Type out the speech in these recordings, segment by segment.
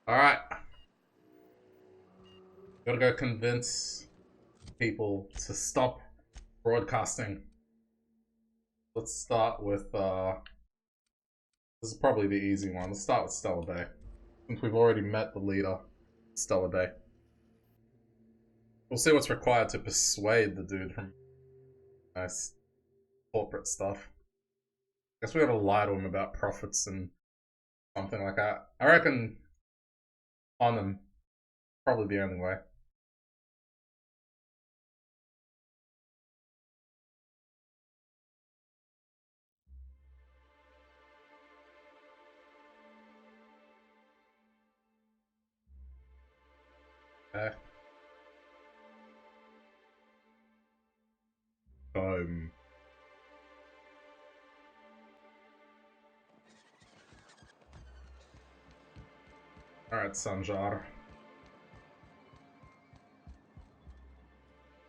Alright, gotta go convince people to stop broadcasting. Let's start with, this is probably the easy one. Let's start with Stellar Day. Since we've already met the leader, Stellar Day. We'll see what's required to persuade the dude from nice corporate stuff. Guess we gotta lie to him about profits and something like that. I reckon on them, probably the only way. Okay. Um, Alright, Sanjar.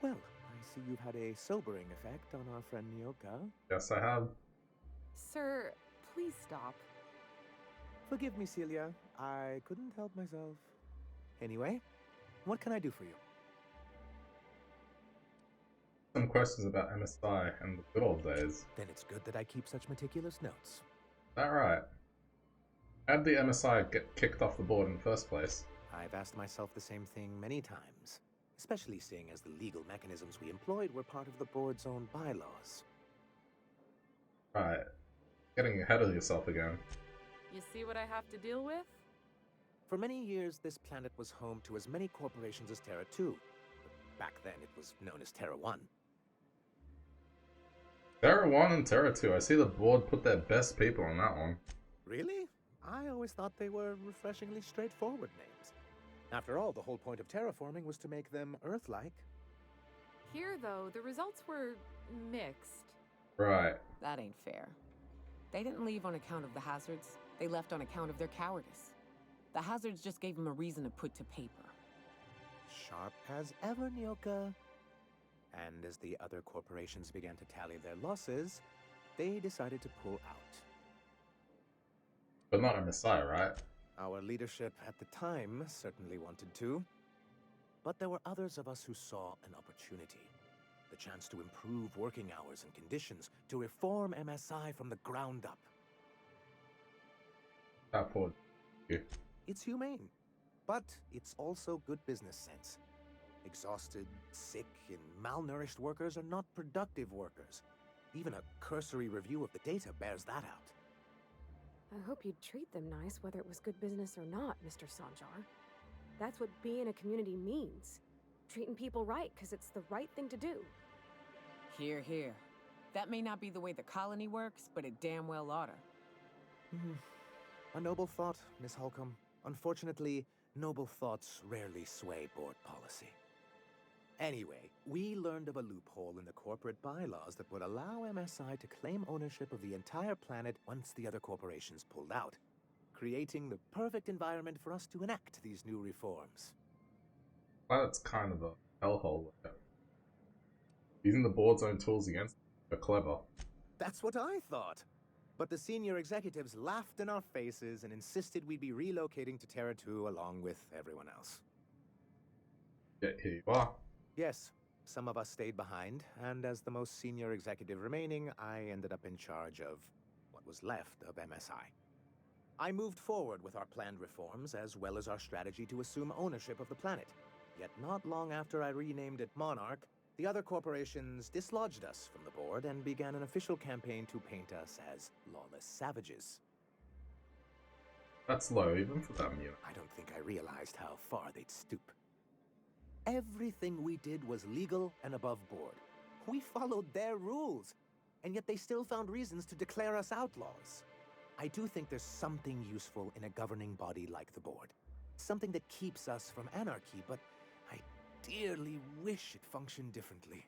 Well, I see you've had a sobering effect on our friend Nyoka. Yes, I have. Sir, please stop. Forgive me, Celia. I couldn't help myself. Anyway, what can I do for you? Some questions about MSI and the good old days. Is Then it's good that I keep such meticulous notes. that right? How'd the MSI get kicked off the board in the first place? I've asked myself the same thing many times, especially seeing as the legal mechanisms we employed were part of the board's own bylaws. Right. Getting ahead of yourself again. You see what I have to deal with? For many years, this planet was home to as many corporations as Terra 2. But back then, it was known as Terra 1. Terra 1 and Terra 2. I see the board put their best people on that one. Really? I always thought they were refreshingly straightforward names. After all, the whole point of terraforming was to make them Earth-like. Here, though, the results were mixed. Right. That ain't fair. They didn't leave on account of the hazards. They left on account of their cowardice. The hazards just gave them a reason to put to paper. Sharp as ever, Nyoka. And as the other corporations began to tally their losses, they decided to pull out. But not MSI, right? Our leadership at the time certainly wanted to. But there were others of us who saw an opportunity. The chance to improve working hours and conditions, to reform MSI from the ground up. That poor you. It's humane, but it's also good business sense. Exhausted, sick, and malnourished workers are not productive workers. Even a cursory review of the data bears that out. I hope you'd treat them nice, whether it was good business or not, Mr. Sanjar. That's what being a community means. Treating people right, because it's the right thing to do. Here, here. That may not be the way the colony works, but it damn well oughta. A noble thought, Miss Holcomb. Unfortunately, noble thoughts rarely sway board policy. Anyway, we learned of a loophole in the corporate bylaws that would allow MSI to claim ownership of the entire planet once the other corporations pulled out, creating the perfect environment for us to enact these new reforms. Well, that's kind of a hellhole. Using the board's own tools against them are clever. That's what I thought. But the senior executives laughed in our faces and insisted we'd be relocating to Terra 2 along with everyone else. Yet here you are. Yes, some of us stayed behind, and as the most senior executive remaining, I ended up in charge of what was left of MSI. I moved forward with our planned reforms, as well as our strategy to assume ownership of the planet. Yet not long after I renamed it Monarch, the other corporations dislodged us from the board and began an official campaign to paint us as lawless savages. That's low, even for them, you know. I don't think I realized how far they'd stoop. Everything we did was legal and above board. We followed their rules, and yet they still found reasons to declare us outlaws. I do think there's something useful in a governing body like the board. Something that keeps us from anarchy, but I dearly wish it functioned differently.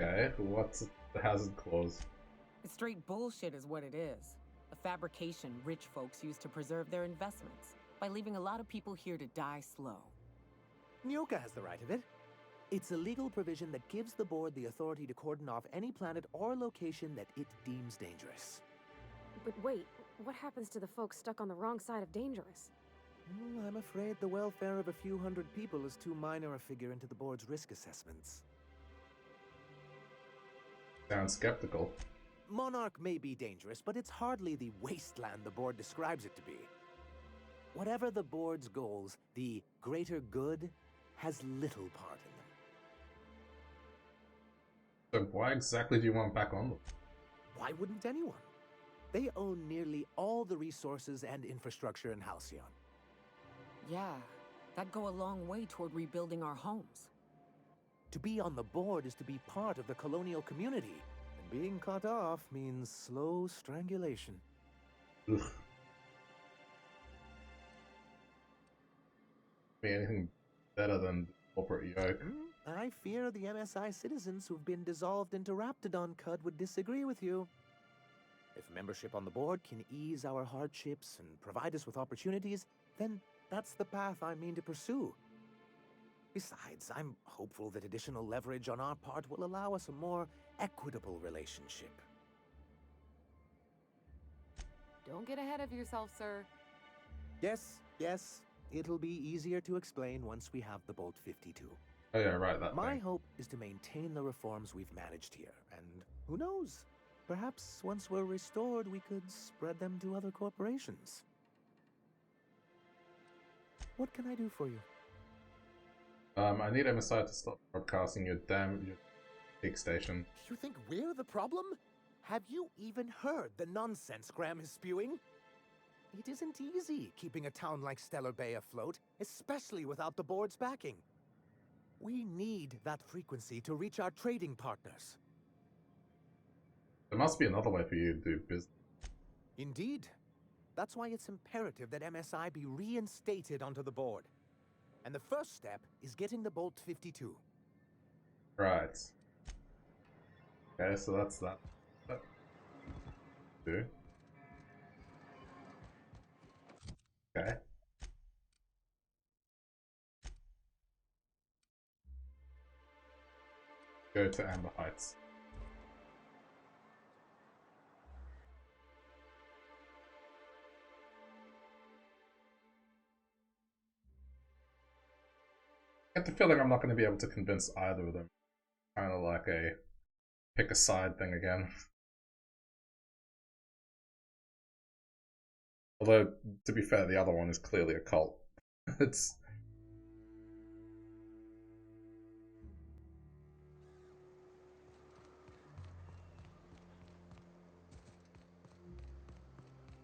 Okay, what's the hazard clause? It's straight bullshit is what it is. A fabrication rich folks use to preserve their investments by leaving a lot of people here to die slow. Nyoka has the right of it. It's a legal provision that gives the board the authority to cordon off any planet or location that it deems dangerous. But wait, what happens to the folks stuck on the wrong side of dangerous? I'm afraid the welfare of a few hundred people is too minor a figure into the board's risk assessments. Sounds skeptical. Monarch may be dangerous, but it's hardly the wasteland the board describes it to be. Whatever the board's goals, the greater good has little part in them. So why exactly do you want back on them? Why wouldn't anyone? They own nearly all the resources and infrastructure in Halcyon. Yeah, that'd go a long way toward rebuilding our homes. To be on the board is to be part of the colonial community, and being cut off means slow strangulation. Ugh. Be anything better than corporate yoke. I fear the MSI citizens who've been dissolved into Raptidon Cud would disagree with you. If membership on the board can ease our hardships and provide us with opportunities, then that's the path I mean to pursue. Besides, I'm hopeful that additional leverage on our part will allow us a more equitable relationship. Don't get ahead of yourself, sir. Yes. It'll be easier to explain once we have the Bolt 52. Oh yeah, right, that My thing. hope is to maintain the reforms we've managed here, and who knows? Perhaps once we're restored, we could spread them to other corporations. What can I do for you? I need MSI to stop broadcasting your peak station. You think we're the problem? Have you even heard the nonsense Graham is spewing? It isn't easy keeping a town like Stellar Bay afloat, especially without the board's backing. We need that frequency to reach our trading partners. There must be another way for you to do business. Indeed. That's why it's imperative that MSI be reinstated onto the board. And the first step is getting the Bolt 52. Right. Okay, so that's that. Do. Okay. Go to Amber Heights. I get the feeling I'm not going to be able to convince either of them. Kind of like a pick a side thing again. Although, to be fair, the other one is clearly a cult. It's...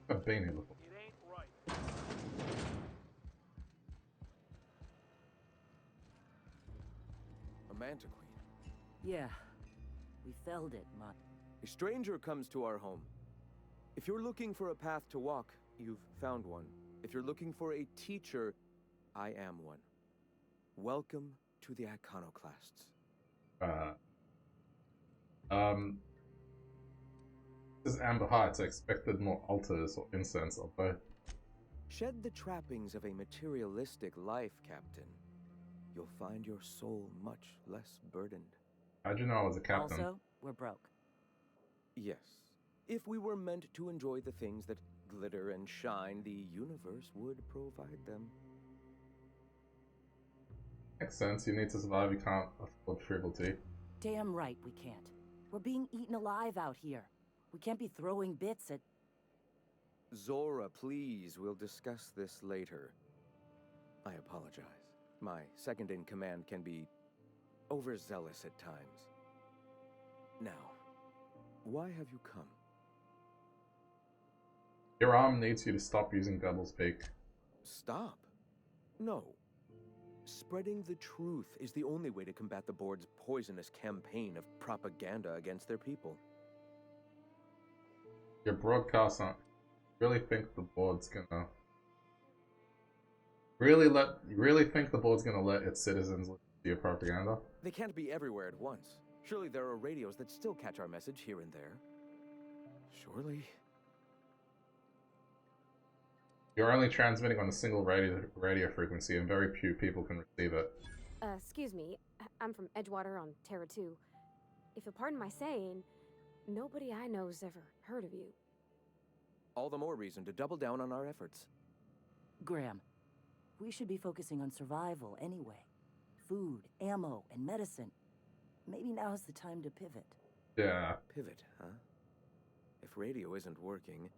I've been here before. It ain't right. A Manta Queen. Yeah, we felled it, Mutt. A stranger comes to our home. If you're looking for a path to walk, you've found one. If you're looking for a teacher, I am one. Welcome to the Iconoclasts. This is Amber Heights. I expected more altars or incense or both. Shed the trappings of a materialistic life, Captain. You'll find your soul much less burdened. How'd you know I was a captain? Also, we're broke. Yes. If we were meant to enjoy the things that glitter and shine, the universe would provide them. Makes sense. You need to survive. You can't afford frivolity. Damn right we can't. We're being eaten alive out here. We can't be throwing bits at... Zora, please, we'll discuss this later. I apologize. My second-in-command can be overzealous at times. Now, why have you come? Your arm needs you to stop using doublespeak. Stop? No. Spreading the truth is the only way to combat the board's poisonous campaign of propaganda against their people. Your broadcasts aren't... Really think the board's gonna... Really think the board's gonna let its citizens listen to your propaganda? They can't be everywhere at once. Surely there are radios that still catch our message here and there. Surely... You're only transmitting on a single radio frequency, and very few people can receive it. Excuse me. I'm from Edgewater on Terra 2. If you'll pardon my saying, nobody I know's ever heard of you. All the more reason to double down on our efforts. Graham, we should be focusing on survival anyway. Food, ammo, and medicine. Maybe now's the time to pivot. Yeah. Pivot, huh? If radio isn't working,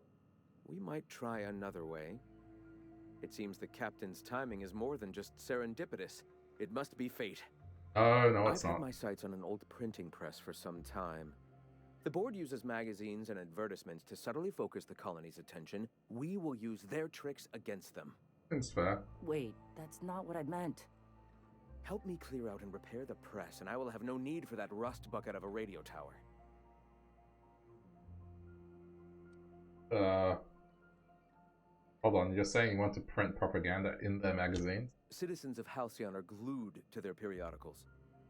we might try another way. It seems the captain's timing is more than just serendipitous. It must be fate. Oh, no, it's I've not. had my sights on an old printing press for some time. The board uses magazines and advertisements to subtly focus the colony's attention. We will use their tricks against them. Seems fair. Wait, that's not what I meant. Help me clear out and repair the press, and I will have no need for that rust bucket of a radio tower. Hold on, you're saying you want to print propaganda in their magazines? Citizens of Halcyon are glued to their periodicals.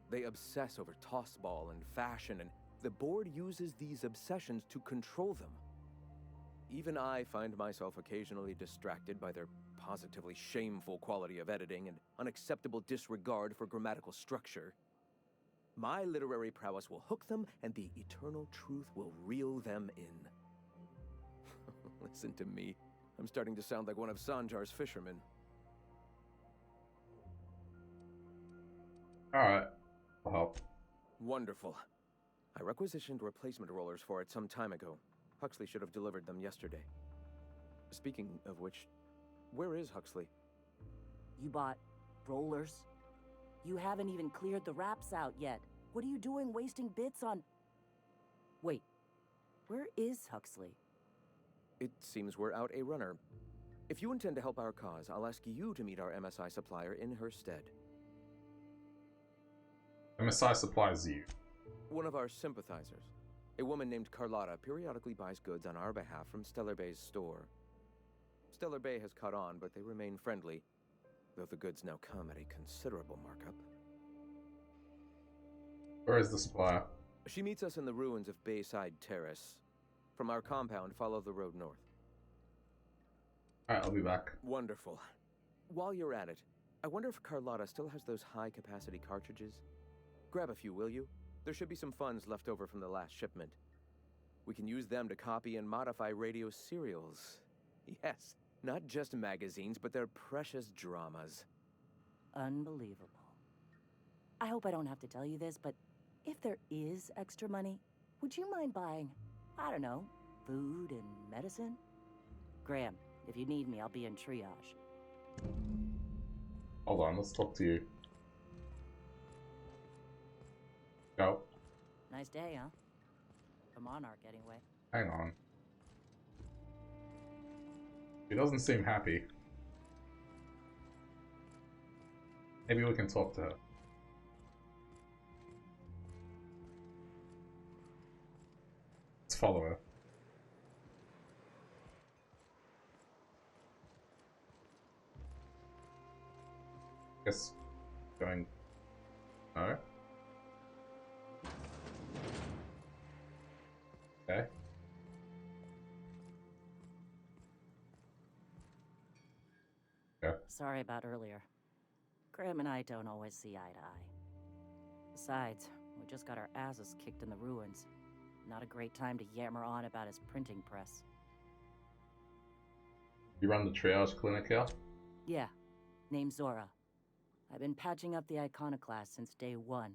They obsess over tossball and fashion, and the board uses these obsessions to control them. Even I find myself occasionally distracted by their positively shameful quality of editing and unacceptable disregard for grammatical structure. My literary prowess will hook them, and the eternal truth will reel them in. Listen to me. I'm starting to sound like one of Sanjar's fishermen. Alright, I'll help. Wonderful. I requisitioned replacement rollers for it some time ago. Huxley should have delivered them yesterday. Speaking of which, where is Huxley? You bought rollers? You haven't even cleared the wraps out yet. What are you doing wasting bits on... Wait, where is Huxley? It seems we're out a runner. If you intend to help our cause, I'll ask you to meet our MSI supplier in her stead. MSI supplies you. One of our sympathizers. A woman named Carlotta periodically buys goods on our behalf from Stellar Bay's store. Stellar Bay has caught on, but they remain friendly, though the goods now come at a considerable markup. Where is the supplier? She meets us in the ruins of Bayside Terrace. From our compound, follow the road north. Alright, I'll be back. Wonderful. While you're at it, I wonder if Carlotta still has those high-capacity cartridges? Grab a few, will you? There should be some funds left over from the last shipment. We can use them to copy and modify radio serials. Yes, not just magazines, but their precious dramas. Unbelievable. I hope I don't have to tell you this, but if there is extra money, would you mind buying, I don't know, food and medicine? Graham, if you need me, I'll be in triage. Hold on, let's talk to you. Go. Nice day, huh? For Monarch, anyway. Hang on. He doesn't seem happy. Maybe we can talk to her. Let's follow her. Guess going. No. Okay. Yeah. Sorry about earlier. Graham and I don't always see eye to eye. Besides, we just got our asses kicked in the ruins. Not a great time to yammer on about his printing press. You run the triage clinic here? Yeah, name's Zora. I've been patching up the iconoclast since day one.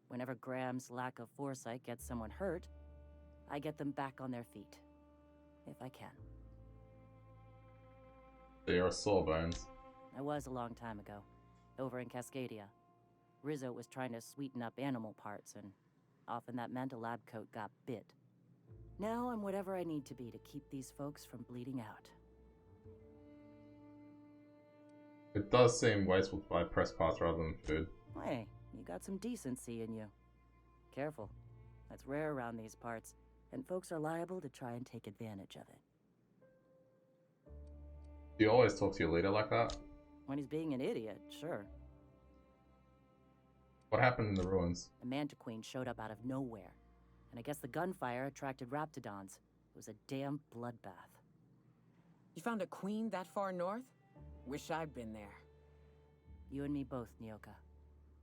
Whenever Graham's lack of foresight gets someone hurt, I get them back on their feet. If I can. So you're a sawbones. I was a long time ago, over in Cascadia. Rizzo was trying to sweeten up animal parts, and often that meant a lab coat got bit. Now I'm whatever I need to be to keep these folks from bleeding out. It does seem wasteful to buy press parts rather than food. Hey, you got some decency in you. Careful. That's rare around these parts, and folks are liable to try and take advantage of it. Do you always talk to your leader like that? When he's being an idiot, sure. What happened in the ruins? A Mantiqueen showed up out of nowhere, and I guess the gunfire attracted Raptidons. It was a damn bloodbath. You found a queen that far north? Wish I'd been there. You and me both, Nyoka.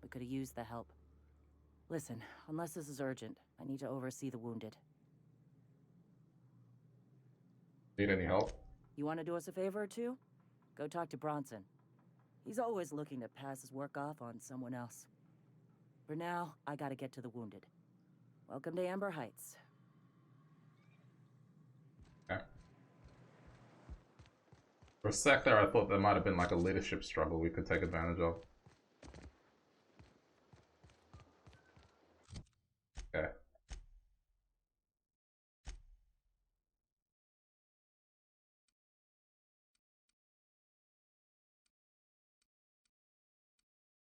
We could have used the help. Listen, unless this is urgent, I need to oversee the wounded. Need any help? You want to do us a favor or two? Go talk to Bronson. He's always looking to pass his work off on someone else. For now, I gotta get to the wounded. Welcome to Amber Heights. Okay. For a sec there, I thought there might have been like a leadership struggle we could take advantage of. Okay.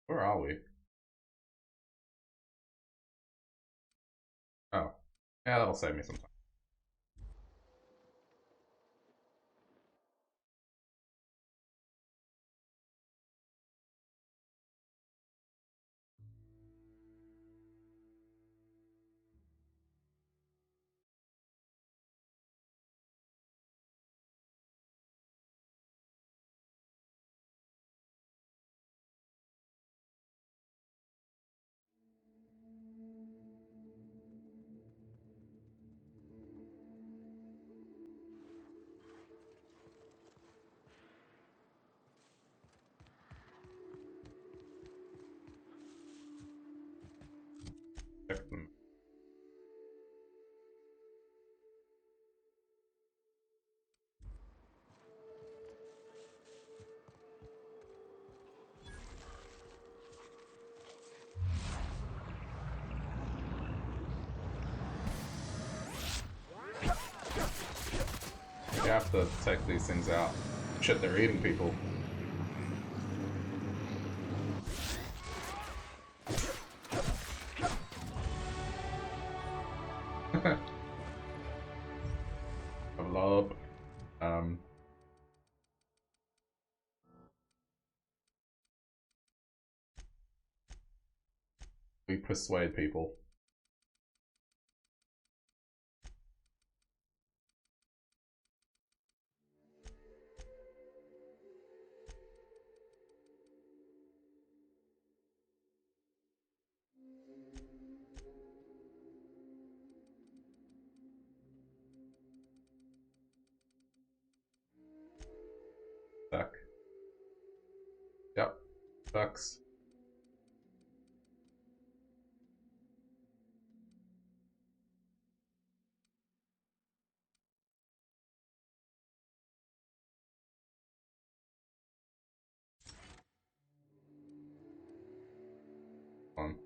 Where are we? Oh. Yeah, that'll save me some time. Check them. You have to take these things out. Shit, they're eating people. Level up. We persuade people. Stuck. Yep. Sucks. On.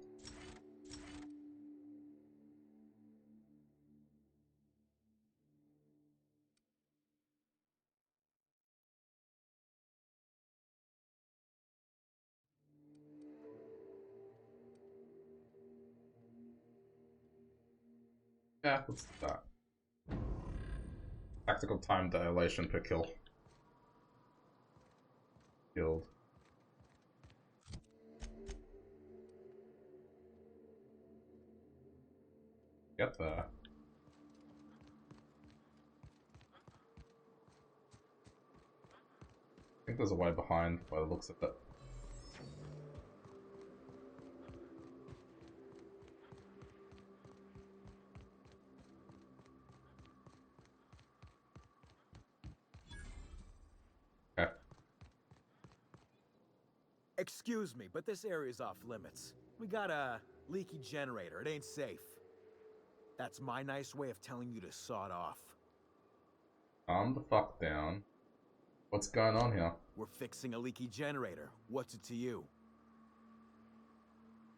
Yeah, let's do that. Tactical time dilation per kill. Killed. Get there. I think there's a way behind by the looks of it. Okay. Excuse me, but this area's off limits. We got a leaky generator. It ain't safe. That's my nice way of telling you to sod off. Calm the fuck down. What's going on here? We're fixing a leaky generator. What's it to you?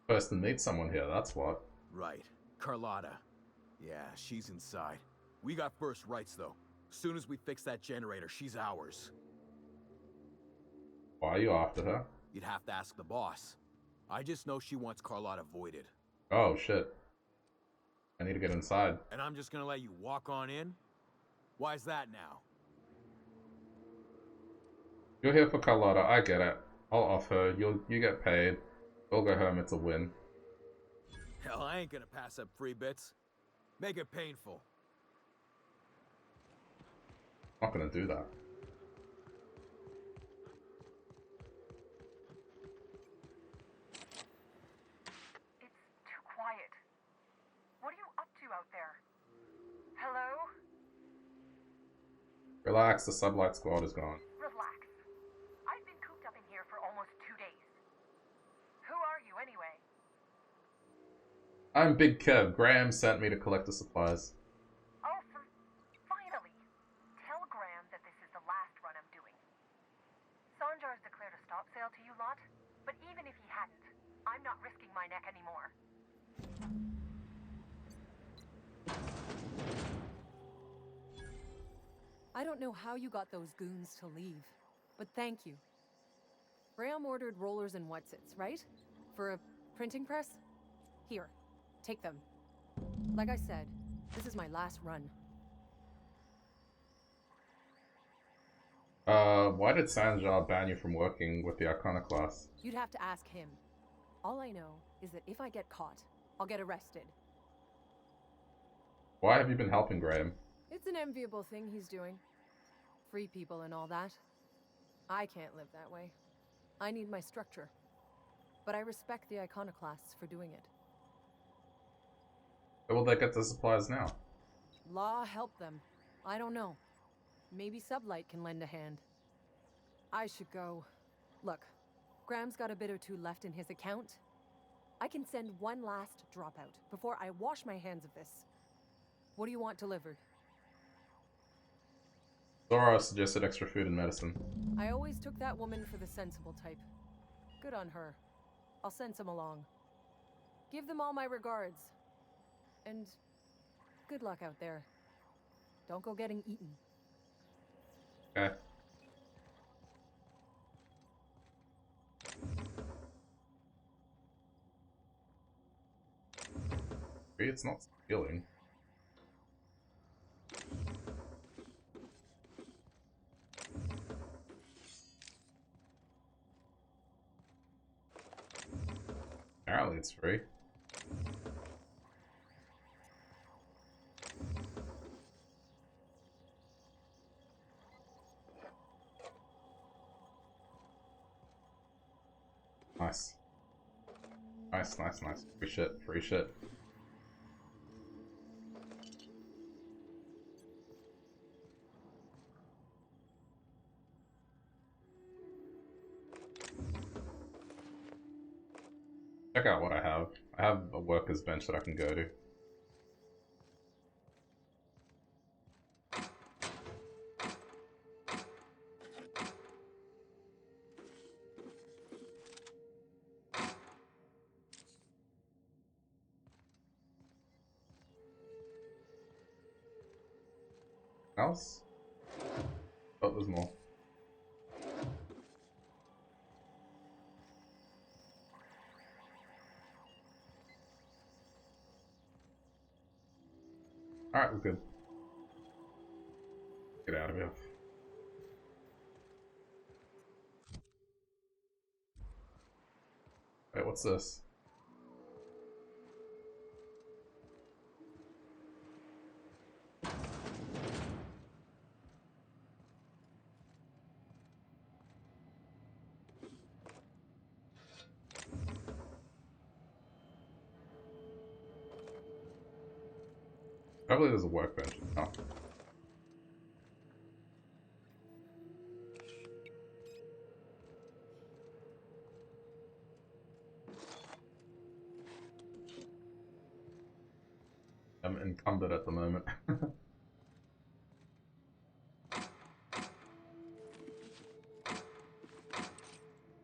First to meet someone here, that's what. Right. Carlotta. Yeah, she's inside. We got first rights, though. Soon as we fix that generator, she's ours. Why are you after her? You'd have to ask the boss. I just know she wants Carlotta voided. Oh, shit. I need to get inside. And I'm just gonna let you walk on in? Why's that now? You're here for Carlotta, I get it. I'll off her, you get paid. We'll go home, it's a win. Hell, I ain't gonna pass up free bits. Make it painful. I'm not gonna do that. It's too quiet. What are you up to out there? Hello? Relax, the sublight squad is gone. Relax. I've been cooped up in here for almost 2 days. Who are you, anyway? I'm Big Kev. Graham sent me to collect the supplies. Oh, finally. Tell Graham that this is the last run I'm doing. Sanjar's declared a stop sale to you lot, but even if he hadn't, I'm not risking my neck anymore. I don't know how you got those goons to leave, but thank you. Graham ordered rollers and whatsits, right? For a printing press? Here, take them. Like I said, this is my last run. Why did Sanjar ban you from working with the Iconoclast? You'd have to ask him. All I know is that if I get caught, I'll get arrested. Why have you been helping Graham? It's an enviable thing he's doing. Free people and all that. I can't live that way. I need my structure. But I respect the Iconoclasts for doing it. Where will they get the supplies now? Law help them. I don't know. Maybe Sublight can lend a hand. I should go. Look, Graham's got a bit or two left in his account. I can send one last dropout before I wash my hands of this. What do you want delivered? Zora suggested extra food and medicine. I always took that woman for the sensible type. Good on her. I'll send some along. Give them all my regards. And good luck out there. Don't go getting eaten. Okay. It's not stealing. Apparently it's free. Nice. Nice, nice, nice. Free shit, free shit. Check out what I have. I have a worker's bench that I can go to. Else? Oh, there's more. Alright, we're good. Get out of here. Wait, what's this? Probably there's a workbench. Oh. I'm encumbered at the moment. Ooh,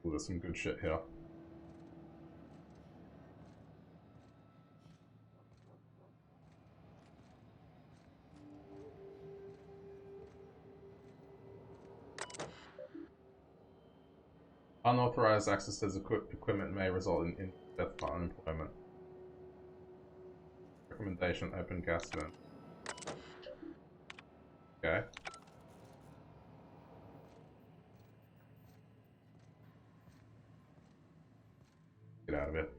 there's some good shit here. Unauthorized access to equipment may result in death for unemployment. Recommendation: open gas vent. Okay. Get out of it.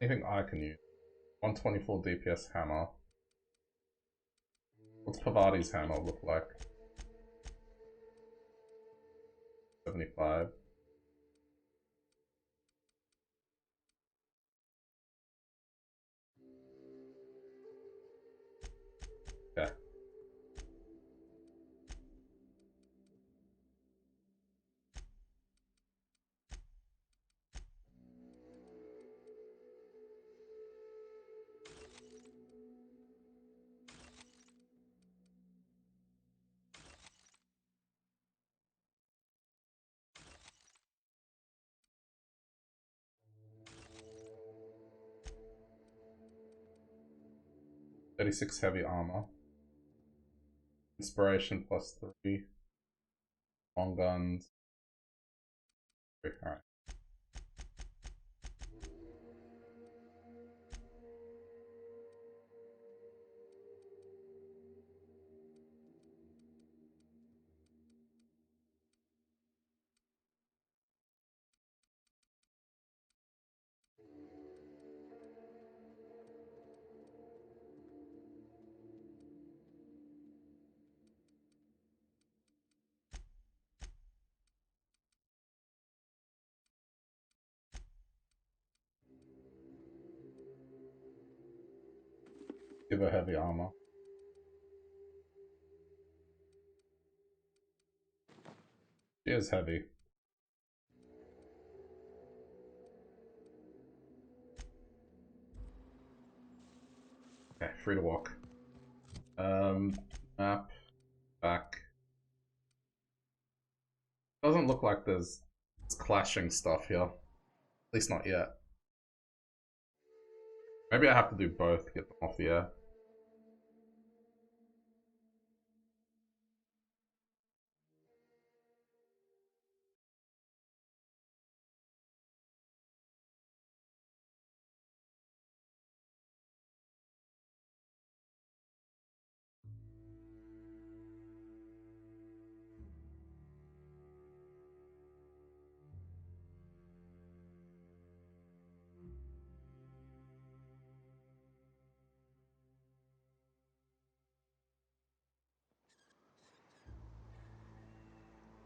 Anything I can use? 124 DPS hammer. What's Pavati's hammer look like? 75. 36 heavy armor. Inspiration +3. Long guns. Alright. Give her heavy armor. She is heavy. Okay, free to walk. Map. Back. Doesn't look like there's clashing stuff here. At least not yet. Maybe I have to do both to get them off the air.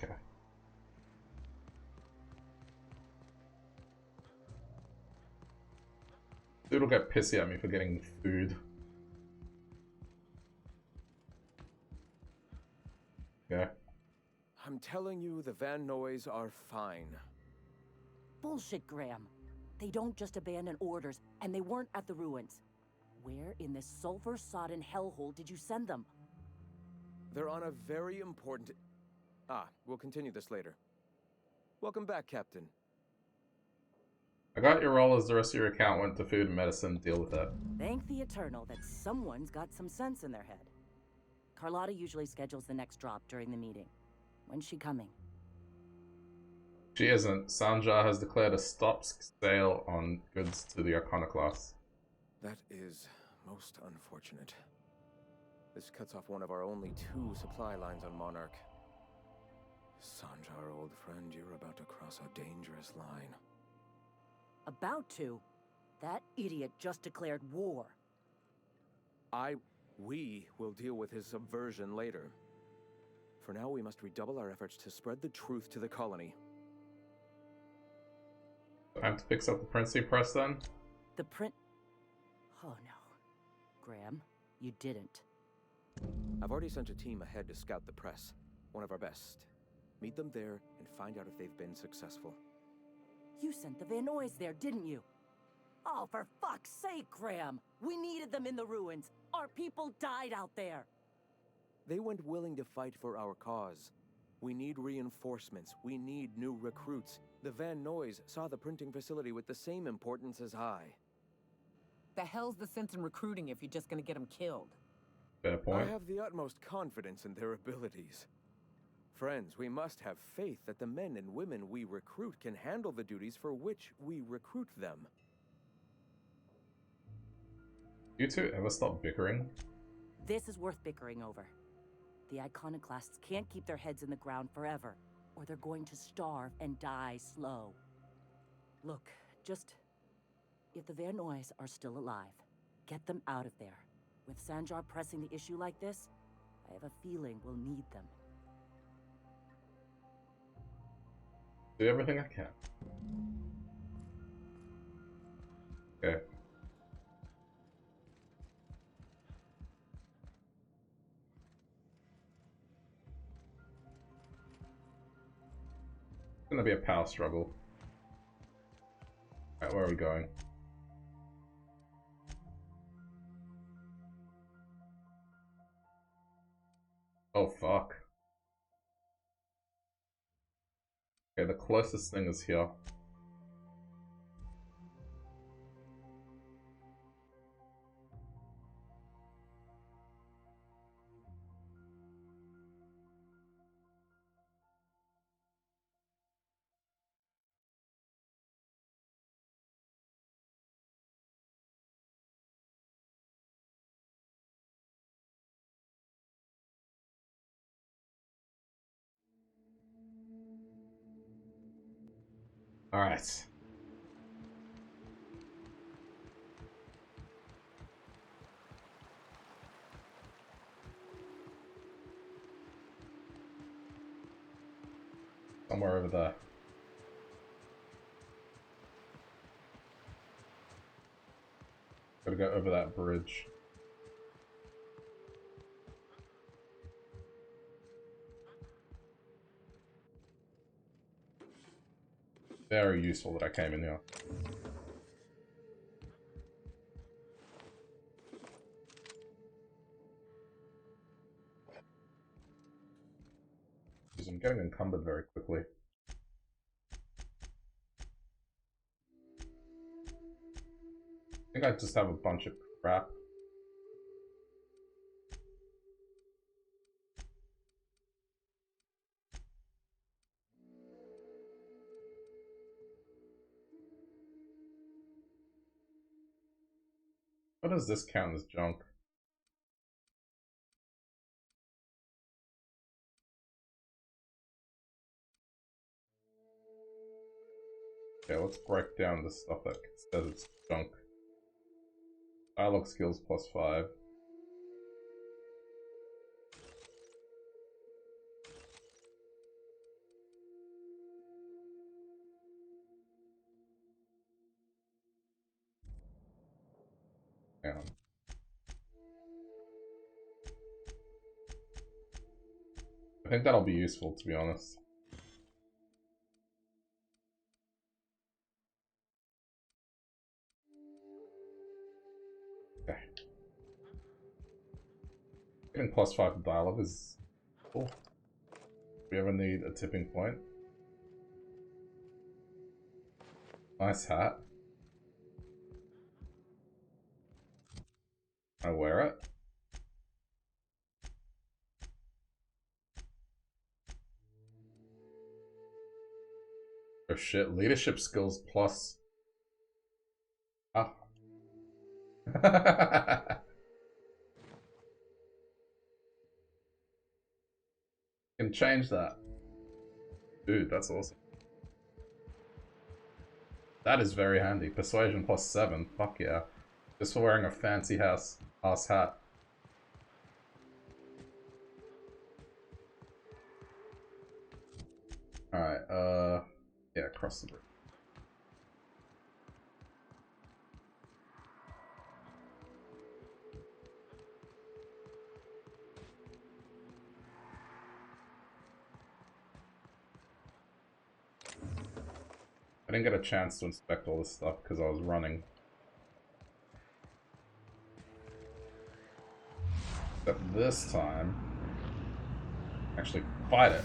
Okay. Dude will get pissy at me for getting food. Okay. I'm telling you, the Van Noys are fine. Bullshit, Graham. They don't just abandon orders, and they weren't at the ruins. Where in this sulfur-sodden hellhole did you send them? They're on a very important... we'll continue this later. Welcome back, Captain. I got your role as the rest of your account went to food and medicine. Deal with that. Thank the Eternal that someone's got some sense in their head. Carlotta usually schedules the next drop during the meeting. When's she coming? She isn't. Sanjar has declared a stop sale on goods to the Iconoclasts. That is most unfortunate. This cuts off one of our only 2 supply lines on Monarch. Sanjar, old friend, you're about to cross a dangerous line. About to? That idiot just declared war. We will deal with his subversion later. For now, we must redouble our efforts to spread the truth to the colony. Time to fix up the Princey Press then? The print... Oh no. Graham, you didn't. I've already sent a team ahead to scout the press. One of our best. Meet them there and find out if they've been successful. You sent the Van Noys there, didn't you? Oh, for fuck's sake, Graham! We needed them in the ruins! Our people died out there! They went willing to fight for our cause. We need reinforcements. We need new recruits. The Van Noys saw the printing facility with the same importance as I. The hell's the sense in recruiting if you're just gonna get them killed? Fair point. I have the utmost confidence in their abilities. Friends, we must have faith that the men and women we recruit can handle the duties for which we recruit them. You two ever stop bickering? This is worth bickering over. The Iconoclasts can't keep their heads in the ground forever, or they're going to starve and die slow. Look, just... if the Van Noys are still alive, get them out of there. With Sanjar pressing the issue like this, I have a feeling we'll need them. Do everything I can. Okay. It's gonna be a power struggle. Alright, where are we going? Oh fuck. Okay, the closest thing is here. Alright. Somewhere over there. Gotta go over that bridge. Very useful that I came in here. Because I'm getting encumbered very quickly. I think I just have a bunch of crap. What does this count as junk? Okay, let's break down the stuff that says it's junk. Dialogue skills +5. Hang on. I think that'll be useful, to be honest. Okay. Getting +5 to dialogue is cool. We ever need a tipping point. Nice hat. I wear it. Oh shit, leadership skills plus. Ah. Can change that. Dude, that's awesome. That is very handy. Persuasion +7. Fuck yeah. Just for wearing a fancy ass hat. Alright, yeah, cross the bridge. I didn't get a chance to inspect all this stuff because I was running. Except this time, actually fight it.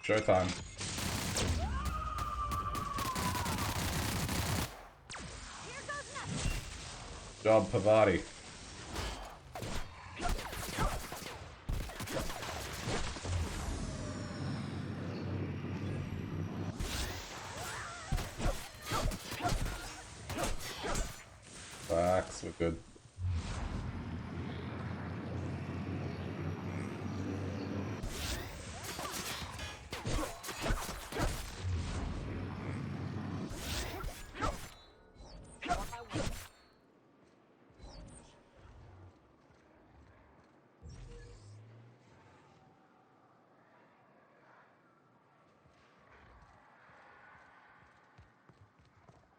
Showtime. Job, Pavati. Facts, we're good.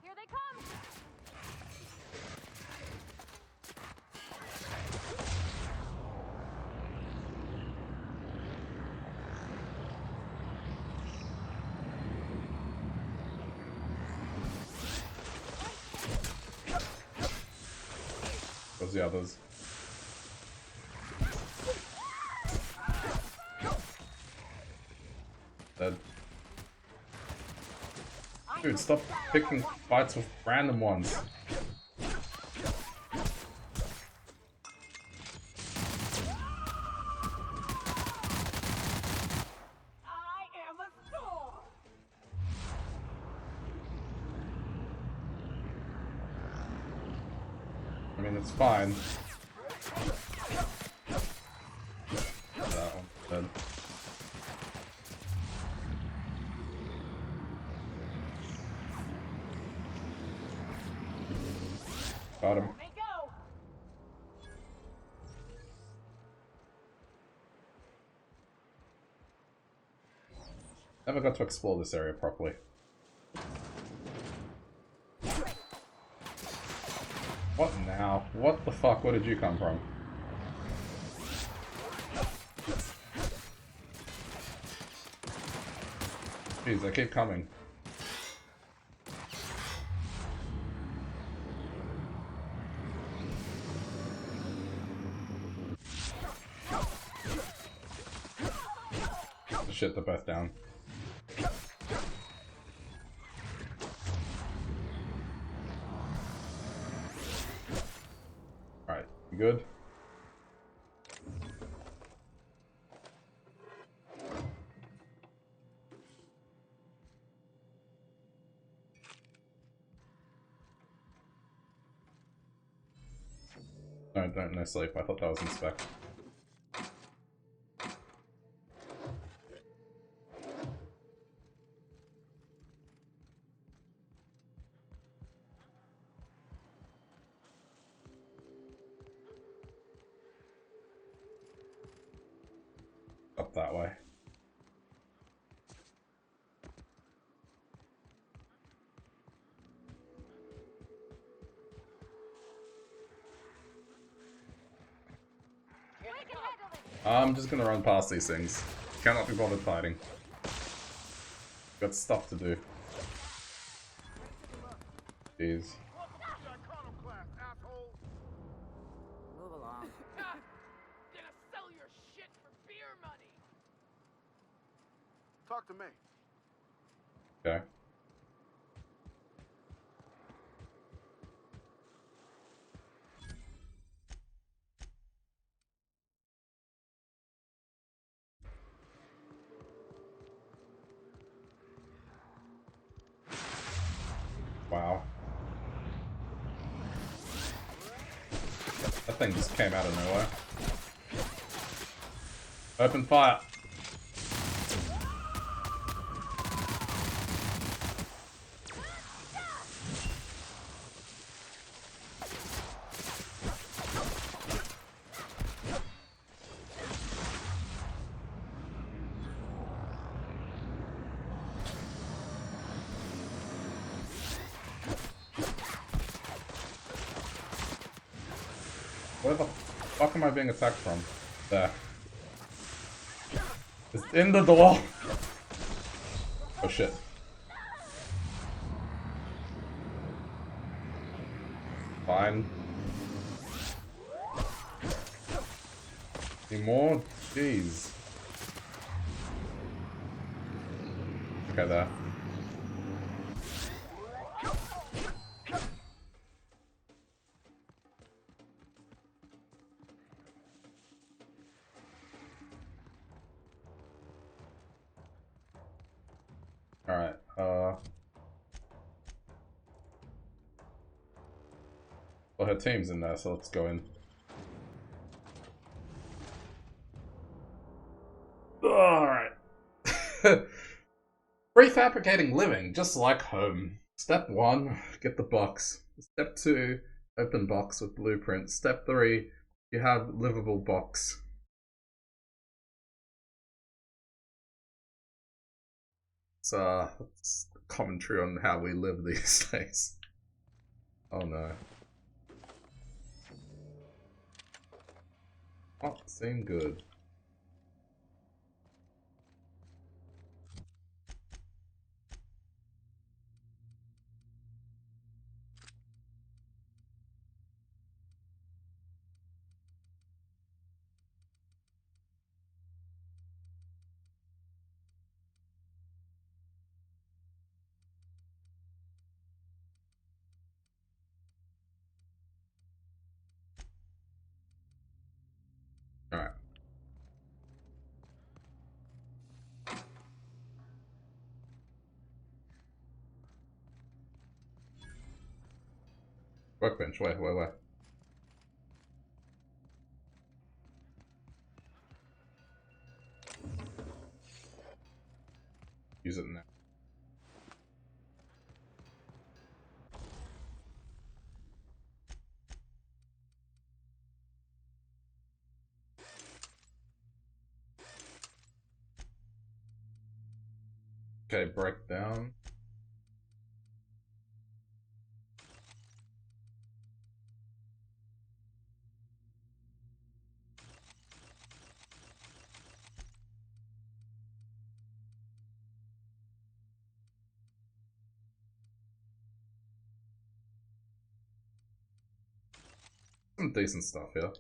Here they come! Where's the others? Dead. Dude, stop picking fights with random ones. I mean, it's fine. That one's dead. Got him. Never got to explore this area properly. What now? What the fuck? Where did you come from? Jeez, they keep coming. Shit, they're both down. Alright, you good? No sleep. I thought that was inspect. Up that way. I'm just gonna run past these things. Cannot be bothered fighting. Got stuff to do. Jeez. Move along. Gonna sell your shit for beer money. Talk to me. Okay. Wow. That thing just came out of nowhere. Open fire! Where the fuck am I being attacked from? There. It's in the door! Oh shit. Fine. Any more? Jeez. Okay, there. Alright, well, her team's in there, so let's go in. Alright. Prefabricating living, just like home. Step 1, get the box. Step 2, open box with blueprint. Step 3, you have livable box. It's commentary on how we live these days. Oh no. Not seem good. Alright. Workbench, where? Use it now. Okay, breakdown. Some decent stuff here.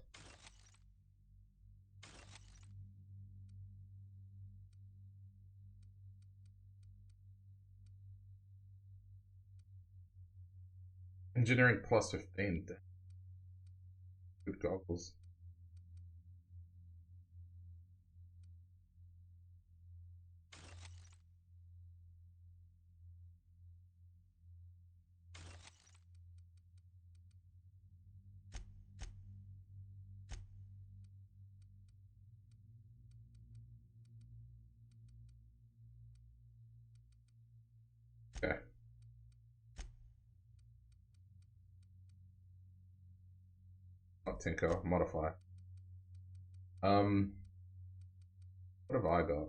Engineering plus 15. Good goggles. Okay. Not tinker, modify. What have I got?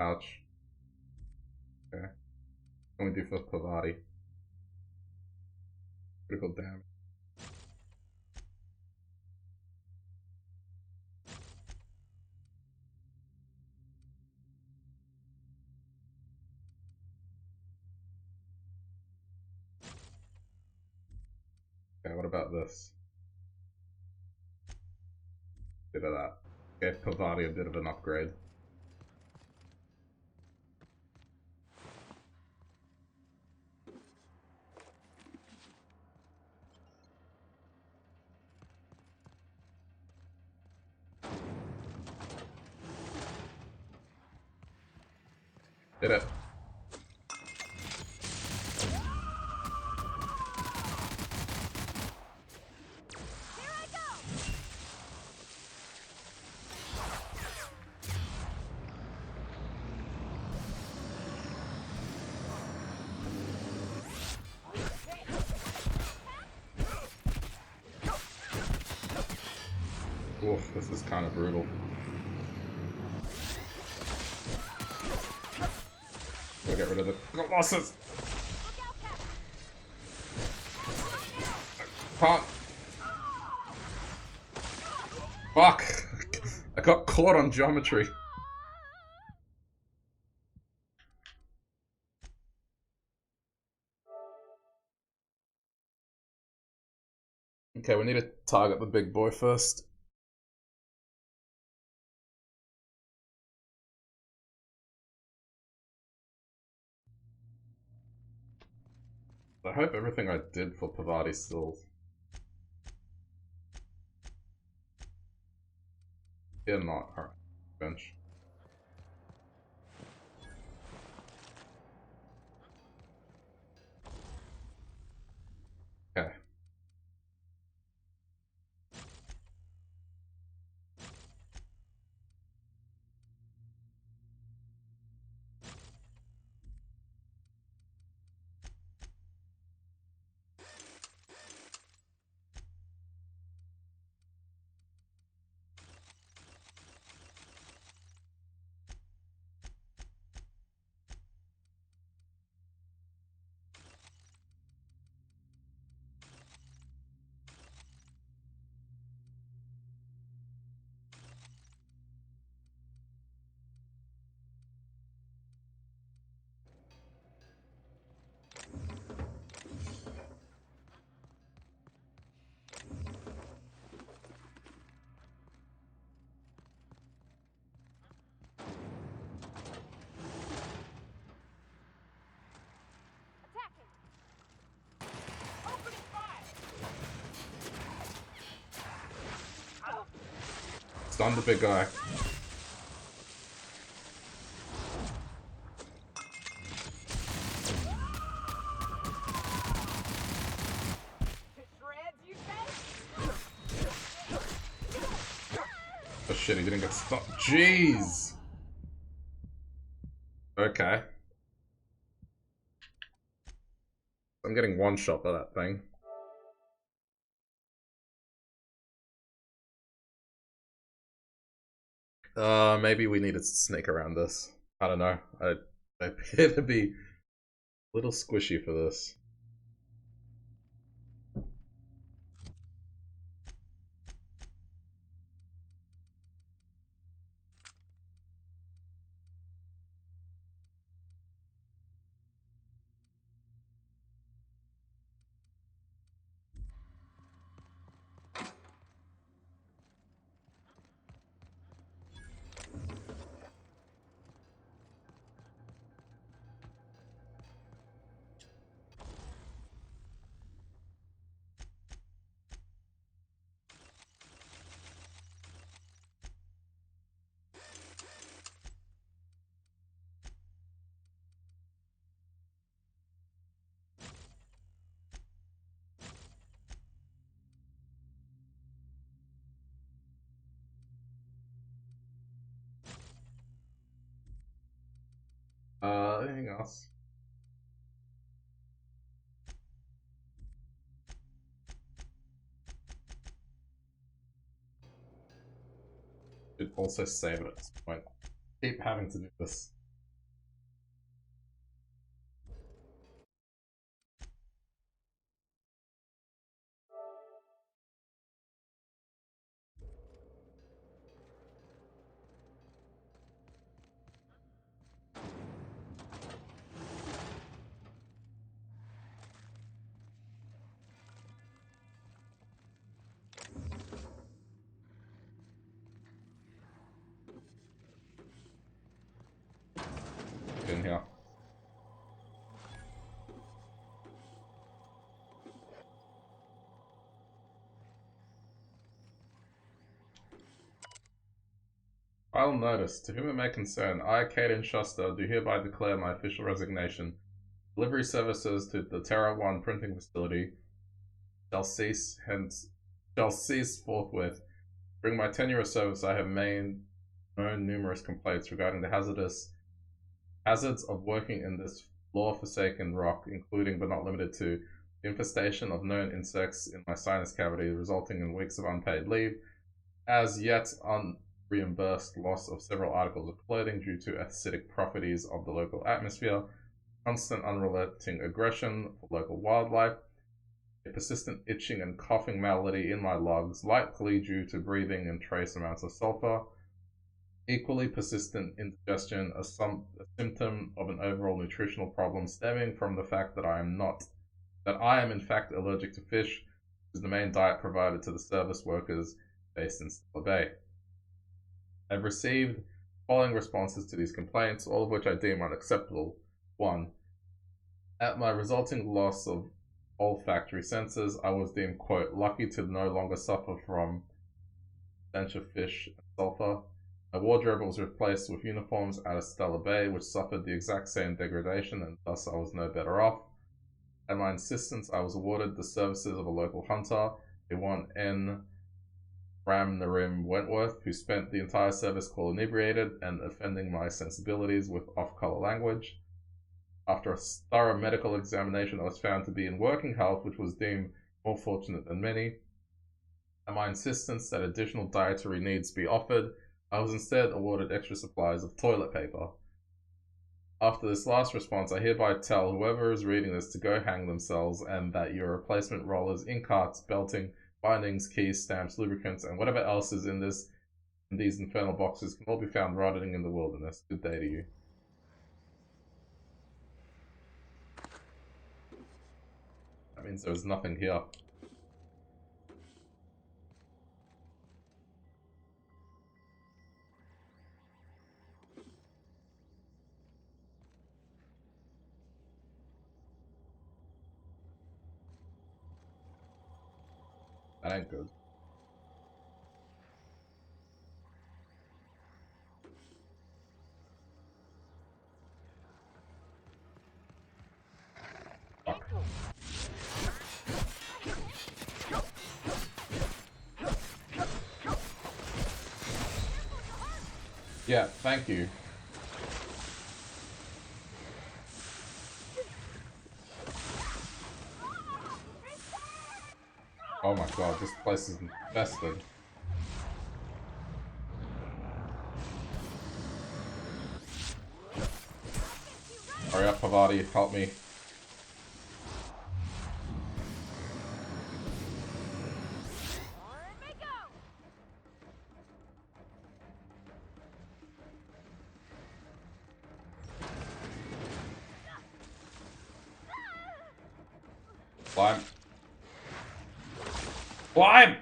Ouch. Okay. What can we do for Pavati? Critical damage. Okay, what about this? Bit of that. Gave Pavati a bit of an upgrade. Did it. Oof, this is kind of brutal. Gotta get rid of the Colossus! Can't. Fuck! I got caught on geometry. Okay, we need to target the big boy first. I hope everything I did for Pavati still... Yeah, not. Alright. Bench. Okay. Stun the big guy. Oh shit, he didn't get stunned. Jeez! Okay. I'm getting one shot at that thing. Maybe we need to snake around this. I don't know. I appear to be a little squishy for this. Anything else? Should also save it at this point. Keep having to do this. In here. I'll notice. To whom it may concern, I, Caden Shuster, do hereby declare my official resignation. Delivery services to the Terra 1 printing facility shall cease forthwith. During my tenure of service, I have known numerous complaints regarding the hazards of working in this law-forsaken rock, including but not limited to the infestation of known insects in my sinus cavity, resulting in weeks of unpaid leave, as yet unreimbursed loss of several articles of clothing due to acidic properties of the local atmosphere, constant unrelenting aggression for local wildlife, a persistent itching and coughing malady in my lungs, likely due to breathing in trace amounts of sulfur, equally persistent indigestion, a symptom of an overall nutritional problem stemming from the fact that I am in fact allergic to fish, which is the main diet provided to the service workers based in Stella Bay. I've received the following responses to these complaints, all of which I deem unacceptable. 1. At my resulting loss of olfactory senses, I was deemed, quote, lucky to no longer suffer from stench of fish and sulfur. My wardrobe was replaced with uniforms out of Stella Bay, which suffered the exact same degradation, and thus I was no better off. At my insistence, I was awarded the services of a local hunter, a 1N Ram Narim Wentworth, who spent the entire service call inebriated and offending my sensibilities with off-color language. After a thorough medical examination, I was found to be in working health, which was deemed more fortunate than many. At my insistence that additional dietary needs be offered, I was instead awarded extra supplies of toilet paper. After this last response, I hereby tell whoever is reading this to go hang themselves, and that your replacement rollers, ink carts, belting, bindings, keys, stamps, lubricants, and whatever else is in these infernal boxes can all be found rotting in the wilderness. Good day to you. That means there's nothing here. That ain't good. Fuck. Yeah, thank you. Oh my god, this place is infested. Hurry up, Pavati, help me. Climb. Climb!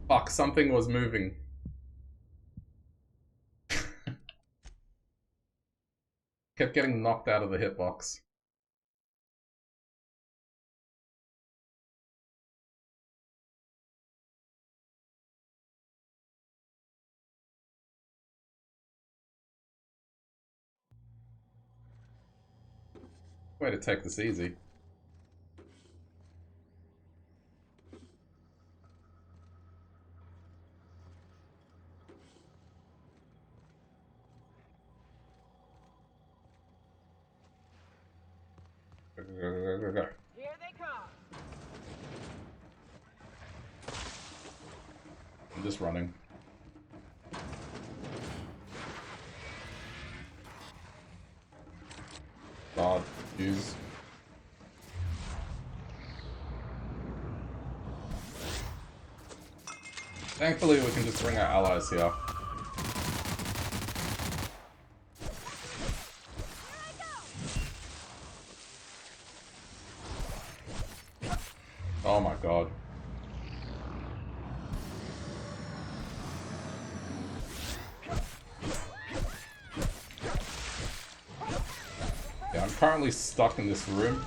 Fuck, something was moving. Kept getting knocked out of the hitbox. Way to take this easy. Go, go, go, go, go. Here they come. I'm just running. God, use. Thankfully, we can just bring our allies here. Oh my god. Yeah, I'm currently stuck in this room.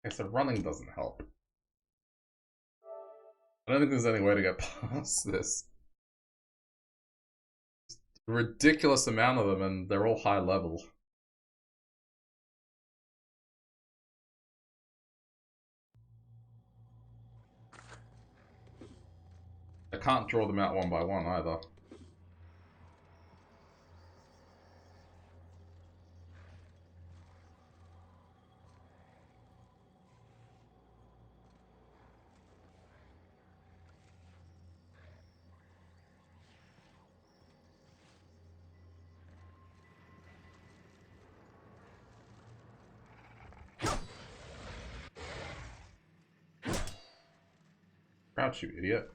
Okay, so running doesn't help. I don't think there's any way to get past this. A ridiculous amount of them, and they're all high level. I can't draw them out one by one either. Crouch, you idiot.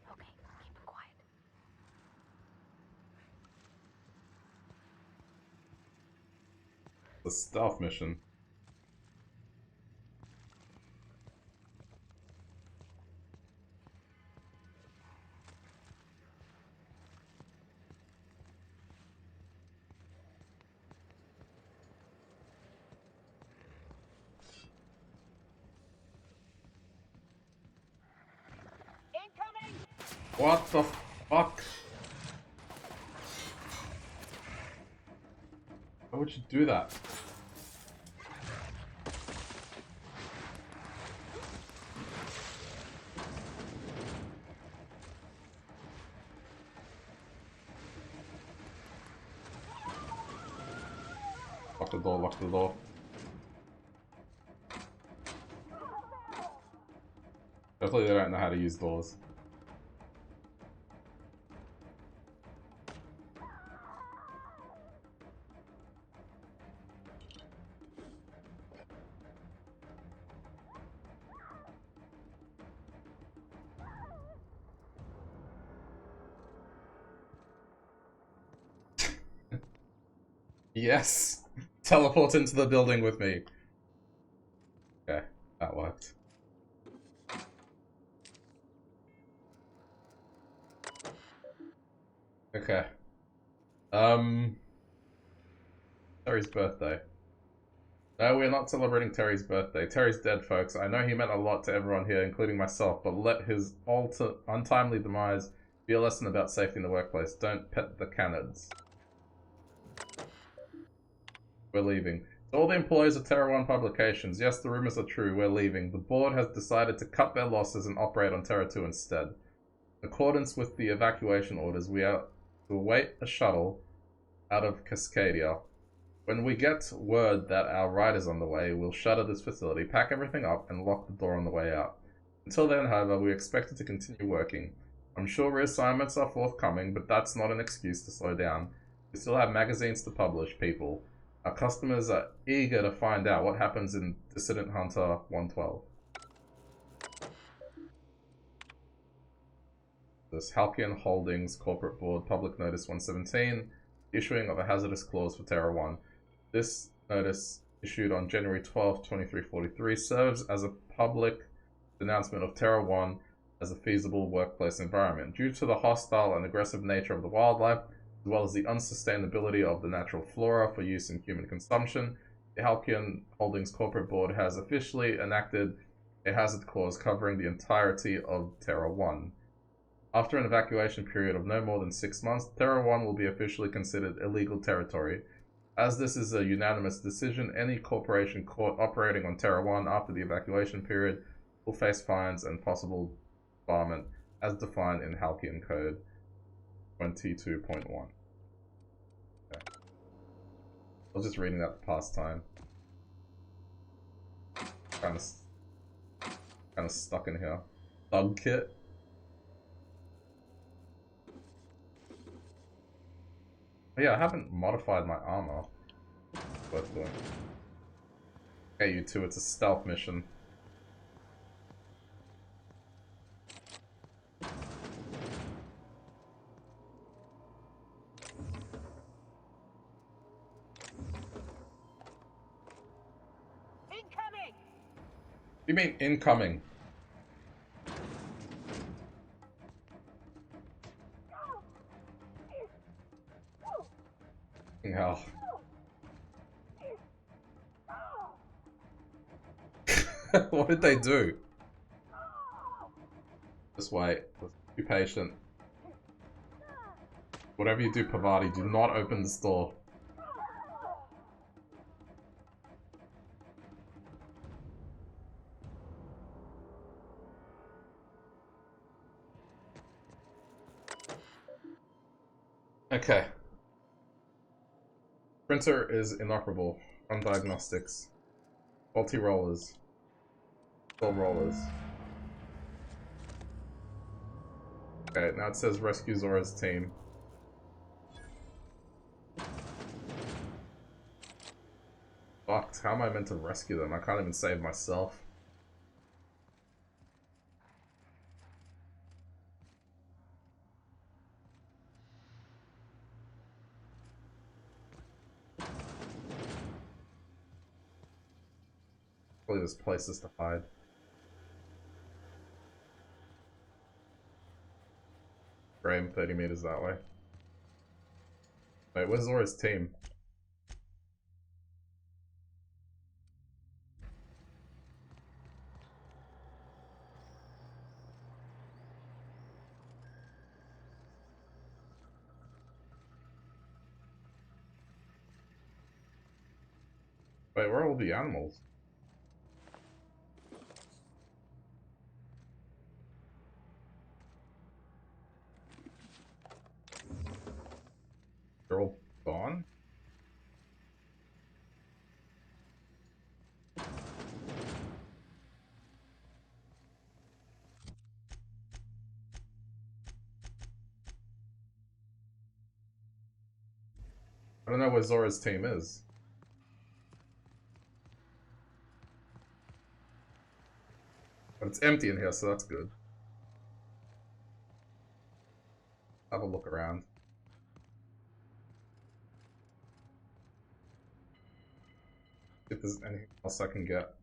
Okay, keep it quiet. The stealth mission. Incoming! What the fuck? Why would you do that? Lock the door, lock the door. Definitely they don't know how to use doors. Yes! Teleport into the building with me. Okay, that worked. Okay. Terry's birthday. No, we're not celebrating Terry's birthday. Terry's dead, folks. I know he meant a lot to everyone here, including myself, but let his untimely demise be a lesson about safety in the workplace. Don't pet the canids. We're leaving. To all the employees of Terra 1 Publications, yes, the rumors are true. We're leaving. The board has decided to cut their losses and operate on Terra 2 instead. In accordance with the evacuation orders, we are to await a shuttle out of Cascadia. When we get word that our ride is on the way, we'll shutter this facility, pack everything up, and lock the door on the way out. Until then, however, we expect it to continue working. I'm sure reassignments are forthcoming, but that's not an excuse to slow down. We still have magazines to publish, people. Our customers are eager to find out what happens in Dissident Hunter 112. This Halcyon Holdings Corporate Board Public Notice 117, issuing of a hazardous clause for Terra 1. This notice, issued on January 12, 2343, serves as a public denouncement of Terra 1 as a feasible workplace environment. Due to the hostile and aggressive nature of the wildlife, as well as the unsustainability of the natural flora for use in human consumption, the Halcyon Holdings Corporate Board has officially enacted a hazard clause covering the entirety of Terra 1. After an evacuation period of no more than 6 months, Terra 1 will be officially considered illegal territory. As this is a unanimous decision, any corporation caught operating on Terra 1 after the evacuation period will face fines and possible debarment as defined in Halcyon Code 22.1. Okay. I was just reading that the past time. Kind of stuck in here. Thug kit. Oh yeah, I haven't modified my armor. Worth doing. Okay, you two, it's a stealth mission. Incoming! You mean incoming? Hell. What did they do? Just wait. Be patient. Whatever you do, Pavati, do not open this door. Okay. Printer is inoperable. Run diagnostics. Faulty rollers. Full rollers. Okay, now it says rescue Zora's team. Fucked. How am I meant to rescue them? I can't even save myself. Probably there's places to hide. Frame 30 meters that way. Wait, where's Zora's team? Wait, where are all the animals? They're all gone? I don't know where Zora's team is. But it's empty in here, so that's good. Have a look around. See if there's anything else I can get.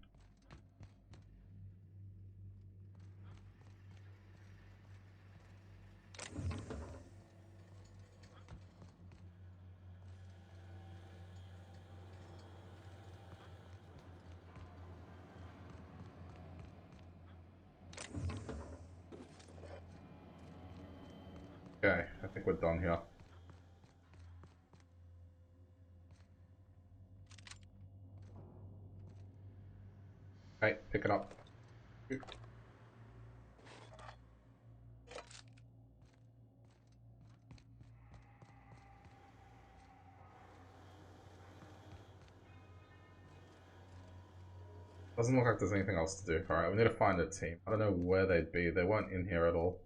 Okay, I think we're done here. Hey, pick it up. Doesn't look like there's anything else to do. Alright, we need to find a team. I don't know where they'd be. They weren't in here at all.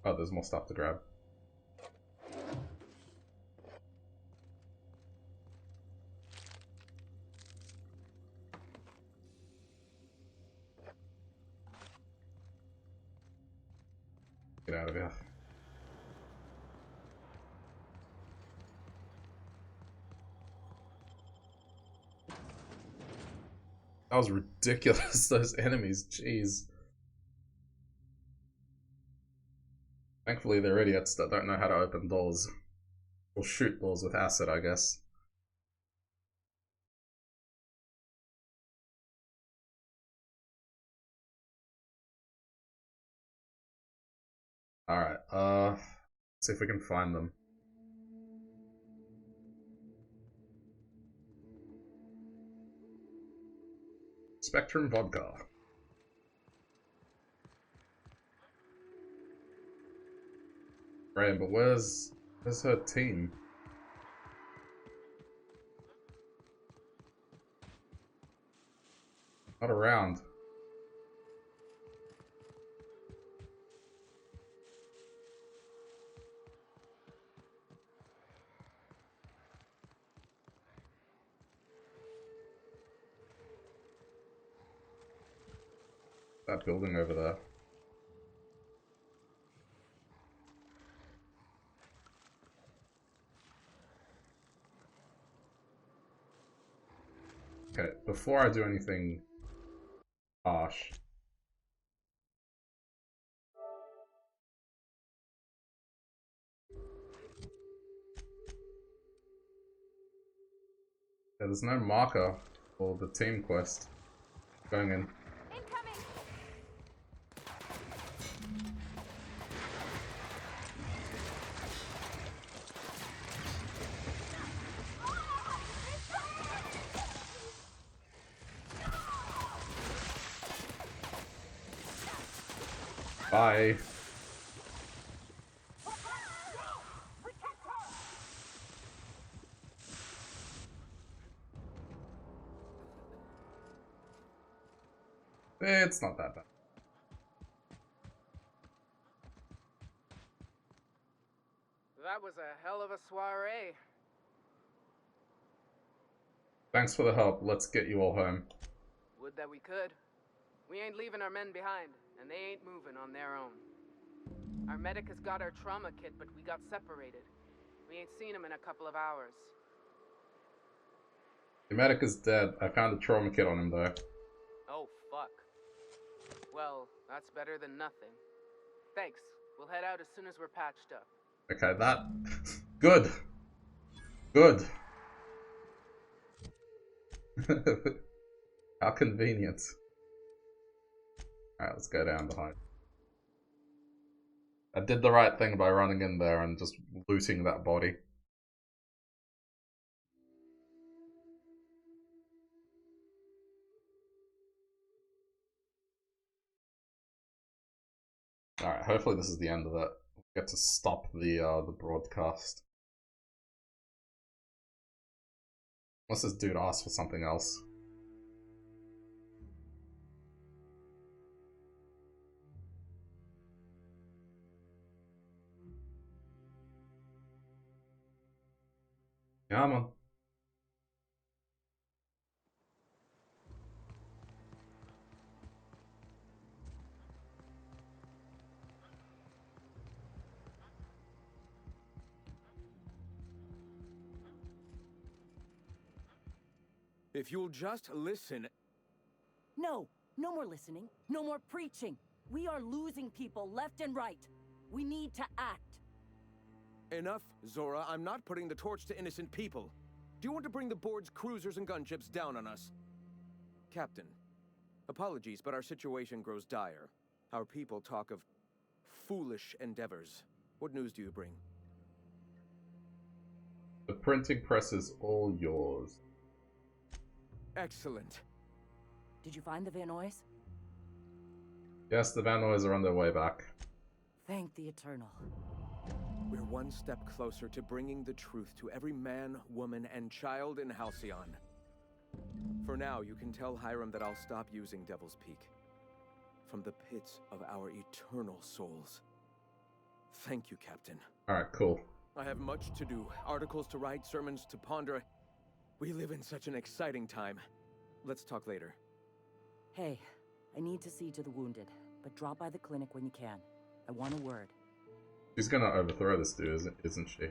Oh, there's more stuff to grab. Get out of here. That was ridiculous, those enemies, jeez. Thankfully they're idiots that don't know how to open doors. Or shoot doors with acid, I guess. Alright, let's see if we can find them. Spectrum Vodka. Right, but where's her team? Not around. That building over there. Okay, before I do anything harsh. Yeah, there's no marker for the team quest. Going in. Incoming! Bye. It's not that bad. That was a hell of a soiree. Thanks for the help. Let's get you all home. Would that we could. We ain't leaving our men behind, and they ain't moving on their own. Our medic has got our trauma kit, but we got separated. We ain't seen him in a couple of hours. The medic is dead. I found a trauma kit on him though. Oh, fuck. Well, that's better than nothing. Thanks. We'll head out as soon as we're patched up. Okay, that... Good. Good. How convenient. Alright, let's go down behind. I did the right thing by running in there and just looting that body. Alright, hopefully this is the end of it. We get to stop the broadcast. Unless this dude asks for something else. Yeah, man. If you'll just listen... No, no more listening, no more preaching. We are losing people left and right. We need to act. Enough, Zora. I'm not putting the torch to innocent people. Do you want to bring the board's cruisers and gunships down on us? Captain, apologies, but our situation grows dire. Our people talk of foolish endeavors. What news do you bring? The printing press is all yours. Excellent. Did you find the Vanoys? Yes, the Vanoys are on their way back. Thank the Eternal. We're one step closer to bringing the truth to every man, woman, and child in Halcyon. For now, you can tell Hiram that I'll stop using Devil's Peak. From the pits of our eternal souls. Thank you, Captain. Alright, cool. I have much to do. Articles to write, sermons to ponder. We live in such an exciting time. Let's talk later. Hey, I need to see to the wounded, but drop by the clinic when you can. I want a word. She's gonna overthrow this dude, isn't she?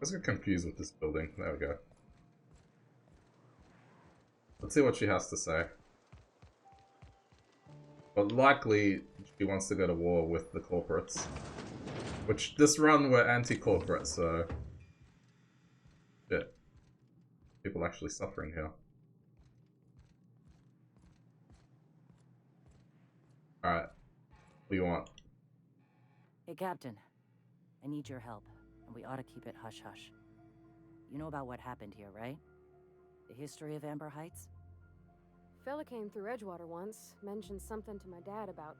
Let's get confused with this building. There we go. Let's see what she has to say. But likely, she wants to go to war with the corporates. Which, this run, we're anti-corporate, so... Shit. People actually suffering here. Alright. What do you want? Hey, Captain. I need your help, and we ought to keep it hush-hush. You know about what happened here, right? The history of Amber Heights? Fella came through Edgewater once, mentioned something to my dad about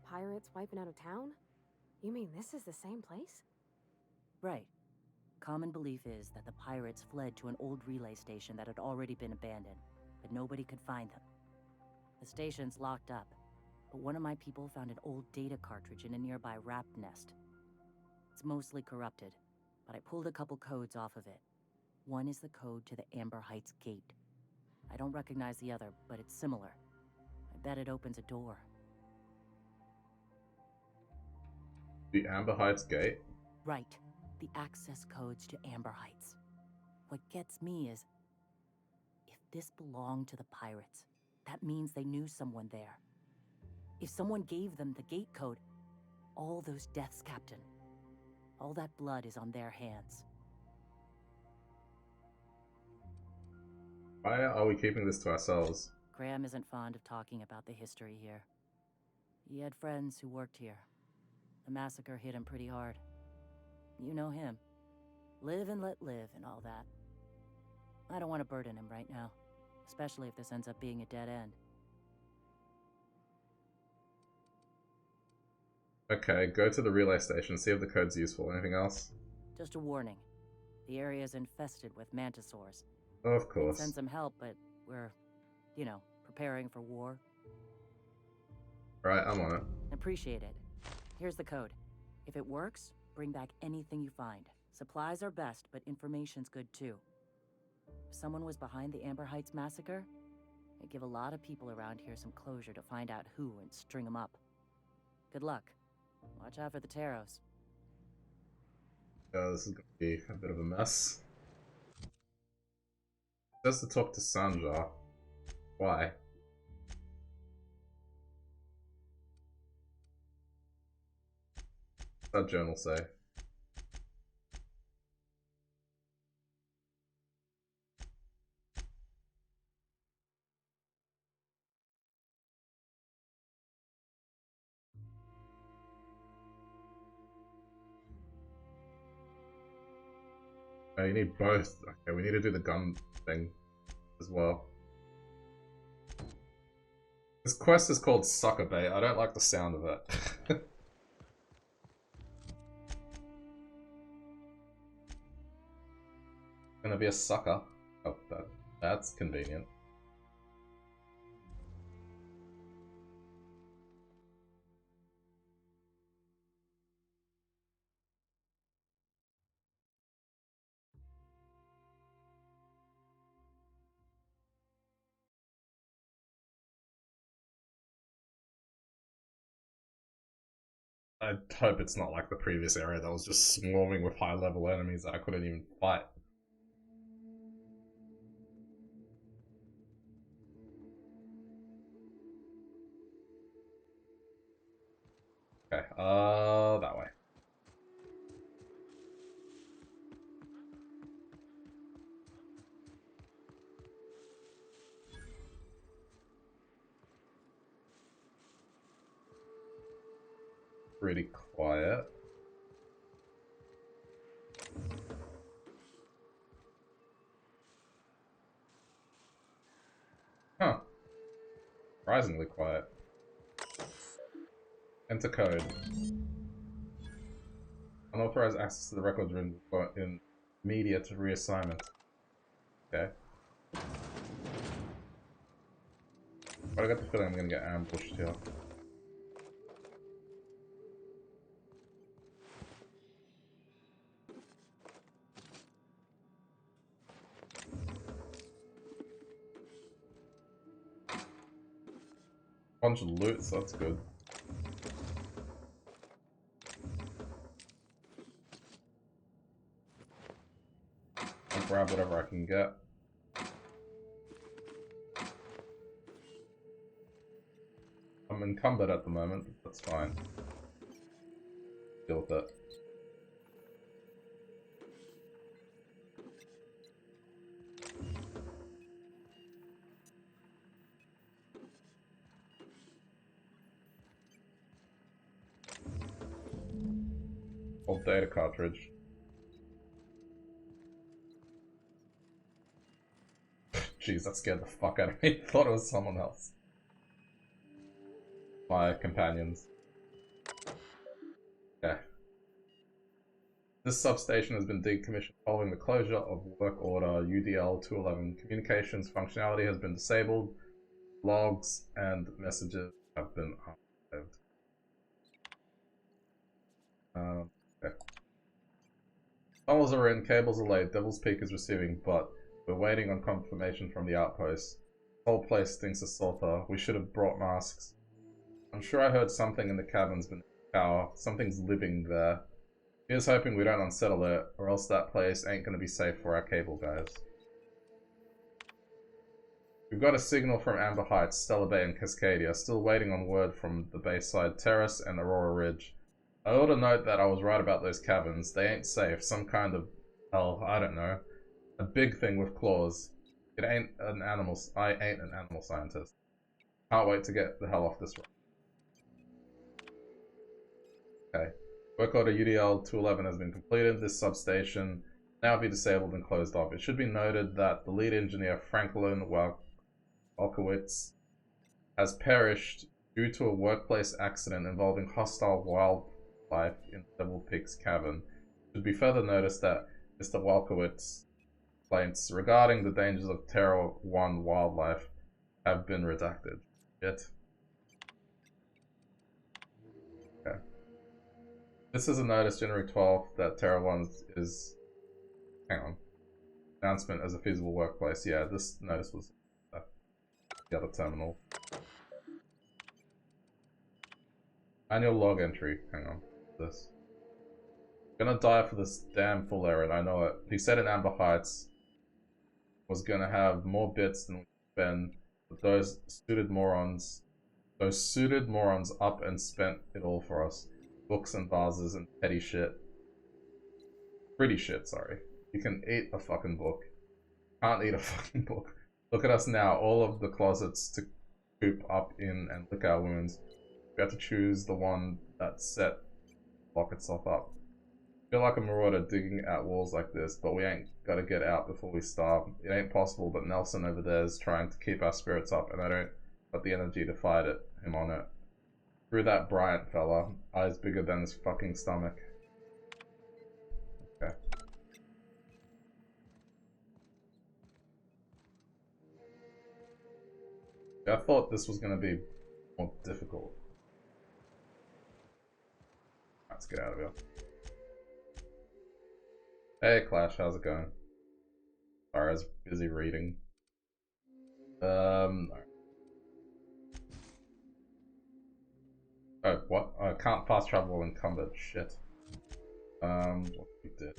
pirates wiping out a town. You mean this is the same place? Right. Common belief is that the pirates fled to an old relay station that had already been abandoned, but nobody could find them. The station's locked up, but one of my people found an old data cartridge in a nearby rat nest. It's mostly corrupted, but I pulled a couple codes off of it. One is the code to the Amber Heights gate. I don't recognize the other, but it's similar. I bet it opens a door. The Amber Heights gate? Right. The access codes to Amber Heights. What gets me is, if this belonged to the pirates, that means they knew someone there. If someone gave them the gate code, all those deaths, Captain, all that blood is on their hands. Why are we keeping this to ourselves? Graham isn't fond of talking about the history here. He had friends who worked here. The massacre hit him pretty hard. You know him. Live and let live and all that. I don't want to burden him right now, especially if this ends up being a dead end. Okay, go to the relay station, see if the code's useful. Anything else? Just a warning. The area is infested with mantisaurs. Of course. Send some help, but we're, preparing for war. Right, I'm on it. Appreciate it. Here's the code. If it works, bring back anything you find. Supplies are best, but information's good too. If someone was behind the Amber Heights massacre, it'd give a lot of people around here some closure to find out who and string them up. Good luck. Watch out for the Taros. This is gonna be a bit of a mess. Just to talk to Sanja. Why? What's that journal say? Oh, you need both. Okay, we need to do the gun thing as well. This quest is called Sucker Bait. I don't like the sound of it. Gonna be a sucker. Oh, that's convenient. I hope it's not like the previous area that was just swarming with high-level enemies that I couldn't even fight. Okay, that way. Pretty quiet. Huh. Surprisingly quiet. Enter code. Unauthorized access to the records room in immediate reassignment. Okay. But I got the feeling I'm gonna get ambushed here. Bunch of loot, so that's good. I'll grab whatever I can get. I'm encumbered at the moment, but that's fine. Deal with it. Old data cartridge. Jeez, that scared the fuck out of me. Thought it was someone else. My companions. Okay. This substation has been decommissioned following the closure of Work Order UDL-211. Communications functionality has been disabled. Logs and messages have been archived. Okay. Tunnels are in, cables are laid, Devil's Peak is receiving, but we're waiting on confirmation from the outpost. The whole place stinks of sulfur. We should have brought masks. I'm sure I heard something in the cabins beneath the tower. Something's living there. Here's hoping we don't unsettle it, or else that place ain't gonna be safe for our cable guys. We've got a signal from Amber Heights, Stella Bay, and Cascadia. Still waiting on word from the Bayside Terrace and Aurora Ridge. I ought to note that I was right about those cabins. They ain't safe. Some kind of, hell, I don't know. A big thing with claws. It ain't an animal. I ain't an animal scientist. Can't wait to get the hell off this road. Okay. Work order UDL 211 has been completed. This substation now be disabled and closed off. It should be noted that the lead engineer, Franklin Walkowitz, has perished due to a workplace accident involving hostile wildlife in Devil Peak's cavern. It should be further noticed that Mr. Walkowitz's complaints regarding the dangers of Terra 1 wildlife have been redacted. Shit. Okay. This is a notice January 12th that Terra 1 is... Hang on. Announcement as a feasible workplace. Yeah, this notice was the other terminal. Annual log entry. Hang on. This. Gonna die for this damn full errand, I know it. He said in Amber Heights was gonna have more bits than we spend, but those suited morons up and spent it all for us. Books and vases and petty shit. Pretty shit, sorry. You can eat a fucking book. Can't eat a fucking book. Look at us now, all of the closets to coop up in and lick our wounds. We have to choose the one that set lock itself up. Feel like a marauder digging at walls like this, but we ain't gotta get out before we starve. It ain't possible, but Nelson over there is trying to keep our spirits up, and I don't got the energy to fight him on it. Through that Bryant fella, eyes bigger than his fucking stomach. Okay. Yeah, I thought this was gonna be more difficult. Let's get out of here. Hey Clash, how's it going? Sorry, I was busy reading. Oh, what? I can't fast travel while encumbered. Shit. What we did?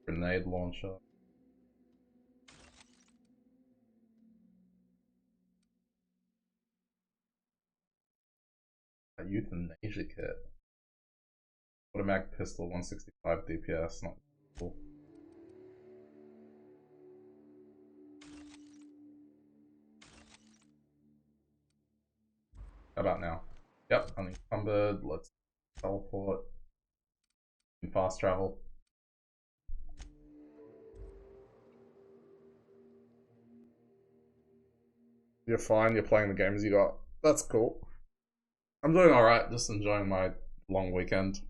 Grenade launcher. A euthanasia kit. Automatic pistol, 165 DPS. Not cool. How about now? Yep, unencumbered. Let's teleport. Fast travel. You're fine, you're playing the games you got. That's cool. I'm doing alright, just enjoying my long weekend.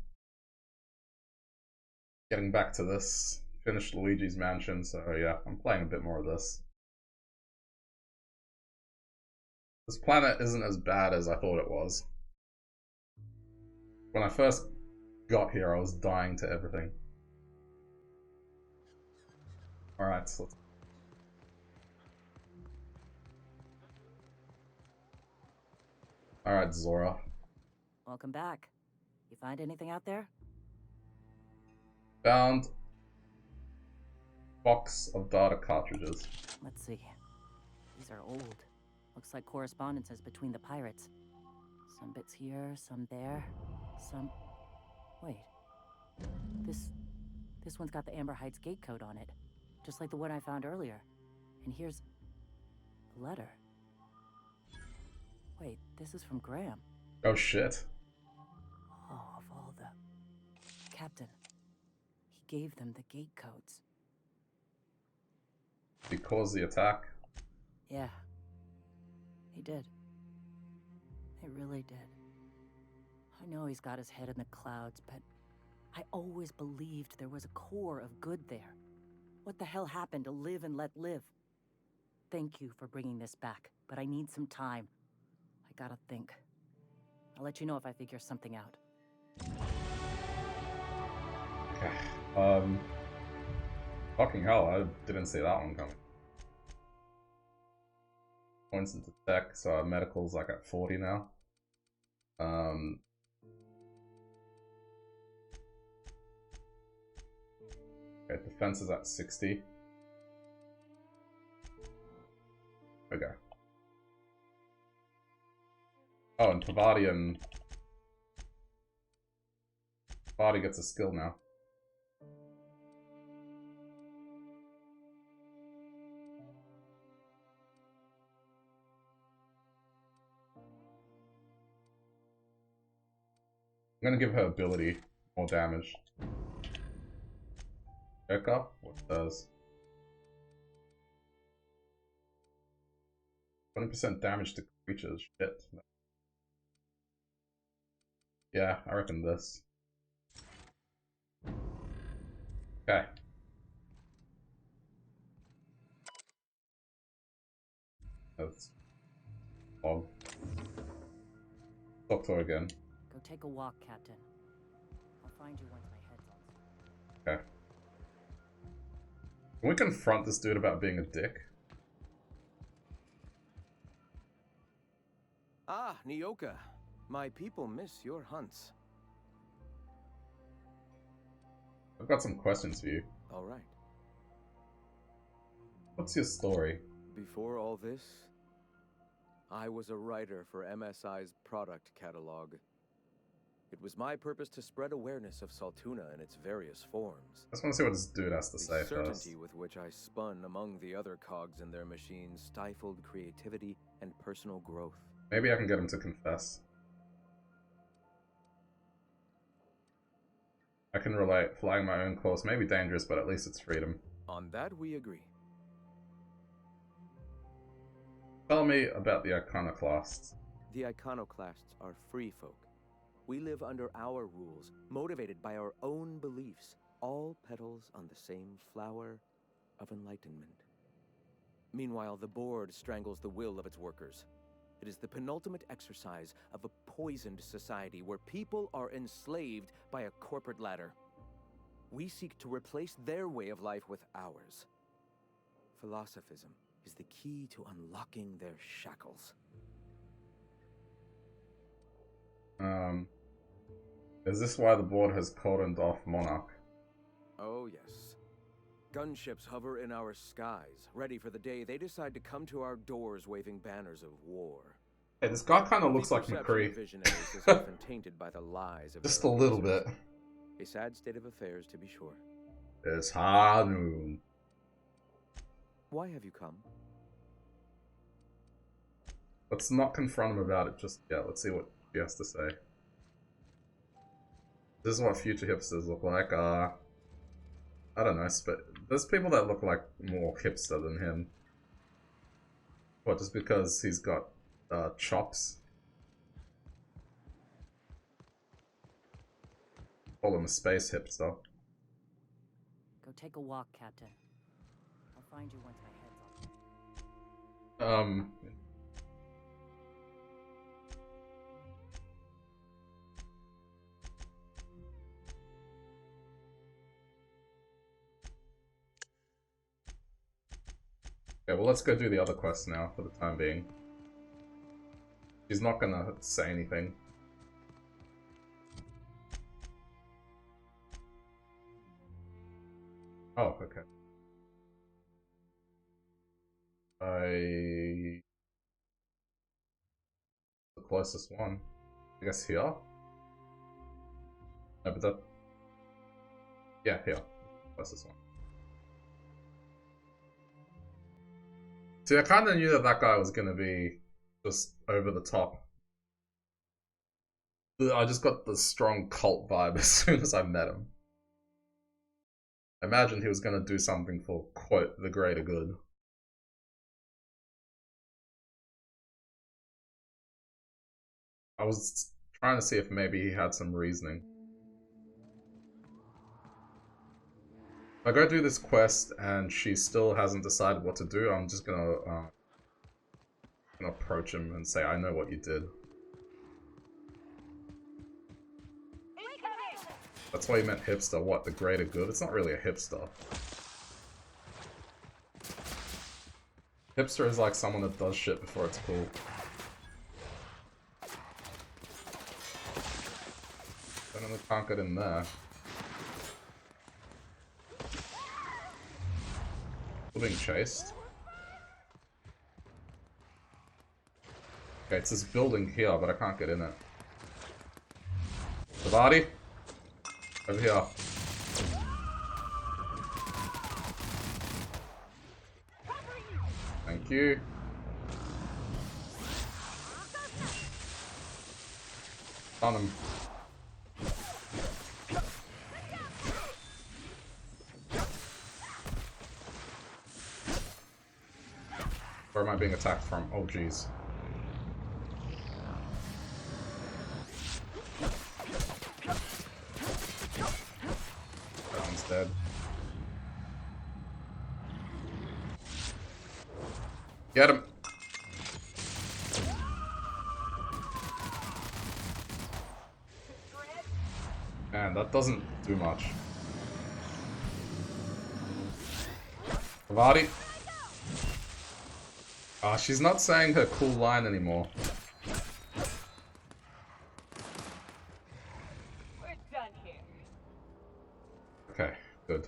Getting back to this. Finished Luigi's Mansion, so yeah, I'm playing a bit more of this. This planet isn't as bad as I thought it was. When I first got here, I was dying to everything. Alright, so let's... Alright, Zora. Welcome back. You find anything out there? Found box of data cartridges. Let's see. These are old. Looks like correspondences between the pirates. Some bits here, some there, some... Wait. This one's got the Amber Heights gate code on it. Just like the one I found earlier. And here's... a letter. Wait, this is from Graham. Oh shit. Oh, of all the... Captain. He gave them the gate codes. He caused the attack? Yeah. He did. He really did. I know he's got his head in the clouds, but I always believed there was a core of good there. What the hell happened to live and let live? Thank you for bringing this back, but I need some time. I gotta think. I'll let you know if I figure something out. Okay. Fucking hell, I didn't see that one coming. Points into tech, so our medical's like at 40 now. Okay, defense is at 60. Okay. Oh, and Tavadi gets a skill now. I'm gonna give her ability more damage. Check up? What does? 20% damage to creatures. Shit. Yeah, I reckon this. Okay. That's log. Talk to her again. Go take a walk, Captain. I'll find you once my head's on. Okay. Can we confront this dude about being a dick? Ah, Nyoka. My people miss your hunts. I've got some questions for you. All right. What's your story? Before all this, I was a writer for MSI's product catalog. It was my purpose to spread awareness of Saltuna in its various forms. I just want to see what this dude has to say The certainty first. with which I spun among the other cogs in their machines stifled creativity and personal growth. Maybe I can get him to confess. I can relate. Flying my own course may be dangerous, but at least it's freedom. On that we agree. Tell me about the Iconoclasts. The Iconoclasts are free folk. We live under our rules, motivated by our own beliefs, all petals on the same flower of enlightenment. Meanwhile, the board strangles the will of its workers. It is the penultimate exercise of a poisoned society where people are enslaved by a corporate ladder. We seek to replace their way of life with ours. Philosophism is the key to unlocking their shackles. Is this why the board has cordoned off Monarch? Oh, yes. Gunships hover in our skies, ready for the day they decide to come to our doors waving banners of war. Hey, this guy kind of looks like The perception McCree. of visionaries is often tainted by the lies of Just a their little bit. oppressors. A sad state of affairs, to be sure. It's Hanu. Why have you come? Let's not confront him about it just yet. Let's see what he has to say. This is what future hipsters look like. I don't know, but there's people that look like more hipster than him. What, just because he's got chops? Call him a space hipster. Go take a walk, Captain. I'll find you once my head's off. Okay, well, let's go do the other quest now for the time being. She's not gonna say anything. Oh, okay. The closest one. I guess here? No, but that... Yeah, here. Closest one. See, I kinda knew that guy was gonna be just over the top. I just got the strong cult vibe as soon as I met him. I imagined he was gonna do something for, quote, the greater good. I was trying to see if maybe he had some reasoning. If I go do this quest and she still hasn't decided what to do, I'm just gonna approach him and say, I know what you did. That's why you meant hipster. What, the greater good? It's not really a hipster. Hipster is like someone that does shit before it's cool. Then can't get in there. We're being chased. Okay, it's this building here, but I can't get in it. Savati? Over here. Thank you. On him. Where am I being attacked from? Oh, jeez. That one's dead. Get him! Man, that doesn't do much. Savati? Ah, she's not saying her cool line anymore. We're done here. Okay, good.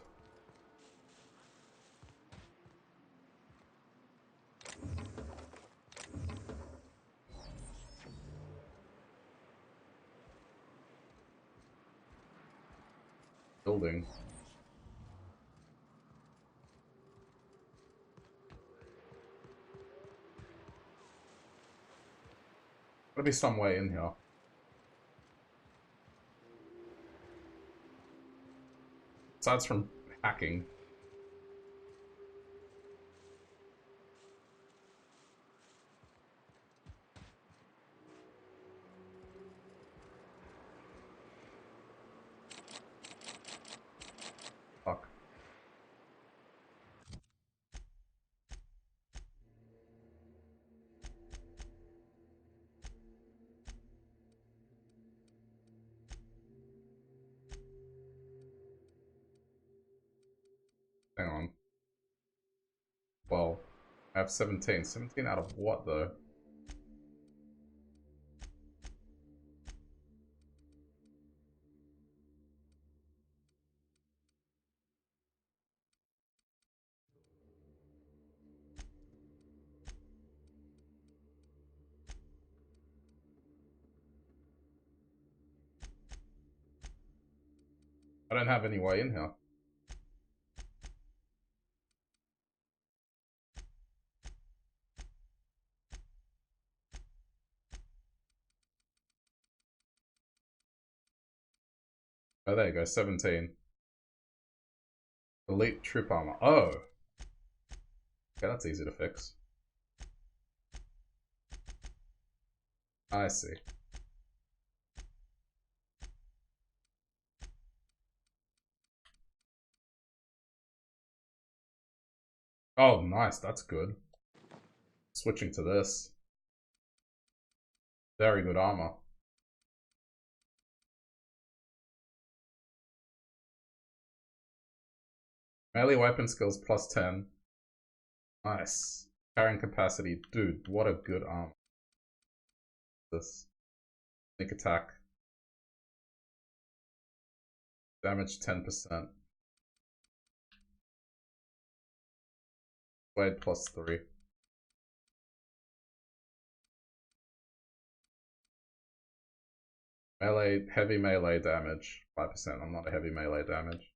Building. Gotta be some way in here. Besides from hacking. Fuck. Hang on. Well, I have 17. 17 out of what, though? I don't have any way in here. Oh, there you go, 17. Elite troop armor. Oh! Okay, that's easy to fix. I see. Oh, nice. That's good. Switching to this. Very good armor. Melee weapon skills plus 10. Nice. Carrying capacity. Dude, what a good armor. This. Sneak attack. Damage 10%. Blade plus 3. Melee, heavy melee damage. 5%. I'm not a heavy melee damage.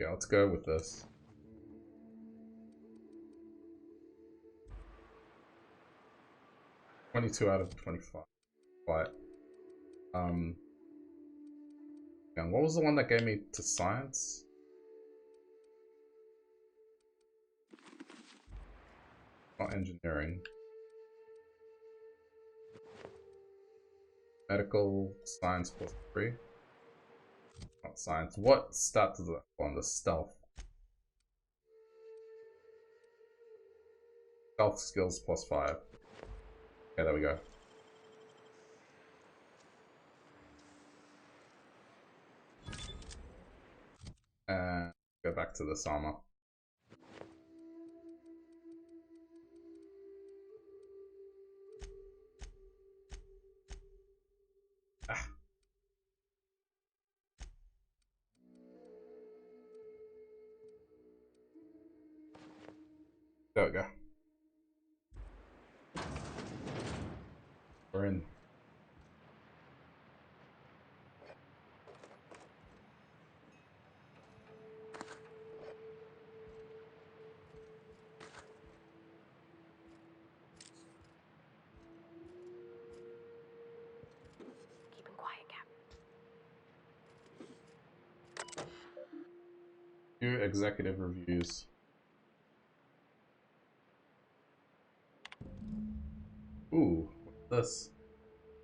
Yeah, let's go with this. $22 out of 25. But, and what was the one that gave me to science? Not engineering. Medical science plus 3. Not science. What stat does it on the stealth? Stealth skills plus 5. Okay, there we go. And go back to this armor. Ah. There we go. We're in. Keep him quiet, Cap. New executive reviews. Ooh, what's this?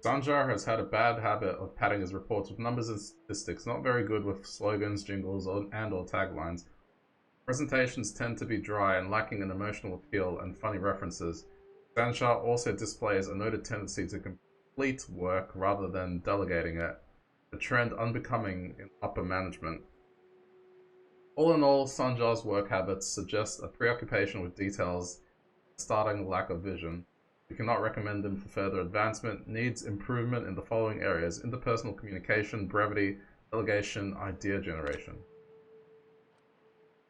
Sanjar has had a bad habit of padding his reports with numbers and statistics, not very good with slogans, jingles, and or taglines. Presentations tend to be dry and lacking in emotional appeal and funny references. Sanjar also displays a noted tendency to complete work rather than delegating it, a trend unbecoming in upper management. All in all, Sanjar's work habits suggest a preoccupation with details, starting lack of vision. We cannot recommend him for further advancement. Needs improvement in the following areas: interpersonal communication, brevity, delegation, idea generation.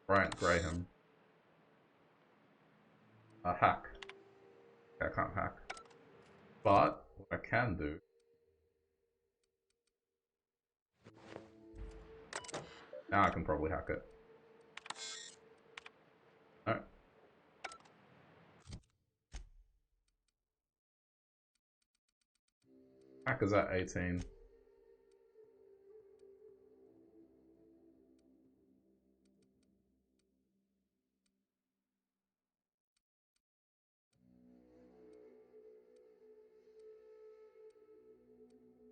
Bryant Graham. Hack. Okay, I can't hack. But what I can do. Now I can probably hack it. No. Hack is at 18.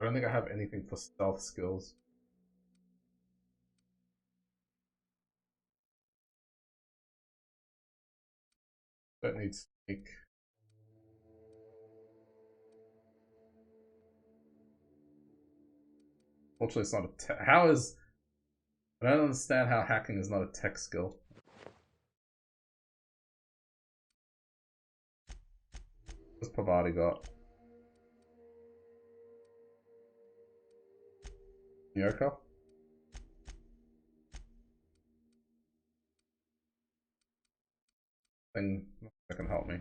I don't think I have anything for stealth skills. Don't need sneak. Fortunately, it's not a tech. How is. I don't understand how hacking is not a tech skill. What's Pavati got? Yoko? Thing that can help me.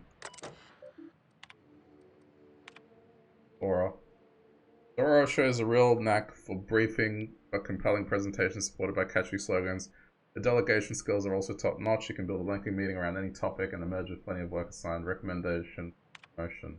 Aura. Aura shows a real knack for briefing a compelling presentation supported by catchy slogans. The delegation skills are also top notch. You can build a lengthy meeting around any topic and emerge with plenty of work assigned. Recommendation, promotion.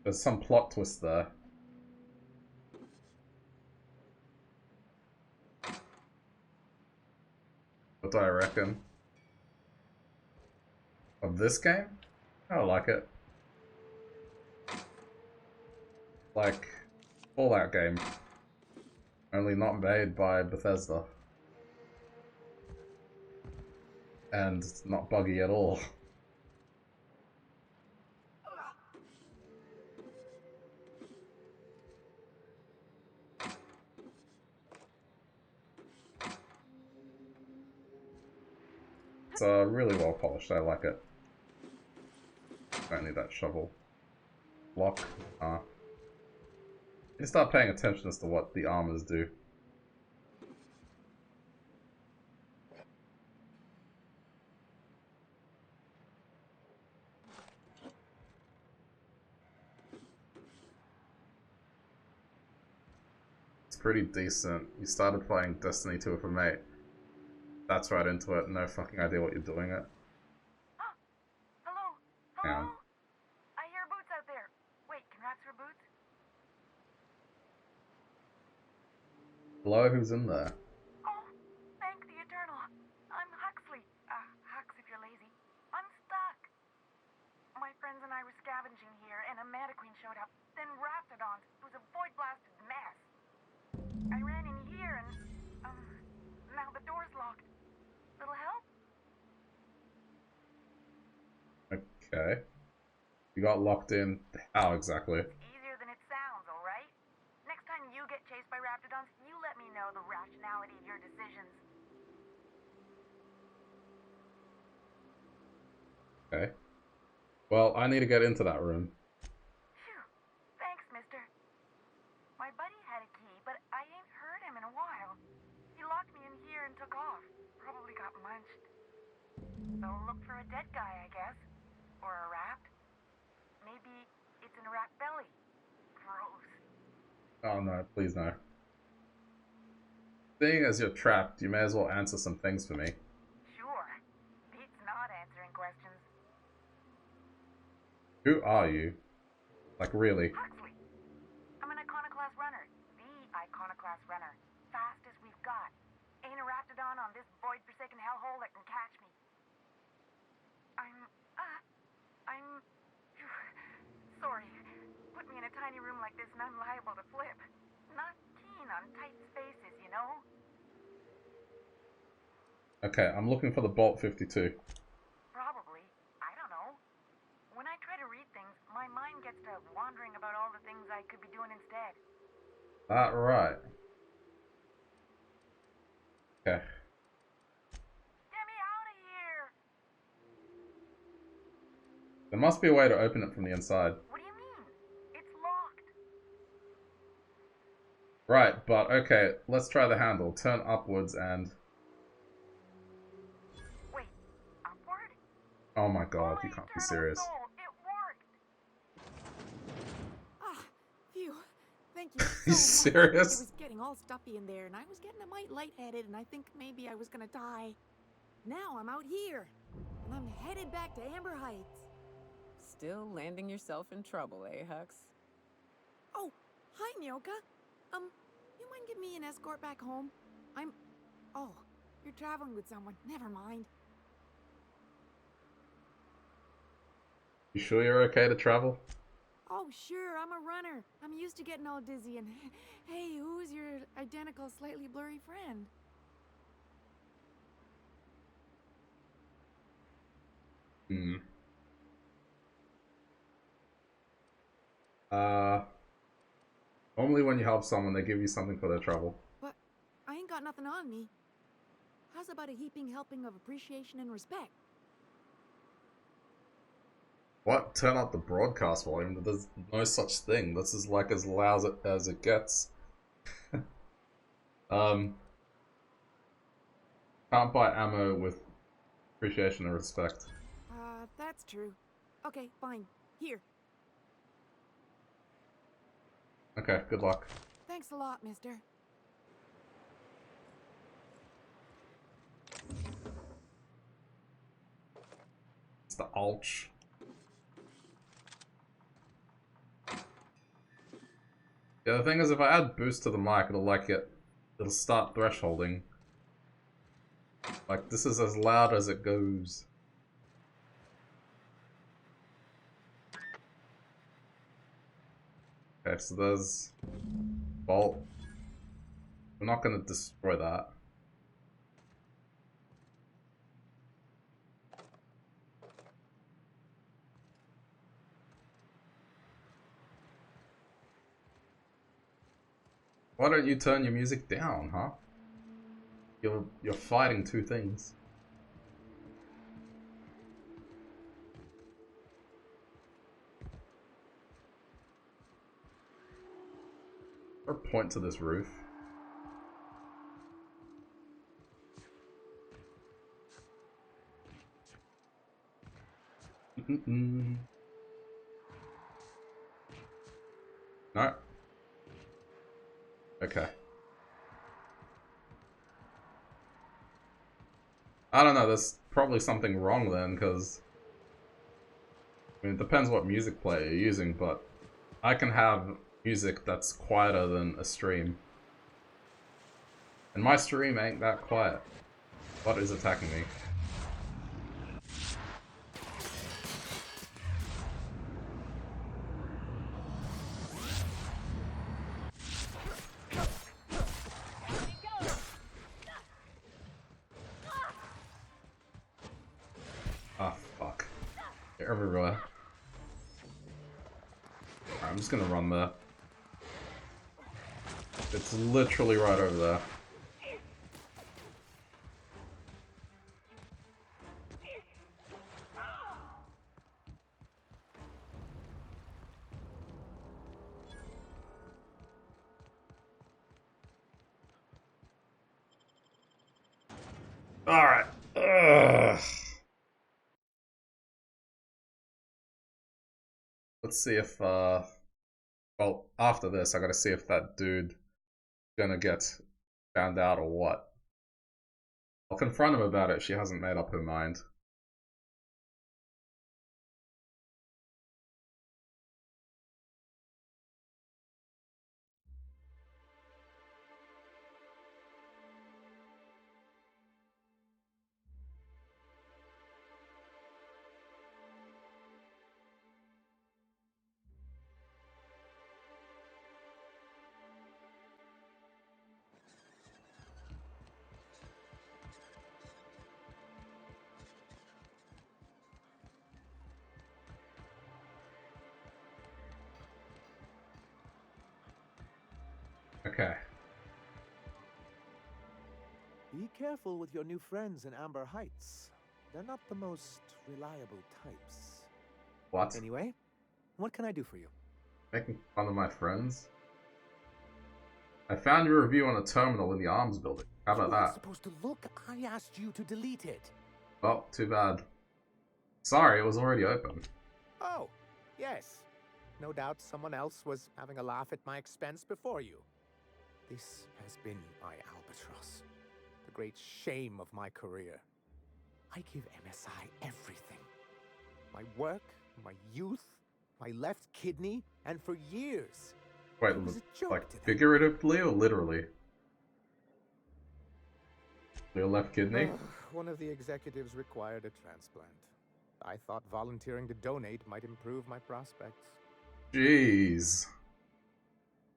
There's some plot twist there. What do I reckon? Of this game? I like it. Like Fallout game. Only not made by Bethesda. And it's not buggy at all. It's really well polished, I like it. Don't need that shovel. Lock. You start paying attention as to what the armors do. It's pretty decent. You started playing Destiny 2 with a mate. That's right into it. No fucking idea what you're doing it. Hello? Yeah. Hello? I hear boots out there. Wait, can rats hear boots? Hello, who's in there? Oh, thank the Eternal. I'm Huxley. Hux if you're lazy. I'm stuck. My friends and I were scavenging here, and a Meta Queen showed up. Then Raptidons. It was a void-blasted mess. I ran in here, and, now the door's locked. Little help? Okay. You got locked in. How exactly? Easier than it sounds, alright? Next time you get chased by Raptidons, you let me know the rationality of your decisions. Okay. Well, I need to get into that room. Phew. Thanks, mister. My buddy had a key, but I ain't heard him in a while. He locked me in here and took off. Probably got munched. So look for a dead guy, I guess. Or a rat. Maybe it's in a rat belly. Gross. Oh no, please no. Seeing as you're trapped, you may as well answer some things for me. Sure. Beats not answering questions. Who are you? Like, really? Huxley. I'm an Iconoclast runner. The Iconoclast runner. Fastest we've got. Ain't a Raptidon on this void-forsaken hellhole that can catch me. I'm... Sorry. Put me in a tiny room like this and I'm liable to flip. Not keen on tight spaces, you know? Okay, I'm looking for the Bolt 52. Probably. I don't know. When I try to read things, my mind gets to wandering about all the things I could be doing instead. That right. Okay. Get me out of here! There must be a way to open it from the inside. What do you mean? It's locked. Right, but okay, let's try the handle. Turn upwards and... Wait, upward? Oh my god, you can't be serious. Soul, it worked! Ah, phew. Thank you so You much. serious? It was getting all stuffy in there, and I was getting a mite lightheaded, and I think maybe I was gonna die. Now I'm out here, and I'm headed back to Amber Heights. Still landing yourself in trouble, eh, Hux? Oh, hi, Nyoka. You mind giving me an escort back home? Oh, you're traveling with someone. Never mind. You sure you're okay to travel? Oh, sure, I'm a runner. I'm used to getting all dizzy, and hey, who's your identical, slightly blurry friend? Normally when you help someone, they give you something for their trouble. But I ain't got nothing on me. How's about a heaping helping of appreciation and respect? What? Turn up the broadcast volume? There's no such thing. This is like as loud as it gets. Can't buy ammo with appreciation and respect. That's true. Okay, fine. Here. Okay, good luck. Thanks a lot, mister. It's the Alch. Yeah, the thing is, if I add boost to the mic, it'll start thresholding. Like, this is as loud as it goes. Okay, so there's bolt. We're not gonna destroy that. Why don't you turn your music down, huh? You're fighting two things. Or point to this roof. No. Okay. I don't know, there's probably something wrong then, because... I mean, it depends what music player you're using, but... I can have music that's quieter than a stream. And my stream ain't that quiet. What is attacking me? Ah, fuck. They're everywhere. Alright, I'm just gonna run there. It's literally right over there. Alright. Let's see if, well, after this, I gotta see if that dude gonna get found out or what. I'll confront him about it if she hasn't made up her mind. Okay. Be careful with your new friends in Amber Heights. They're not the most reliable types. What? Anyway, what can I do for you? Making fun of my friends? I found your review on a terminal in the arms building. How about You weren't that? supposed to look. I asked you to delete it. Well, too bad. Sorry, it was already open. Oh, yes. No doubt someone else was having a laugh at my expense before you. This has been my albatross. The great shame of my career. I give MSI everything. My work, my youth, my left kidney, and for years. Wait, it was a joke like to them. figuratively or literally? Your left kidney? One of the executives required a transplant. I thought volunteering to donate might improve my prospects. Jeez.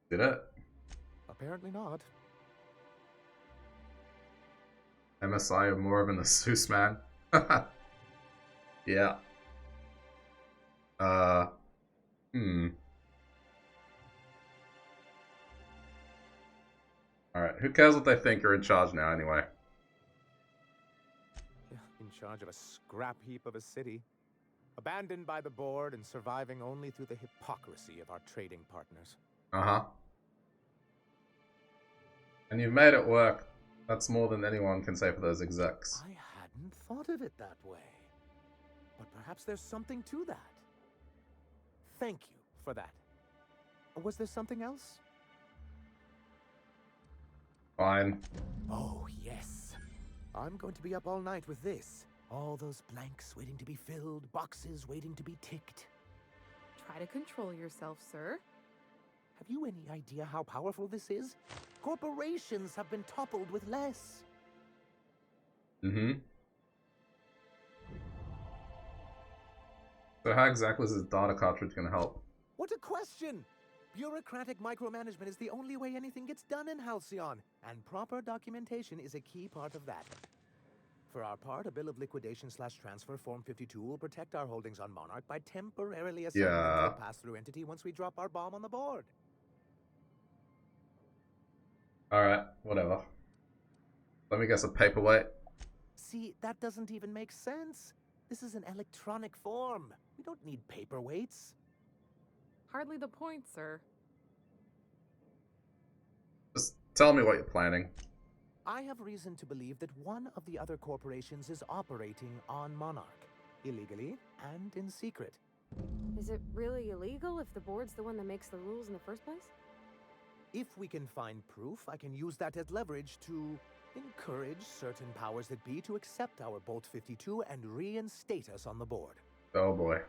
Did it? Apparently not. MSI are more of an Asus man. Yeah. Alright, who cares what they think? You're in charge now anyway. In charge of a scrap heap of a city. Abandoned by the board and surviving only through the hypocrisy of our trading partners. Uh-huh. And you've made it work. That's more than anyone can say for those execs. I hadn't thought of it that way. But perhaps there's something to that. Thank you for that. Was there something else? Fine. Oh, yes. I'm going to be up all night with this. All those blanks waiting to be filled, boxes waiting to be ticked. Try to control yourself, sir. Have you any idea how powerful this is? Corporations have been toppled with less. Mm-hmm. So how exactly is this data cartridge going to help? What a question! Bureaucratic micromanagement is the only way anything gets done in Halcyon, and proper documentation is a key part of that. For our part, a bill of liquidation/transfer Form 52 will protect our holdings on Monarch by temporarily assigning them to a pass-through entity once we drop our bomb on the board. Alright, whatever. Let me guess, a paperweight? See, that doesn't even make sense. This is an electronic form. We don't need paperweights. Hardly the point, sir. Just tell me what you're planning. I have reason to believe that one of the other corporations is operating on Monarch, illegally and in secret. Is it really illegal if the board's the one that makes the rules in the first place? If we can find proof, I can use that as leverage to encourage certain powers that be to accept our Bolt 52 and reinstate us on the board. Oh boy.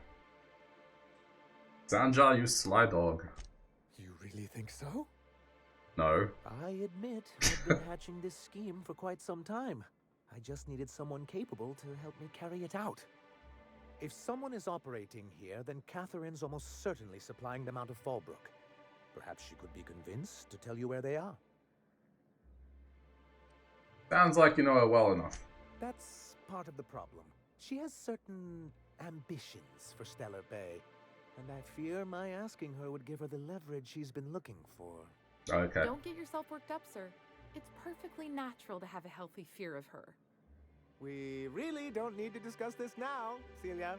Sanjar, you sly dog. You really think so? No. I admit, I've been hatching this scheme for quite some time. I just needed someone capable to help me carry it out. If someone is operating here, then Catherine's almost certainly supplying them out of Fallbrook. Perhaps she could be convinced to tell you where they are. Sounds like you know her well enough. That's part of the problem. She has certain ambitions for Stellar Bay, and I fear my asking her would give her the leverage she's been looking for. Okay. Don't get yourself worked up, sir. It's perfectly natural to have a healthy fear of her. We really don't need to discuss this now, Celia.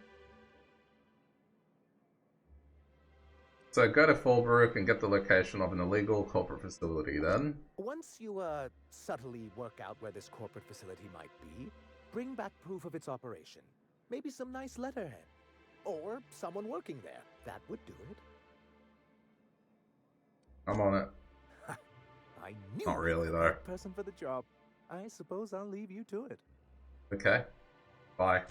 So go to Fallbrook and get the location of an illegal corporate facility then. Once you, subtly work out where this corporate facility might be, bring back proof of its operation. Maybe some nice letterhead. Or someone working there. That would do it. I'm on it. I knew Not really, you were the though. right person for the job. I suppose I'll leave you to it. Okay. Bye.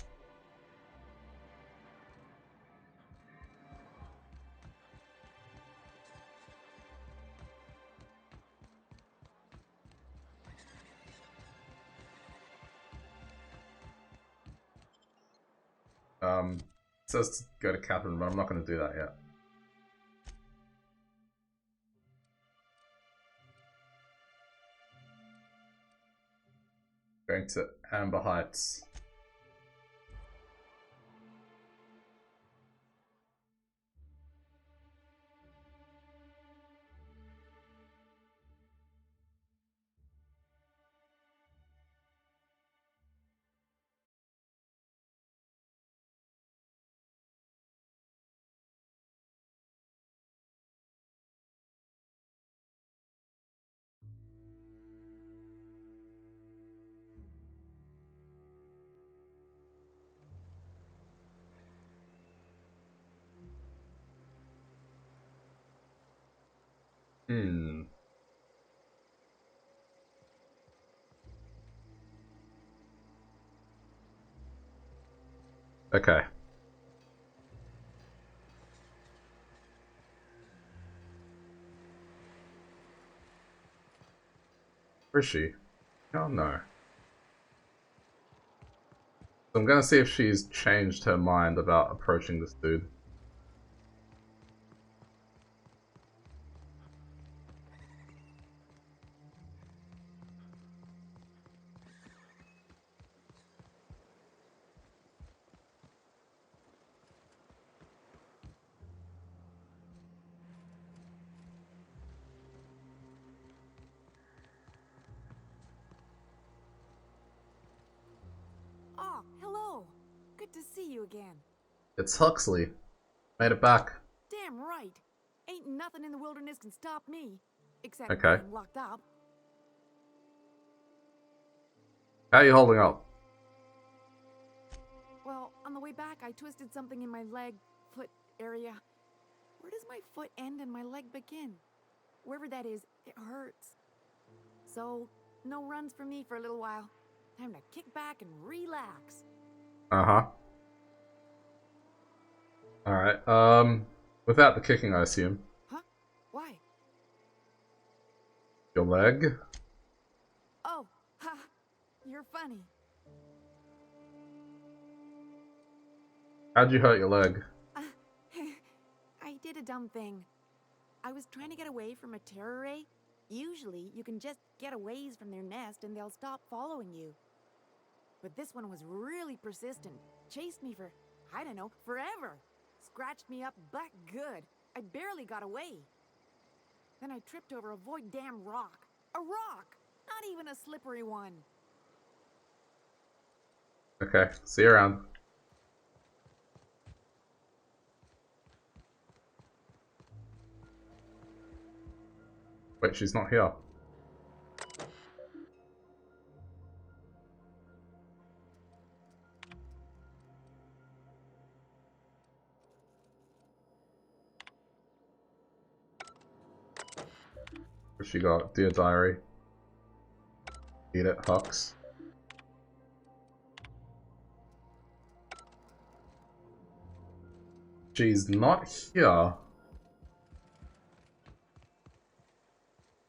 It says to go to Catherine, but I'm not going to do that yet. Going to Amber Heights. Okay. Where is she? Oh no. So I'm gonna see if she's changed her mind about approaching this dude. Oh, hello. Good to see you again. It's Huxley. Made it back. Damn right. Ain't nothing in the wilderness can stop me. Except Okay. being locked up. How are you holding up? Well, on the way back, I twisted something in my leg, foot area. Where does my foot end and my leg begin? Wherever that is, it hurts. So, no runs for me for a little while. Time to kick back and relax. Uh-huh. Alright, without the kicking, I assume. Huh? Why? Your leg? Oh, ha! You're funny. How'd you hurt your leg? I did a dumb thing. I was trying to get away from a terror ray. Usually, you can just get a ways from their nest and they'll stop following you. But this one was really persistent. Chased me for, I don't know, forever. Scratched me up butt good. I barely got away. Then I tripped over a void damn rock. A rock! Not even a slippery one. Okay, see you around. Wait, she's not here. What she got? Dear Diary. Eat it, Hux. She's not here.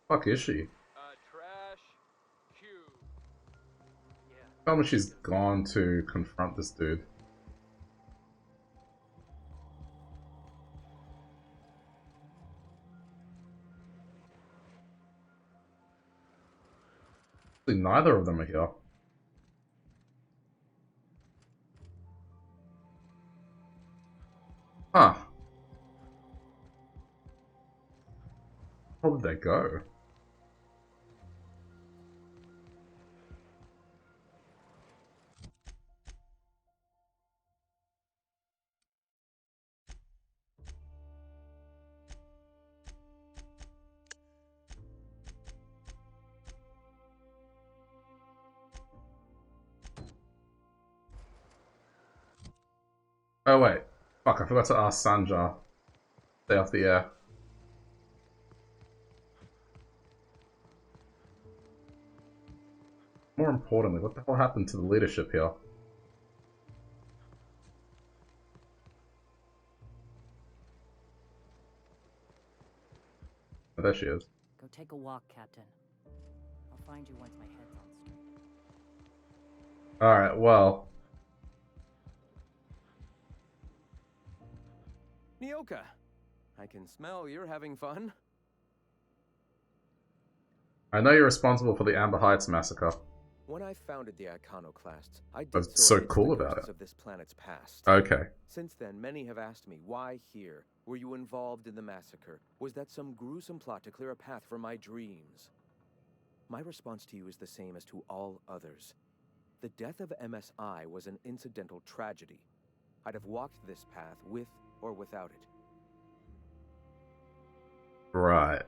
Fuck is she? Trash cube. Tell me she's gone to confront this dude. Actually, neither of them are here. Huh. Where did they go? Oh wait. Fuck, I forgot to ask Sanjar. Stay off the air. More importantly, what the hell happened to the leadership here? Oh, there she is. Go take a walk, Captain. I'll find you once my head's on straight. Alright, well. Nyoka, I can smell you're having fun. I know you're responsible for the Amber Heights massacre. When I founded the Iconoclasts, I did What's so so amidst cool the about ghosts it? of this planet's past. Okay. Since then, many have asked me, why here? Were you involved in the massacre? Was that some gruesome plot to clear a path for my dreams? My response to you is the same as to all others. The death of MSI was an incidental tragedy. I'd have walked this path with or without it. Right.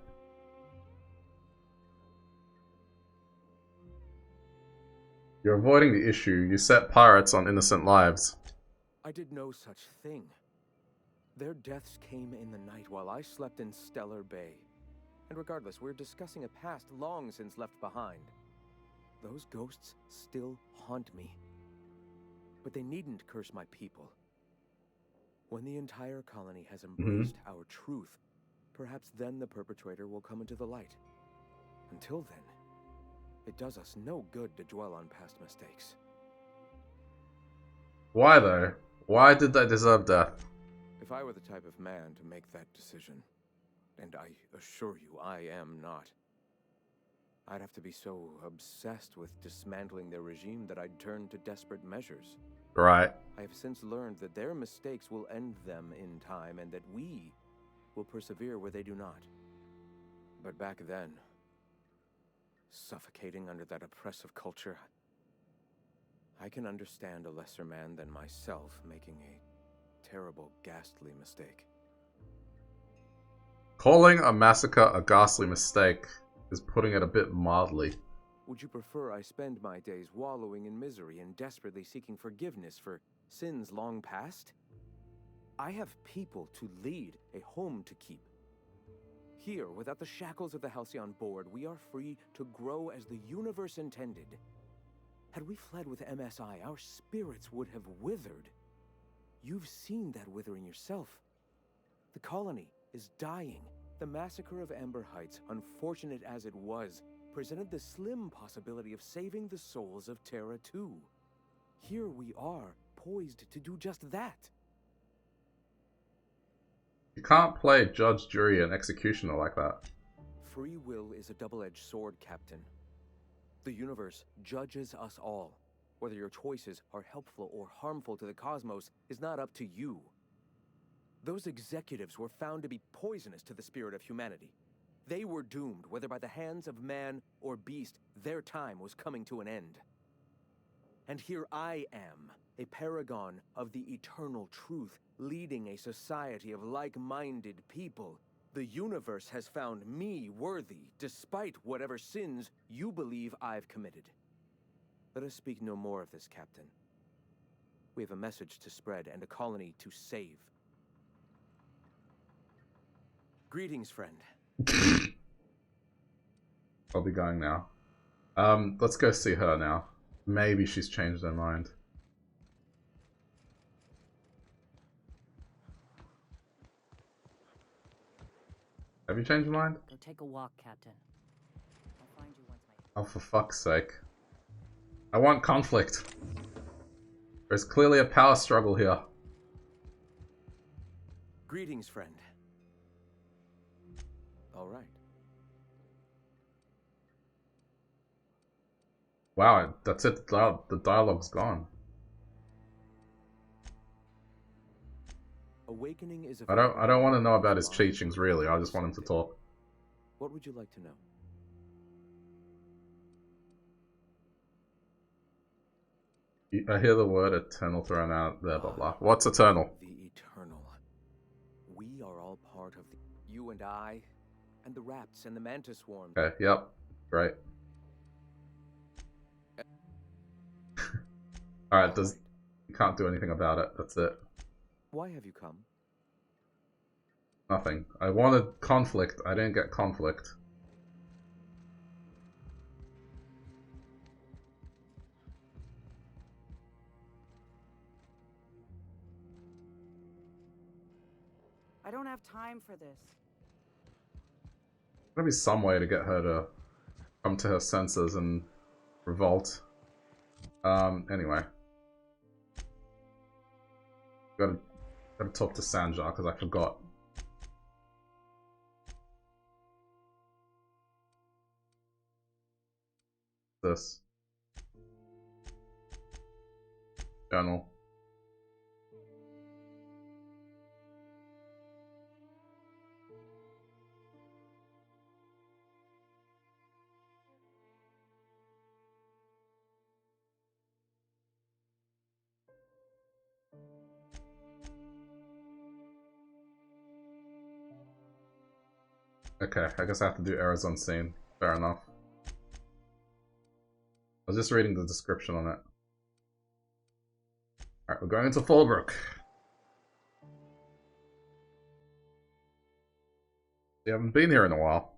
You're avoiding the issue. You set pirates on innocent lives. I did no such thing. Their deaths came in the night while I slept in Stellar Bay. And regardless, we're discussing a past long since left behind. Those ghosts still haunt me. But they needn't curse my people. When the entire colony has embraced our truth, perhaps then the perpetrator will come into the light. Until then, it does us no good to dwell on past mistakes. Why though? Why did they deserve death? If I were the type of man to make that decision, and I assure you I am not, I'd have to be so obsessed with dismantling their regime that I'd turn to desperate measures. Right. I have since learned that their mistakes will end them in time, and that we will persevere where they do not. But back then, suffocating under that oppressive culture, I can understand a lesser man than myself making a terrible, ghastly mistake. Calling a massacre a ghastly mistake is putting it a bit mildly. Would you prefer I spend my days wallowing in misery and desperately seeking forgiveness for sins long past? I have people to lead, a home to keep. Here, without the shackles of the Halcyon Board, we are free to grow as the universe intended. Had we fled with MSI, our spirits would have withered. You've seen that withering yourself. The colony is dying. The massacre of Amber Heights, unfortunate as it was, presented the slim possibility of saving the souls of Terra 2. Here we are, poised to do just that. You can't play judge, jury, and executioner like that. Free will is a double-edged sword, Captain. The universe judges us all. Whether your choices are helpful or harmful to the cosmos is not up to you. Those executives were found to be poisonous to the spirit of humanity. They were doomed, whether by the hands of man or beast. Their time was coming to an end. And here I am, a paragon of the eternal truth, leading a society of like-minded people. The universe has found me worthy, despite whatever sins you believe I've committed. Let us speak no more of this, Captain. We have a message to spread and a colony to save. Greetings, friend. I'll be going now. Let's go see her now. Maybe she's changed her mind. Have you changed your mind? Go take a walk, Captain. I'll find you once Oh, for fuck's sake. I want conflict. There's clearly a power struggle here. Greetings, friend. All right. Wow, that's it. The dialogue's gone. Awakening is a I don't want to know about his teachings, really. I just want him to talk. What would you like to know? I hear the word eternal thrown out there, blah blah. What's eternal? The eternal. We are all part of the... You and I, and the rats and the mantis swarm. Okay, yep. Great. Alright, you can't do anything about it. That's it. Why have you come? Nothing. I wanted conflict. I didn't get conflict. I don't have time for this. There's gotta be some way to get her to come to her senses and revolt. Anyway. Gotta talk to Sanjar, because I forgot. This. Journal. Okay, I guess I have to do errors unseen. Fair enough. I was just reading the description on it. Alright, we're going into Fallbrook. You haven't been here in a while.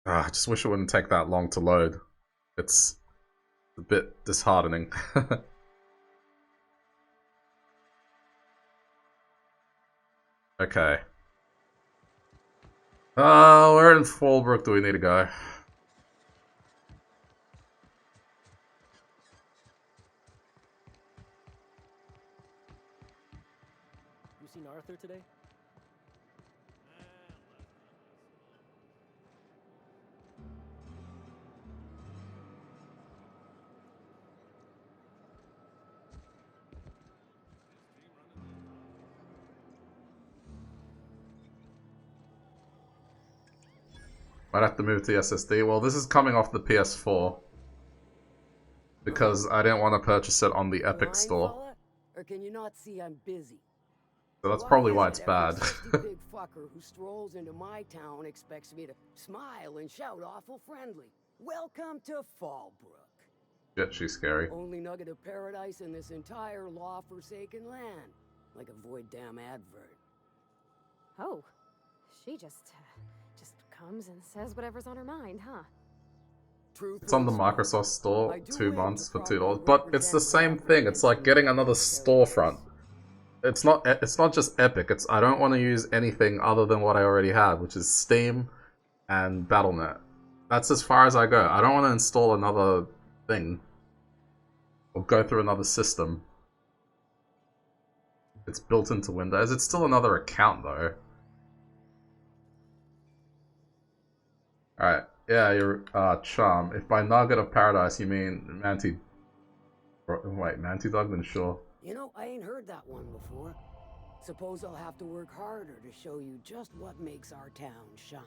I just wish it wouldn't take that long to load. It's a bit disheartening. Okay. Where in Fallbrook do we need to go? You seen Arthur today? Might have to move to the SSD. Well, this is coming off the PS4. Because I didn't want to purchase it on the Epic Store. Fella? Or can you not see I'm busy? So that's probably why it's bad. Every big fucker who strolls into my town expects me to smile and shout awful friendly. Welcome to Fallbrook. Shit, she's scary. Only nugget of paradise in this entire law-forsaken land. Like a void damn advert. Oh, she just comes and says whatever's on her mind, huh? It's on the Microsoft Store, 2 months for $2. But it's the same thing. It's like getting another storefront. It's not just Epic. I don't want to use anything other than what I already have, which is Steam and Battle.net. That's as far as I go. I don't want to install another thing or go through another system. It's built into Windows. It's still another account though. Alright. Yeah, you're Charm. If by Nugget of Paradise you mean Manti... Wait, Manti Dog? Then sure. You know, I ain't heard that one before. Suppose I'll have to work harder to show you just what makes our town shine.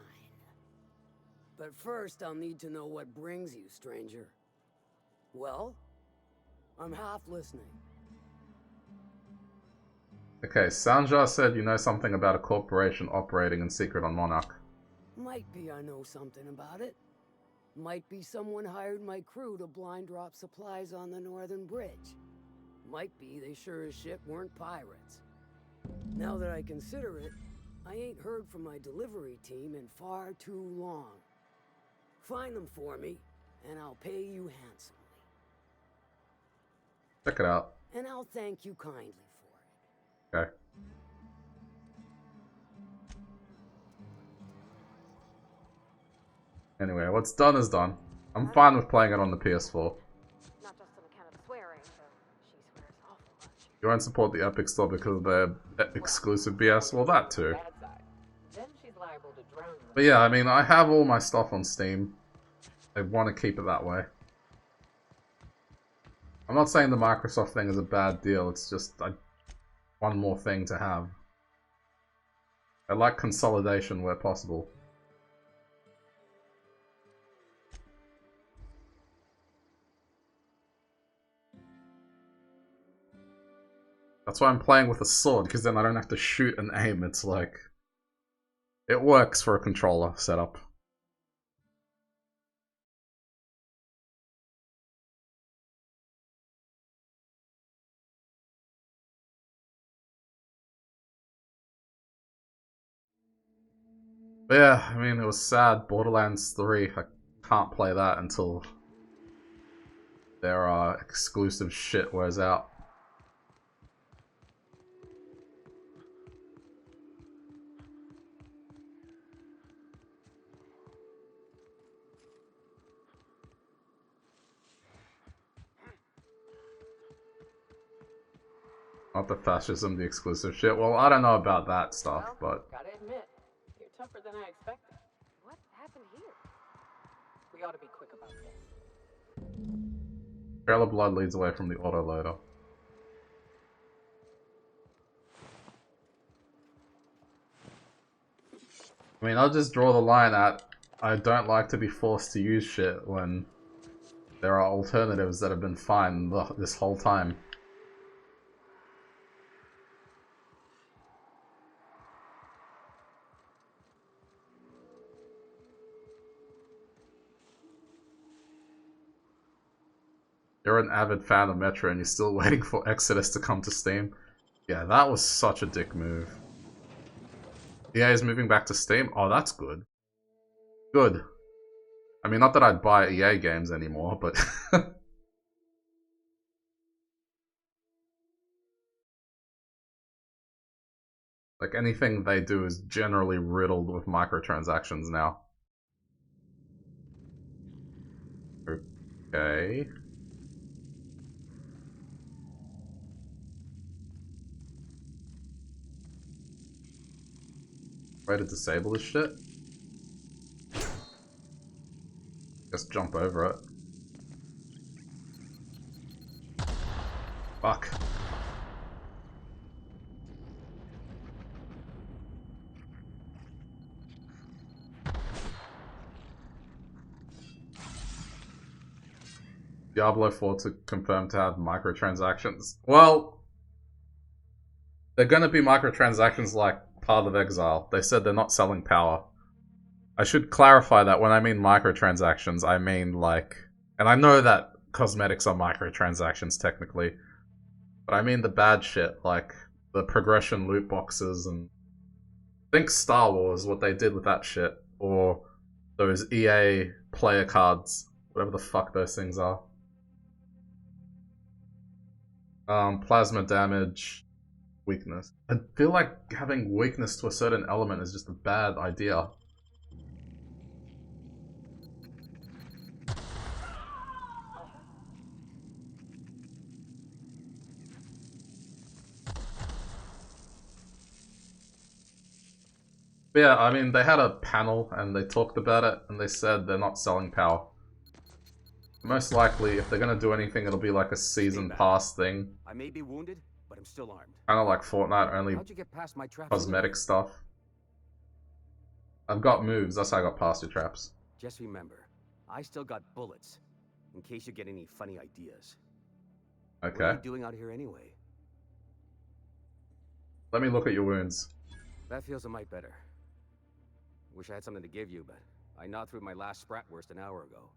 But first, I'll need to know what brings you, stranger. Well, I'm half listening. Okay, Sanjar said you know something about a corporation operating in secret on Monarch. Might be I know something about it. Might be someone hired my crew to blind drop supplies on the northern bridge. Might be they sure as shit weren't pirates. Now that I consider it, I ain't heard from my delivery team in far too long. Find them for me, and I'll pay you handsomely. Check it out. And I'll thank you kindly for it. Okay. Anyway, what's done is done. I'm fine with playing it on the PS4. Not just on account of the swearing, though she swears awful much. You won't support the Epic Store because of their exclusive BS? Well, that too. But yeah, I mean, I have all my stuff on Steam. I want to keep it that way. I'm not saying the Microsoft thing is a bad deal, it's just one more thing to have. I like consolidation where possible. That's why I'm playing with a sword, because then I don't have to shoot and aim. It's like... It works for a controller setup. But yeah, I mean, it was sad. Borderlands 3, I can't play that until their exclusive shit wears out. Not the fascism, the exclusive shit. Well, I don't know about that stuff, but... Gotta admit, you're tougher than I expected. What happened here? We ought to be quick about this. Trail of Blood leads away from the autoloader. I mean, I'll just draw the line at... I don't like to be forced to use shit when there are alternatives that have been fine this whole time. You're an avid fan of Metro and you're still waiting for Exodus to come to Steam. Yeah, that was such a dick move. EA is moving back to Steam? Oh, that's good. Good. I mean, not that I'd buy EA games anymore, but... like, anything they do is generally riddled with microtransactions now. Okay... Way to disable this shit? Just jump over it. Fuck. Diablo 4 to confirm to have microtransactions. Well, they're gonna be microtransactions like Path of Exile. They said they're not selling power. I should clarify that when I mean microtransactions, I mean like... And I know that cosmetics are microtransactions technically. But I mean the bad shit, like the progression loot boxes and... Think Star Wars, what they did with that shit. Or those EA player cards. Whatever the fuck those things are. Plasma damage. Weakness. I feel like having weakness to a certain element is just a bad idea. Yeah, I mean, they had a panel and they talked about it and they said they're not selling power. Most likely, if they're gonna do anything, it'll be like a season pass thing. I may be wounded, but I'm still armed. Kinda like Fortnite, only How'd you get past my traps cosmetic anyway? stuff. I've got moves, that's how I got past your traps. Just remember, I still got bullets, in case you get any funny ideas. Okay. What are you doing out here anyway? Let me look at your wounds. That feels a mite better. Wish I had something to give you, but I gnawed through my last Spratwurst an hour ago.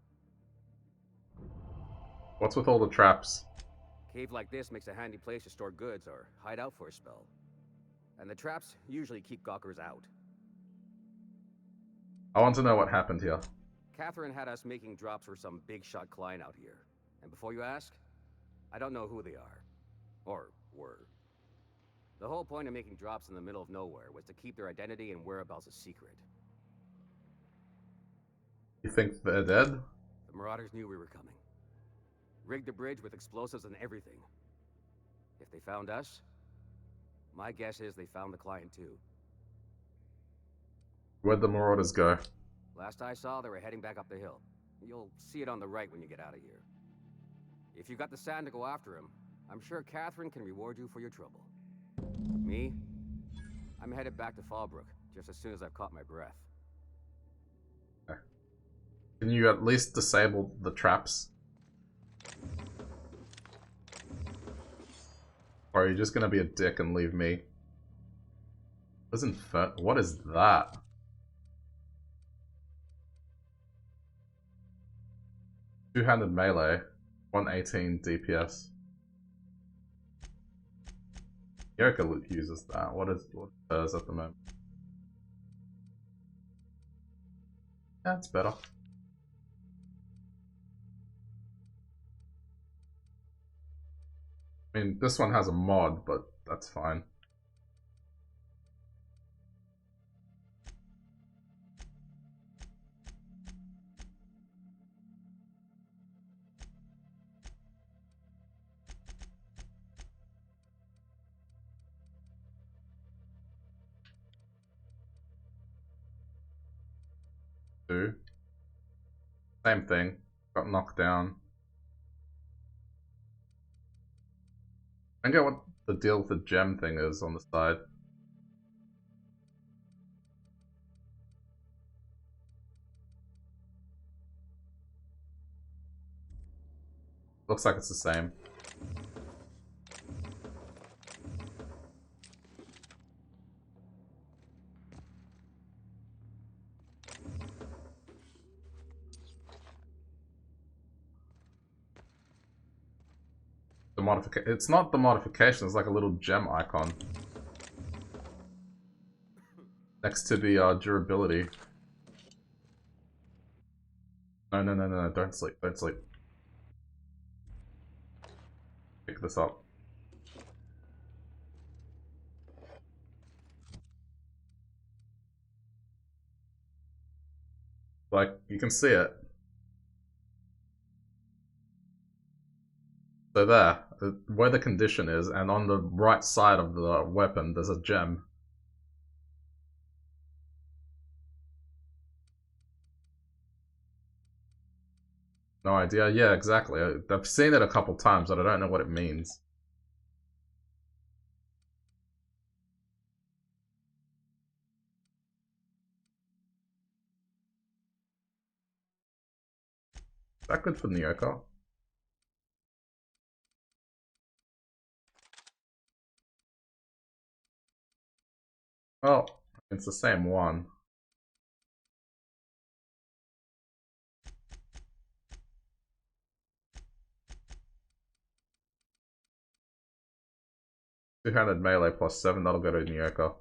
What's with all the traps? Cave like this makes a handy place to store goods or hide out for a spell. And the traps usually keep gawkers out. I want to know what happened here. Catherine had us making drops for some big shot client out here. And before you ask, I don't know who they are. Or were. The whole point of making drops in the middle of nowhere was to keep their identity and whereabouts a secret. You think they're dead? The Marauders knew we were coming. Rigged the bridge with explosives and everything. If they found us, my guess is they found the client too. Where'd the Marauders go? Last I saw, they were heading back up the hill. You'll see it on the right when you get out of here. If you got the sand to go after him, I'm sure Catherine can reward you for your trouble. Me? I'm headed back to Fallbrook, just as soon as I've caught my breath. Can you at least disable the traps? Or are you just gonna be a dick and leave me? What is that? Two-handed melee, 118 DPS. Yoka uses that. What is hers at the moment? Yeah, it's better. I mean, this one has a mod, but that's fine. Same thing. Got knocked down. I don't get what the deal with the gem thing is on the side. Looks like it's the same. It's not the modification, it's like a little gem icon. Next to the durability. No, don't sleep, don't sleep. Pick this up. Like, you can see it. So there, where the condition is, and on the right side of the weapon, there's a gem. No idea? Yeah, exactly. I've seen it a couple times, but I don't know what it means. Is that good for Nyoka? Oh, it's the same one. 200 melee plus 7, that'll go to Nyoka.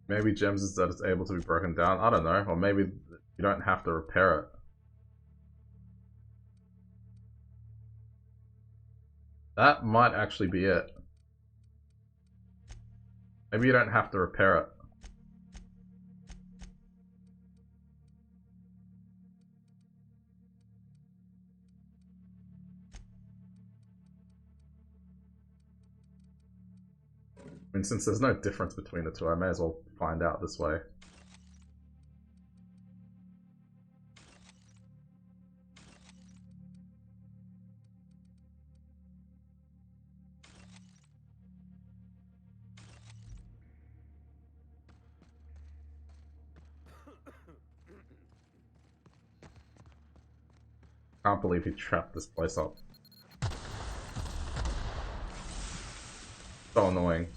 Maybe gems is that it's able to be broken down. I don't know. Or maybe you don't have to repair it. That might actually be it. Maybe you don't have to repair it. I mean, since there's no difference between the two, I may as well find out this way. Can't believe he trapped this place up. So annoying.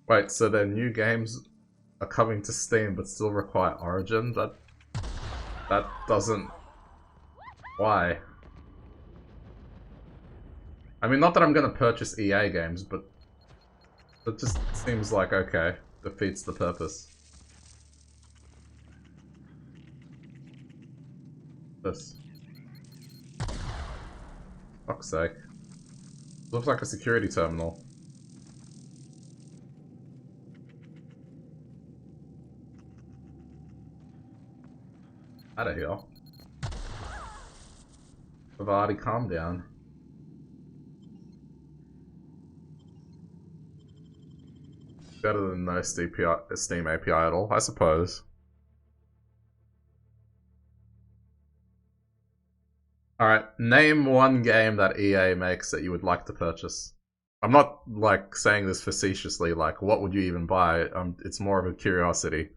Wait, so their new games are coming to Steam but still require Origin? That doesn't... Why? I mean, not that I'm gonna purchase EA games, but it just seems like, okay, defeats the purpose. This. Fuck's sake. Looks like a security terminal. Out of here. Vivadi, calm down. Better than no Steam API at all, I suppose. Alright, name one game that EA makes that you would like to purchase. I'm not, like, saying this facetiously, like, what would you even buy? It's more of a curiosity.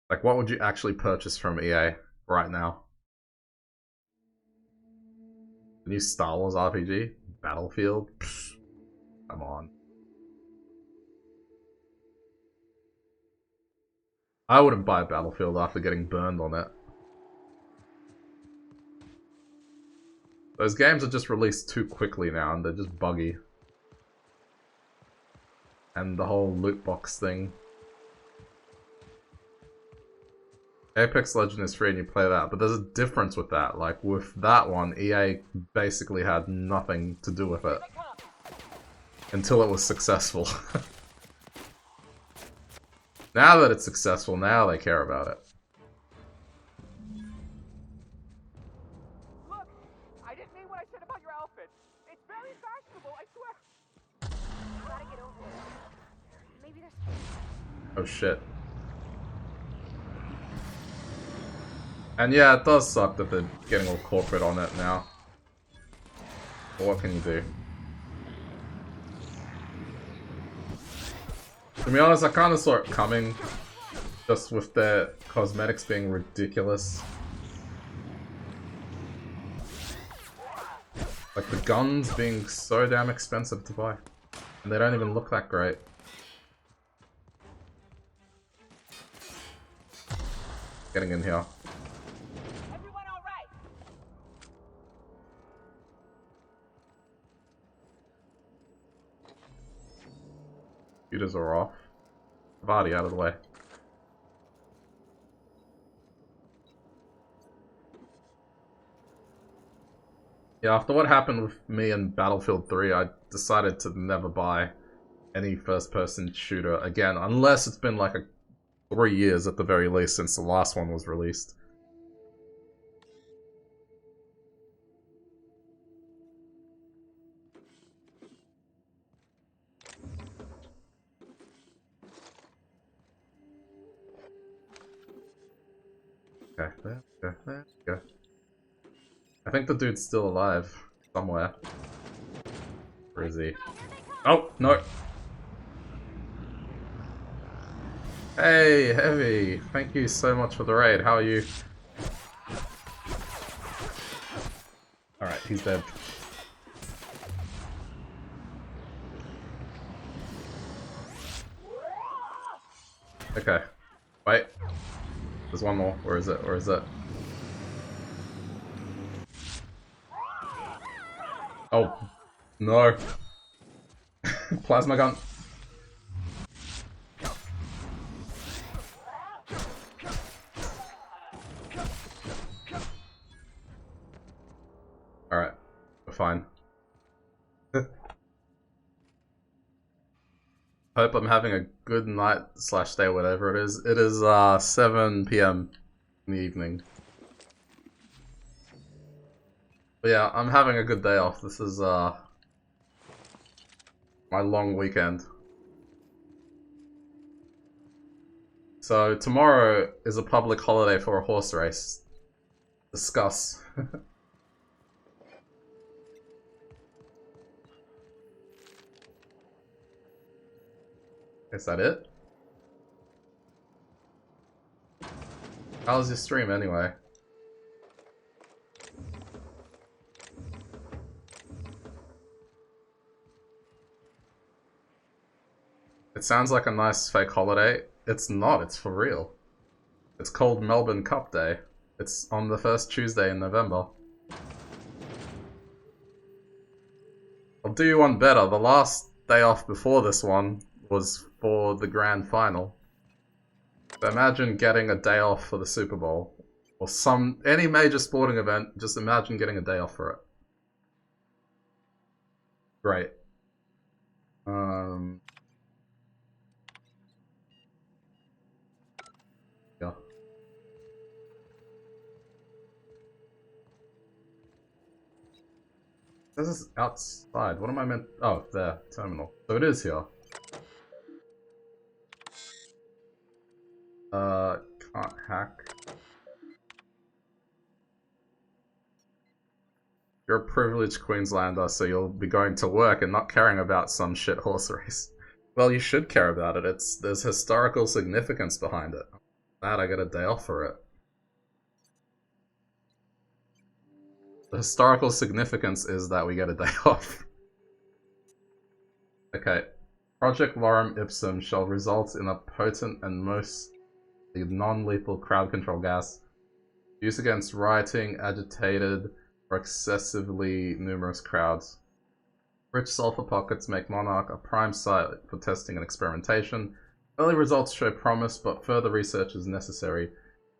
Like, what would you actually purchase from EA right now? The new Star Wars RPG? Battlefield? Pfft, come on. I wouldn't buy Battlefield after getting burned on it. Those games are just released too quickly now and they're just buggy. And the whole loot box thing. Apex Legends is free and you play that, but there's a difference with that. Like, with that one, EA basically had nothing to do with it. Until it was successful. Now that it's successful, now they care about it. Look! I didn't mean what I said about your outfit. It's very fashionable, I swear. You gotta get over it. Maybe there's... Oh shit. And yeah, it does suck that they're getting all corporate on it now. But what can you do? To be honest, I kind of saw it coming, just with their cosmetics being ridiculous. Like the guns being so damn expensive to buy. And they don't even look that great. Getting in here. Everyone all right? Computers are off. Vardy out of the way. Yeah, after what happened with me in Battlefield 3, I decided to never buy any first-person shooter again, unless it's been like 3 years at the very least since the last one was released. Okay, there we go. I think the dude's still alive somewhere. Where is he? Oh, no! Hey, Heavy! Thank you so much for the raid. How are you? Alright, he's dead. Okay. Wait. There's one more. Where is it? Where is it? Oh. No. Plasma gun. Alright. We're fine. Hope I'm having a good night / day, whatever it is. It is 7 PM in the evening. But yeah, I'm having a good day off. This is my long weekend. So tomorrow is a public holiday for a horse race. Discuss. Is that it? How was your stream anyway? It sounds like a nice fake holiday. It's not, it's for real. It's called Melbourne Cup Day. It's on the first Tuesday in November. I'll do you one better. The last day off before this one was for the grand final. So imagine getting a day off for the Super Bowl. Or any major sporting event, just imagine getting a day off for it. Great. Yeah. This is outside. What am I meant? Oh, there. Terminal. So it is here. Can't hack. You're a privileged Queenslander, so you'll be going to work and not caring about some shit horse race. Well, you should care about it. There's historical significance behind it. Glad I get a day off for it. The historical significance is that we get a day off. Okay. Project Lorem Ipsum shall result in a potent and mostly non-lethal crowd control gas used against rioting, agitated, or excessively numerous crowds. Rich sulfur pockets make Monarch a prime site for testing and experimentation. Early results show promise, but further research is necessary.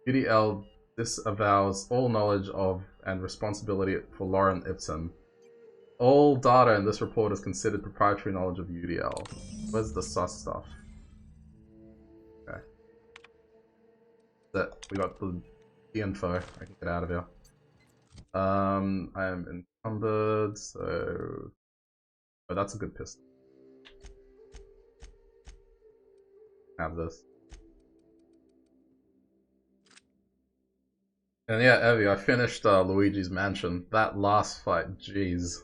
UDL disavows all knowledge of and responsibility for Lorem Ipsum. All data in this report is considered proprietary knowledge of UDL. Where's the sus stuff? Okay. We got the info. I can get out of here. I am encumbered, so... Oh, that's a good pistol. Have this. And yeah, Evie, I finished Luigi's Mansion. That last fight, jeez.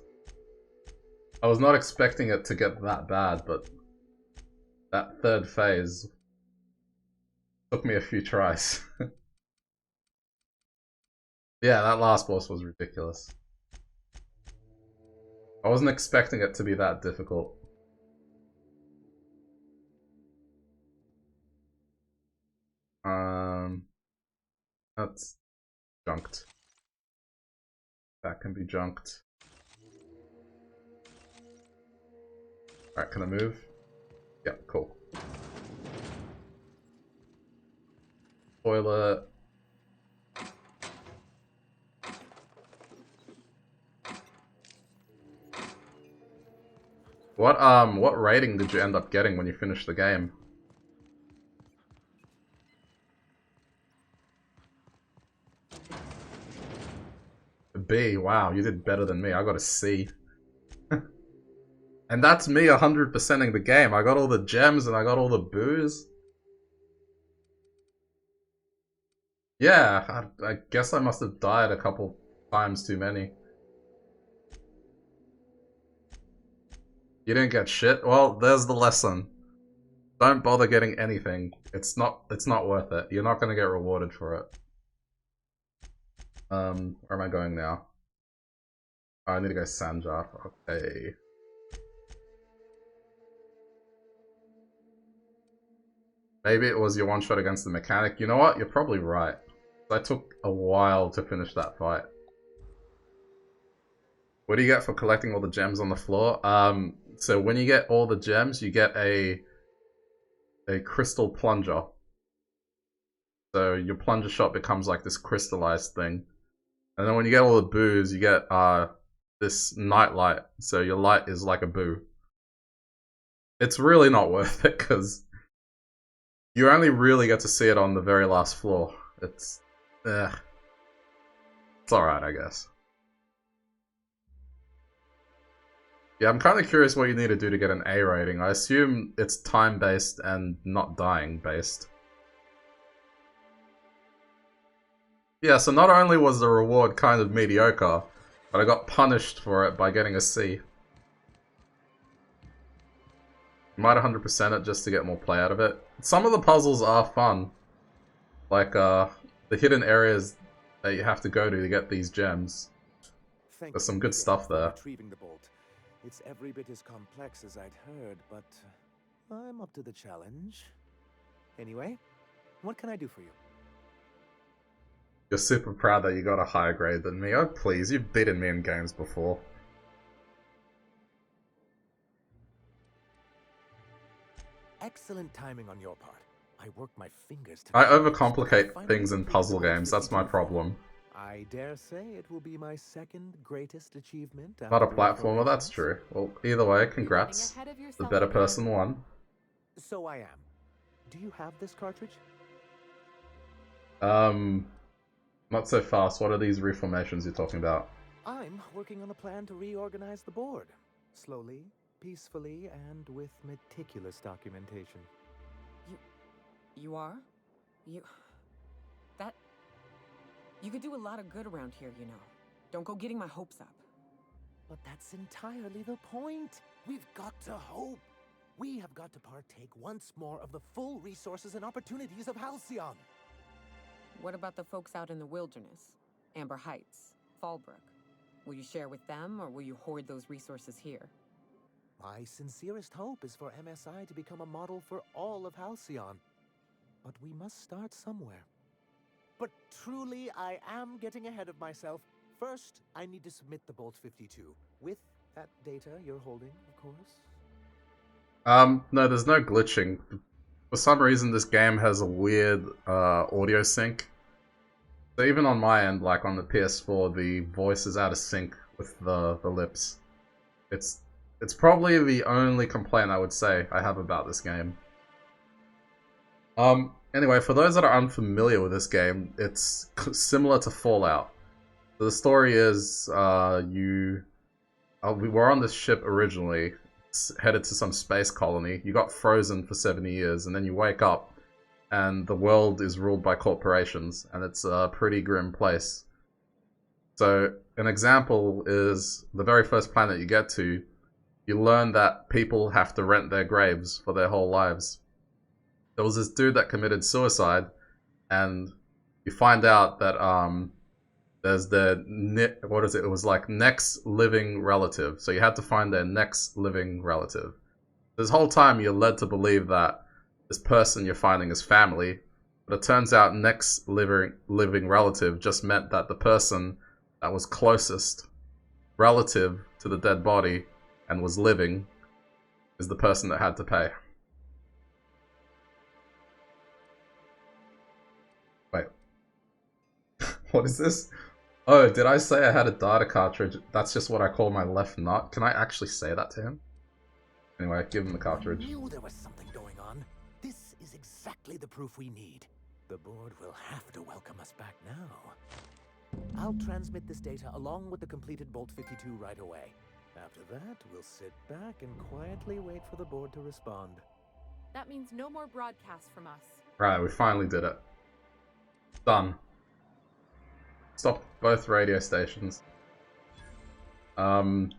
I was not expecting it to get that bad, but that third phase took me a few tries. Yeah, that last boss was ridiculous. I wasn't expecting it to be that difficult. That's junked. That can be junked. Alright, can I move? Yeah, cool. Toilet. What rating did you end up getting when you finished the game? A B, wow, you did better than me. I got a C. And that's me 100%ing the game. I got all the gems and I got all the booze. Yeah, I guess I must have died a couple times too many. You didn't get shit? Well, there's the lesson. Don't bother getting anything. It's not worth it. You're not gonna get rewarded for it. Where am I going now? Oh, I need to go Sanjar. Okay. Maybe it was your one shot against the mechanic. You know what? You're probably right. That took a while to finish that fight. What do you get for collecting all the gems on the floor? So when you get all the gems, you get a crystal plunger. So your plunger shot becomes like this crystallized thing. And then when you get all the boos, you get this night light. So your light is like a boo. It's really not worth it because you only really get to see it on the very last floor. It's alright, I guess. Yeah, I'm kind of curious what you need to do to get an A rating. I assume it's time-based and not dying-based. Yeah, so not only was the reward kind of mediocre, but I got punished for it by getting a C. You might 100% it just to get more play out of it. Some of the puzzles are fun. Like, the hidden areas that you have to go to get these gems. There's some good stuff there. Retrieving the bolt. It's every bit as complex as I'd heard, but I'm up to the challenge. Anyway, what can I do for you? You're super proud that you got a higher grade than me. Oh, please, you've beaten me in games before. Excellent timing on your part. I worked my fingers to... I overcomplicate things in puzzle games, that's my problem. I dare say it will be my second greatest achievement. Not a platformer, that's true. Well, either way, congrats. The better person won. So I am. Do you have this cartridge? Not so fast. What are these reformations you're talking about? I'm working on a plan to reorganize the board. Slowly, peacefully, and with meticulous documentation. You are? You could do a lot of good around here, you know. Don't go getting my hopes up. But that's entirely the point. We've got to hope. We have got to partake once more of the full resources and opportunities of Halcyon. What about the folks out in the wilderness? Amber Heights, Fallbrook. Will you share with them, or will you hoard those resources here? My sincerest hope is for MSI to become a model for all of Halcyon. But we must start somewhere. But truly, I am getting ahead of myself. First, I need to submit the Bolt 52. With that data you're holding, of course. No, there's no glitching. For some reason, this game has a weird audio sync. So even on my end, like on the PS4, the voice is out of sync with the lips. It's probably the only complaint I would say I have about this game. Anyway, for those that are unfamiliar with this game, it's similar to Fallout. So the story is, we were on this ship originally, headed to some space colony. You got frozen for 70 years, and then you wake up, and the world is ruled by corporations, and it's a pretty grim place. So, an example is the very first planet you get to, you learn that people have to rent their graves for their whole lives. There was this dude that committed suicide, and you find out that there's it was like next living relative. So you had to find their next living relative. This whole time you're led to believe that this person you're finding is family, but it turns out next living relative just meant that the person that was closest relative to the dead body and was living is the person that had to pay. Wait. What is this? Oh, did I say I had a data cartridge? That's just what I call my left nut. Can I actually say that to him? Anyway, give him the cartridge. I knew there was something going on. This is exactly the proof we need. The board will have to welcome us back now. I'll transmit this data along with the completed Bolt 52 right away. After that, we'll sit back and quietly wait for the board to respond. That means no more broadcasts from us. Right, we finally did it. Done. Stop both radio stations. Need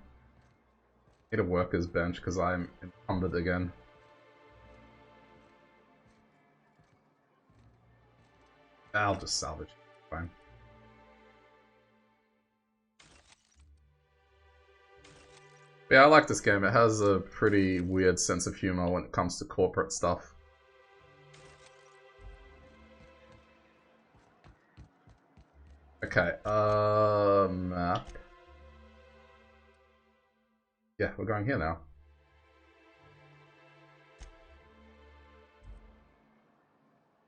a workers bench because I'm encumbered again. I'll just salvage it. Fine. Yeah, I like this game. It has a pretty weird sense of humor when it comes to corporate stuff. Okay, map. Yeah, we're going here now.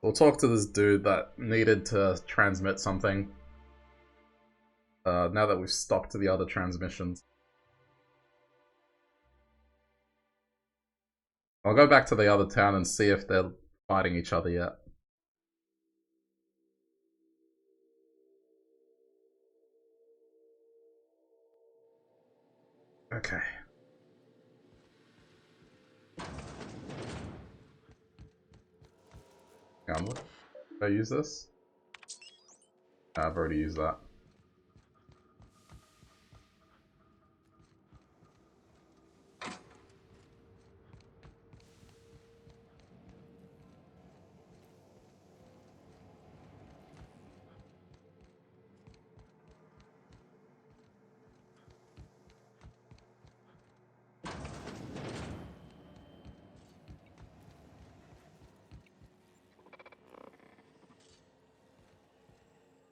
We'll talk to this dude that needed to transmit something. Now that we've stopped the other transmissions. I'll go back to the other town and see if they're fighting each other yet. Okay. Hang on, did I use this? No, I've already used that.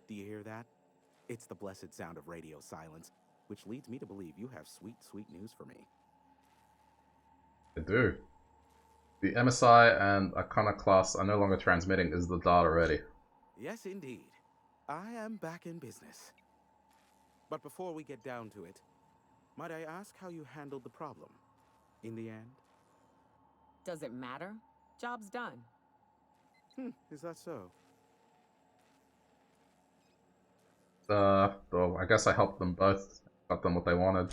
Do you hear that? It's the blessed sound of radio silence, which leads me to believe you have sweet, sweet news for me. I do. The MSI and Iconoclast are no longer transmitting. Is the data ready? Yes, indeed. I am back in business. But before we get down to it, might I ask how you handled the problem? In the end? Does it matter? Job's done. Is that so? Well, I guess I helped them both. Got them what they wanted.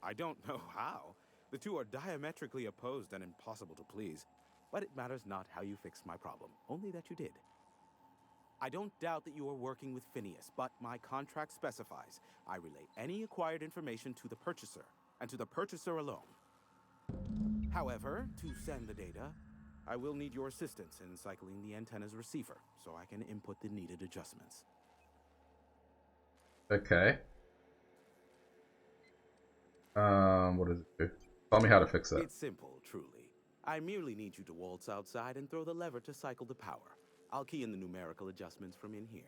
I don't know how. The two are diametrically opposed and impossible to please. But it matters not how you fixed my problem, only that you did. I don't doubt that you are working with Phineas, but my contract specifies I relay any acquired information to the purchaser, and to the purchaser alone. However, to send the data, I will need your assistance in cycling the antenna's receiver, so I can input the needed adjustments. Okay. What does it do? Tell me how to fix it. It's simple, truly. I merely need you to waltz outside and throw the lever to cycle the power. I'll key in the numerical adjustments from in here.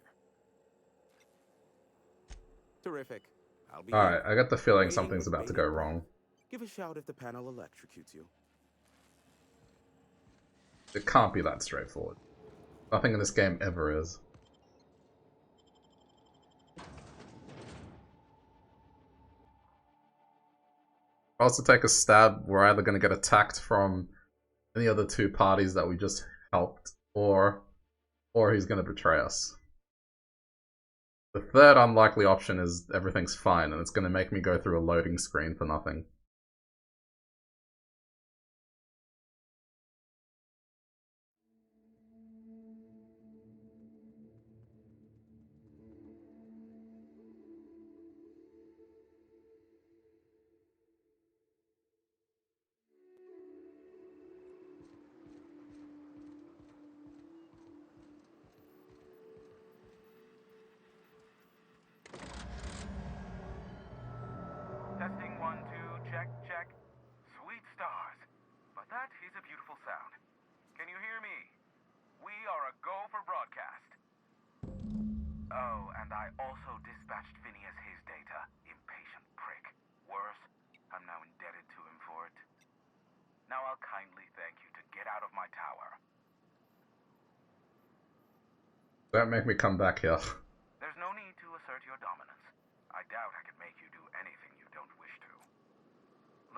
Terrific. I'll be Alright, I got the feeling waiting something's with about to bated go breath. wrong. Give a shout if the panel electrocutes you. It can't be that straightforward. Nothing in this game ever is. If I was to take a stab, we're either going to get attacked from any other two parties that we just helped, or he's going to betray us. The third unlikely option is everything's fine, and it's going to make me go through a loading screen for nothing. Testing 1, 2, check, check. Sweet stars. But that is a beautiful sound. Can you hear me? We are a go for broadcast. Oh, and I also dispatched Phineas his data. Impatient prick. Worse, I'm now indebted to him for it. Now I'll kindly thank you to get out of my tower. Don't make me come back here. There's no need to assert your dominance. I doubt I can make you do anything you don't wish to.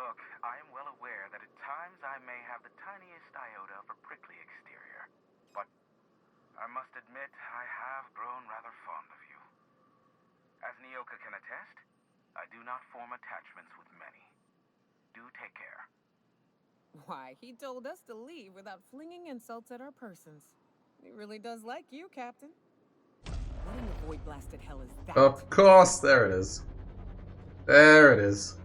Look, I am well aware that at times I may have the tiniest iota of a prickly exterior, but I must admit I have grown rather fond of you. As Nyoka can attest, I do not form attachments with many. Do take care. Why, he told us to leave without flinging insults at our persons. He really does like you, Captain. What in the void blasted hell is that? Of course, there it is. There it is.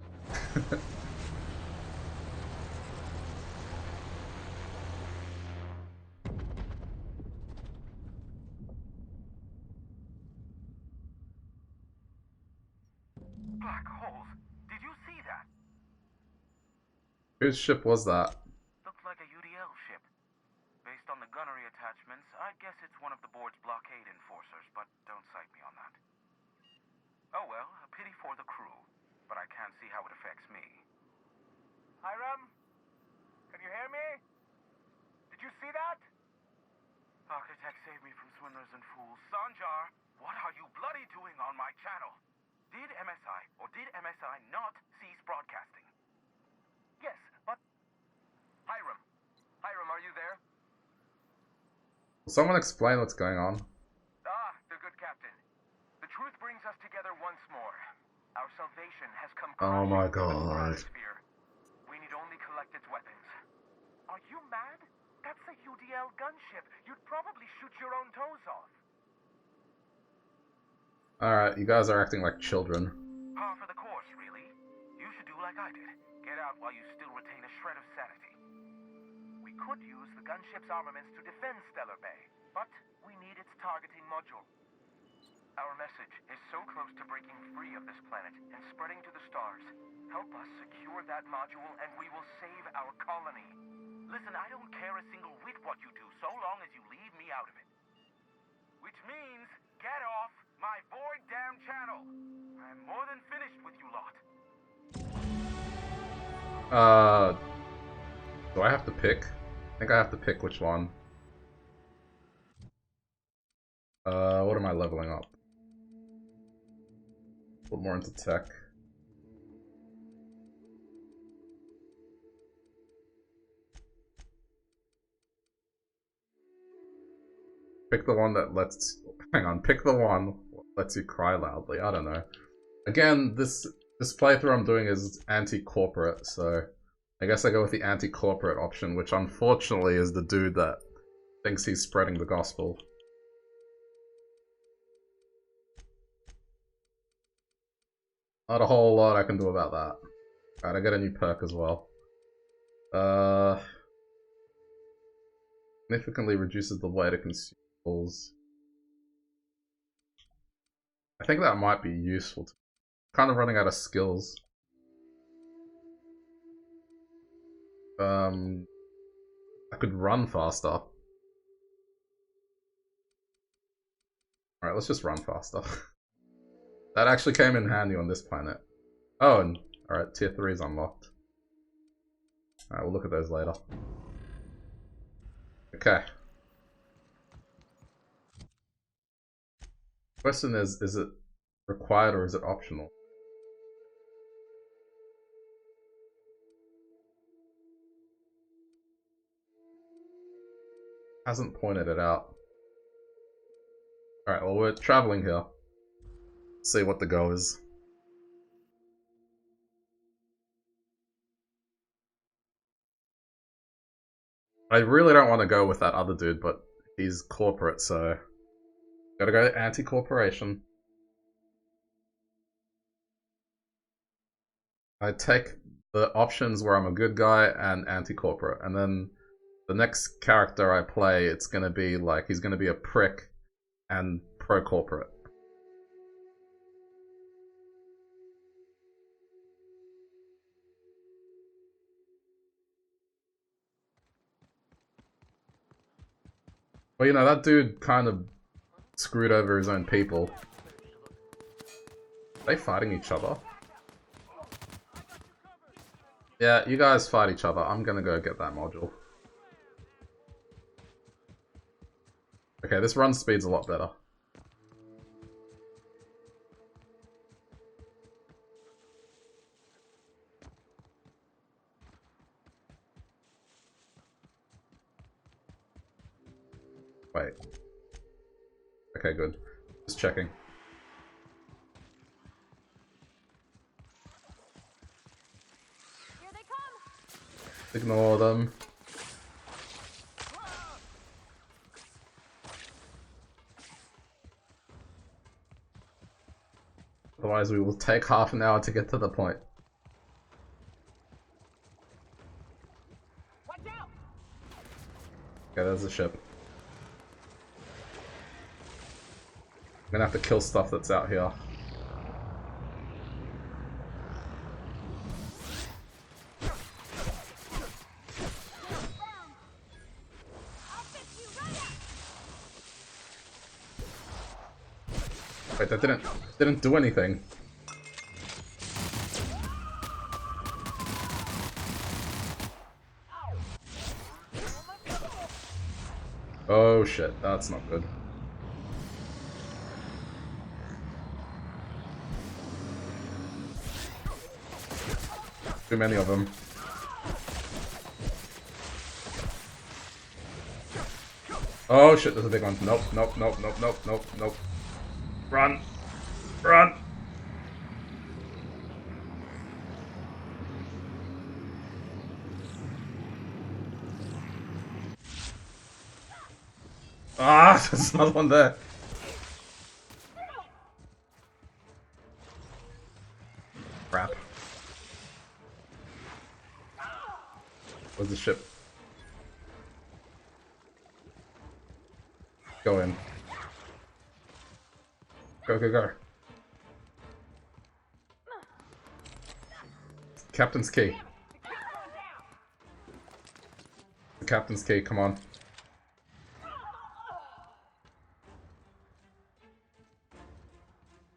Black holes. Did you see that? Whose ship was that? Looked like a UDL ship. Based on the gunnery attachments, I guess it's one of the board's blockade enforcers, but don't cite me on that. Oh well, a pity for the crew, but I can't see how it affects me. Hiram? Can you hear me? Did you see that? Architect, save me from swindlers and fools. Sanjar, what are you bloody doing on my channel? Did MSI or did MSI not cease broadcasting? Yes, but... Hiram? Hiram, are you there? Will someone explain what's going on? Ah, the good captain. The truth brings us together once more. Our salvation has come Oh my crashing into the god. stratosphere. We need only collect its weapons. Are you mad? That's a UDL gunship. You'd probably shoot your own toes off. Alright, you guys are acting like children. Par for the course, really. You should do like I did. Get out while you still retain a shred of sanity. We could use the gunship's armaments to defend Stellar Bay, but we need its targeting module. Our message is so close to breaking free of this planet and spreading to the stars. Help us secure that module and we will save our colony. Listen, I don't care a single whit what you do, so long as you leave me out of it. Which means, get off my void damn channel. I'm more than finished with you lot. Do I have to pick? I think I have to pick which one. What am I leveling up? Put more into tech. Pick the one that lets... Hang on, pick the one that lets you cry loudly. I don't know. Again, this playthrough I'm doing is anti-corporate, so... I guess I go with the anti-corporate option, which unfortunately is the dude that thinks he's spreading the gospel. Not a whole lot I can do about that. Alright, I get a new perk as well. Significantly reduces the weight of consumables. I think that might be useful. Kind of running out of skills. I could run faster. Alright, let's just run faster. That actually came in handy on this planet. Oh, and alright, tier 3 is unlocked. Alright, we'll look at those later. Okay. Question is it required or is it optional? Hasn't pointed it out. Alright, well we're traveling here. See what the go is. I really don't want to go with that other dude, but he's corporate, so... Gotta go anti-corporation. I take the options where I'm a good guy and anti-corporate, and then the next character I play, it's gonna be like, he's gonna be a prick and pro-corporate. Well, you know, that dude kind of screwed over his own people. Are they fighting each other? Yeah, you guys fight each other. I'm gonna go get that module. Okay, this run speed's a lot better. Wait. Okay, good. Just checking. Here they come. Ignore them. Otherwise we will take half an hour to get to the point. Okay, there's a ship. I'm gonna have to kill stuff that's out here. Wait, that didn't do anything. Oh shit, that's not good. Too many of them. Oh shit, there's a big one. Nope, nope, nope, nope, nope, nope, nope. Run! Run! Ah, there's another one there. Crap. Where's the ship? Go in. Go, go, go. Captain's key. The captain's key, come on.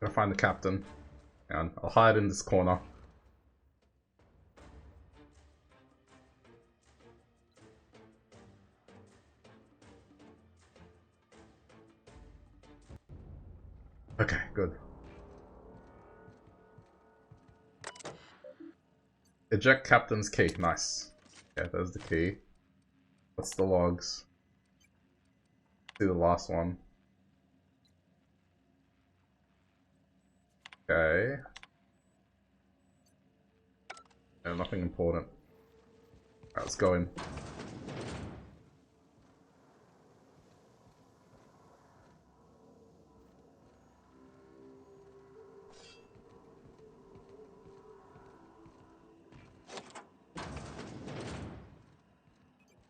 Gotta find the captain. And I'll hide in this corner. Okay, good. Eject captain's key. Nice. Okay, there's the key. What's the logs? See the last one. Okay. No, nothing important. Alright, let's go in.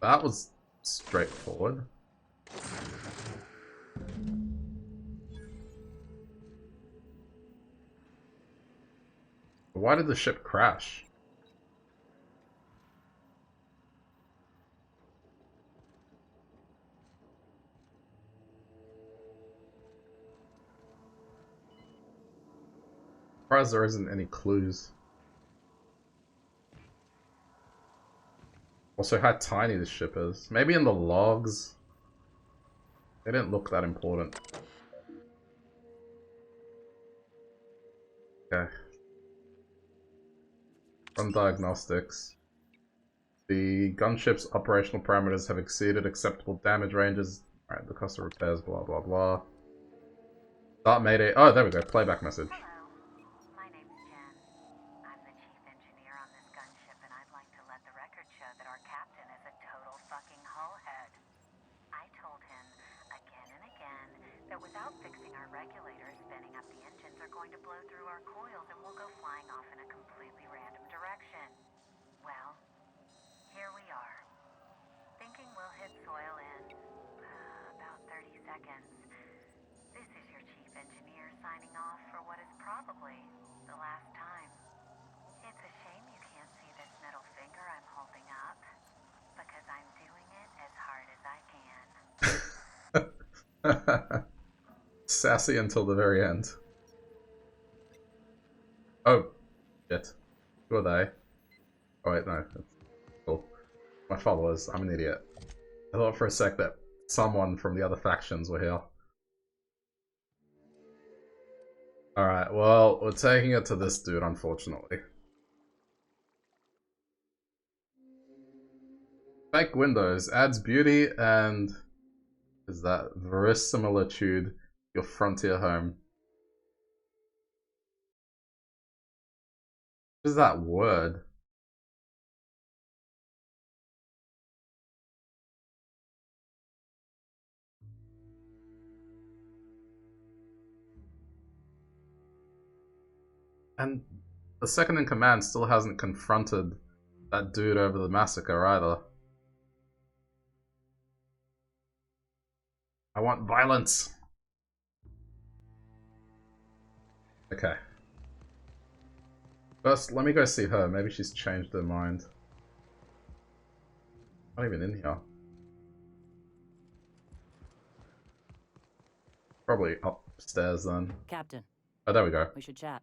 That was straightforward. Why did the ship crash? Surprised there isn't any clues. Also, how tiny this ship is. Maybe in the logs. They didn't look that important. Okay. Run diagnostics. The gunship's operational parameters have exceeded acceptable damage ranges. Alright, the cost of repairs, blah blah blah. Start Mayday. Oh, there we go. Playback message. Sassy until the very end. Oh, shit. Who are they? Oh wait, no. That's cool. My followers. I'm an idiot. I thought for a sec that someone from the other factions were here. Alright, well, we're taking it to this dude, unfortunately. Fake windows adds beauty and... is that verisimilitude your frontier home? What is that word? And the second in command still hasn't confronted that dude over the massacre either. I want violence. Okay. First, let me go see her. Maybe she's changed her mind. Not even in here. Probably upstairs then. Captain. Oh, there we go. We should chat.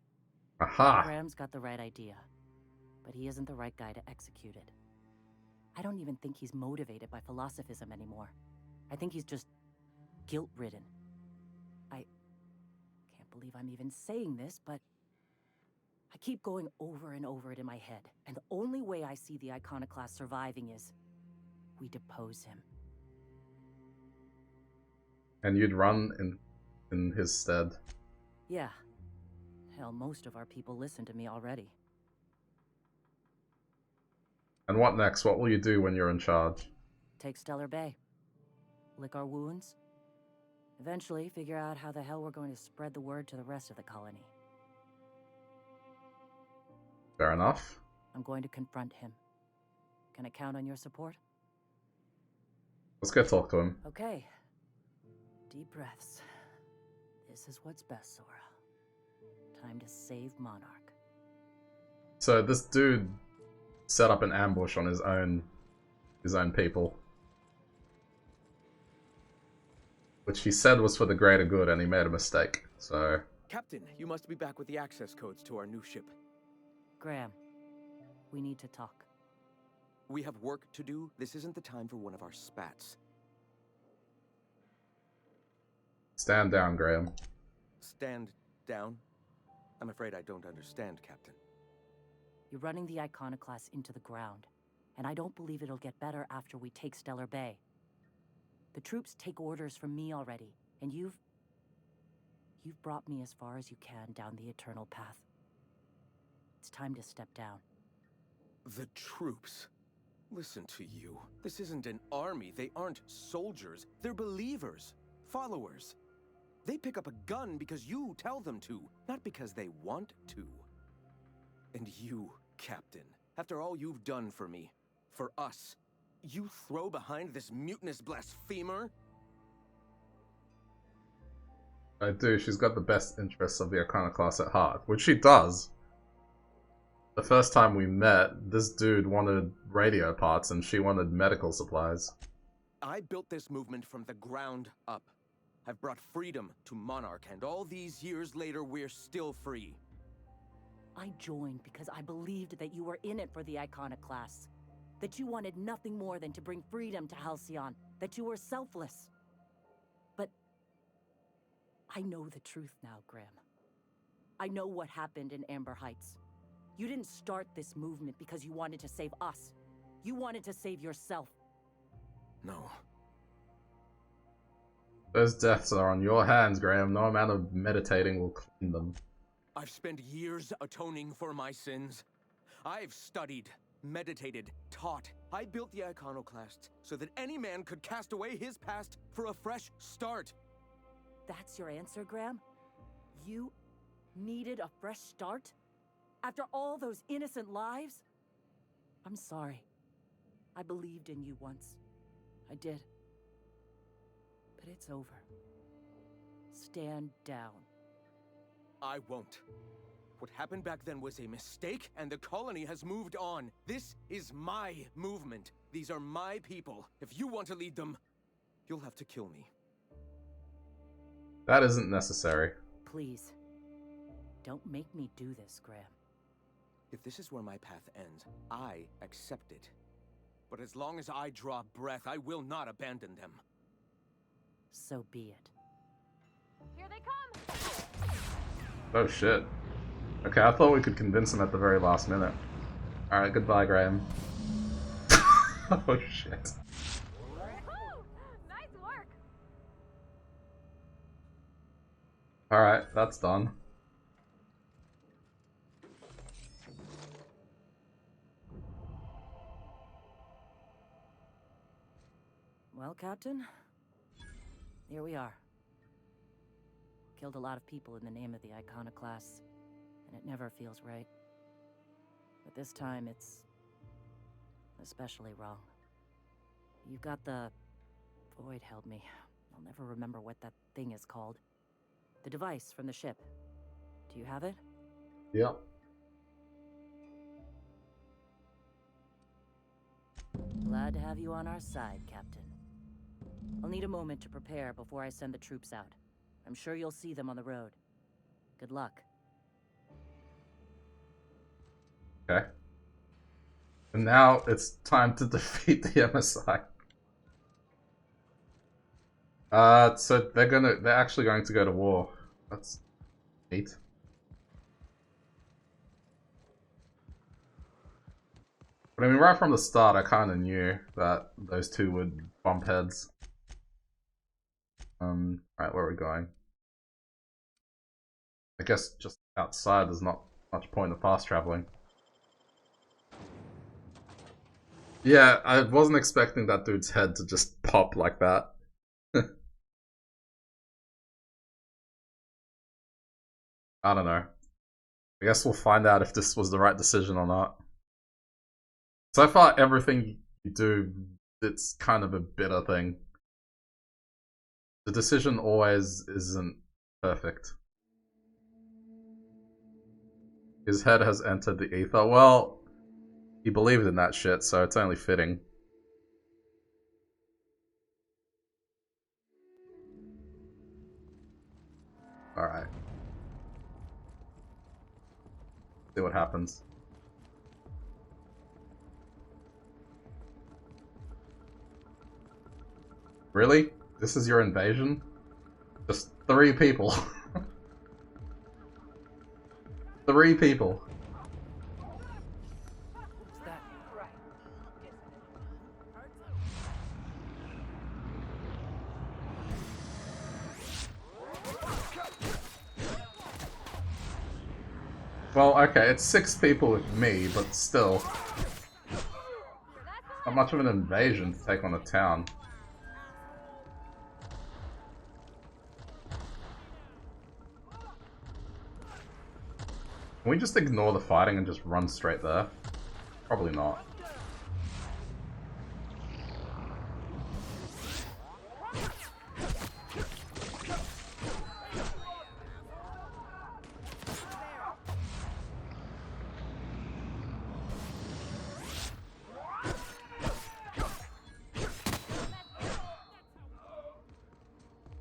Aha! Graham's got the right idea, but he isn't the right guy to execute it. I don't even think he's motivated by philosophism anymore. I think he's just guilt-ridden. I can't believe I'm even saying this, but I keep going over and over it in my head, and the only way I see the Iconoclast surviving is we depose him. And you'd run in his stead. Yeah. Hell, most of our people listen to me already. And what next? What will you do when you're in charge? Take Stellar Bay. Lick our wounds. Eventually, figure out how the hell we're going to spread the word to the rest of the colony. Fair enough. I'm going to confront him. Can I count on your support? Let's go talk to him. Okay. Deep breaths. This is what's best, Sora. Time to save Monarch. So this dude set up an ambush on his own people. Which he said was for the greater good, and he made a mistake, so... Captain, you must be back with the access codes to our new ship. Graham, we need to talk. We have work to do. This isn't the time for one of our spats. Stand down, Graham. Stand down? I'm afraid I don't understand, Captain. You're running the Iconoclast into the ground, and I don't believe it'll get better after we take Stellar Bay. The troops take orders from me already, and you've brought me as far as you can down the eternal path. It's time to step down. The troops? Listen to you. This isn't an army. They aren't soldiers. They're believers. Followers. They pick up a gun because you tell them to, not because they want to. And you, Captain, after all you've done for me, for us, you throw behind this mutinous blasphemer? I do. She's got the best interests of the Iconoclast at heart, which she does. The first time we met, this dude wanted radio parts and she wanted medical supplies. I built this movement from the ground up. I've brought freedom to Monarch, and all these years later, we're still free. I joined because I believed that you were in it for the Iconoclasts. That you wanted nothing more than to bring freedom to Halcyon. That you were selfless. But I know the truth now, Graham. I know what happened in Amber Heights. You didn't start this movement because you wanted to save us. You wanted to save yourself. No. Those deaths are on your hands, Graham. No amount of meditating will clean them. I've spent years atoning for my sins. I've studied, meditated, taught. I built the Iconoclasts so that any man could cast away his past for a fresh start. That's your answer, Graham? You needed a fresh start? After all those innocent lives? I'm sorry. I believed in you once. I did. But it's over. Stand down. I won't. What happened back then was a mistake, and the colony has moved on. This is my movement. These are my people. If you want to lead them, you'll have to kill me. That isn't necessary. Please. Don't make me do this, Graham. If this is where my path ends, I accept it. But as long as I draw breath, I will not abandon them. So be it. Here they come! Oh shit. Okay, I thought we could convince him at the very last minute. Alright, goodbye, Graham. Oh shit. Nice work! Alright, that's done. Well, Captain, here we are. Killed a lot of people in the name of the Iconoclasts. and it never feels right. But this time it's especially wrong. You've got the... Void held me. I'll never remember what that thing is called. The device from the ship. Do you have it? Yep. Glad to have you on our side, Captain. I'll need a moment to prepare before I send the troops out. I'm sure you'll see them on the road. Good luck. Okay. And now it's time to defeat the MSI. So they're actually going to go to war. That's neat. But I mean, right from the start, I kind of knew that those two would bump heads. Right, where are we going? I guess just outside there's not much point in fast traveling. Yeah, I wasn't expecting that dude's head to just pop like that. I don't know. I guess we'll find out if this was the right decision or not. So far, everything you do, it's kind of a bitter thing. The decision always isn't perfect. His head has entered the ether. Well, he believed in that shit, so it's only fitting. Alright. See what happens. Really? This is your invasion? Just 3 people. 3 people. Well, okay, it's 6 people with me, but still. Not much of an invasion to take on a town. Can we just ignore the fighting and just run straight there? Probably not.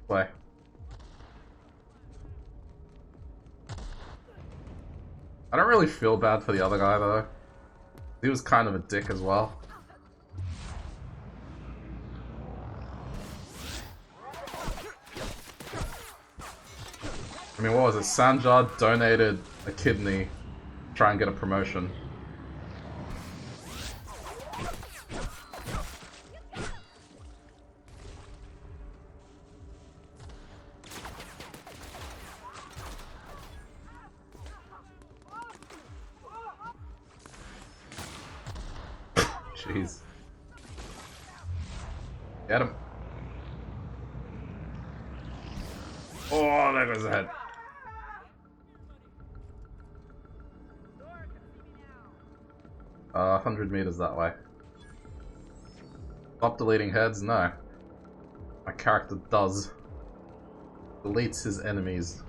Play. I don't really feel bad for the other guy though. He was kind of a dick as well. I mean, what was it? Sanjar donated a kidney to try and get a promotion. Jeez. Get him. Oh, there goes the head. Uh, 100 meters that way. Stop deleting heads? No. My character does. Deletes his enemies.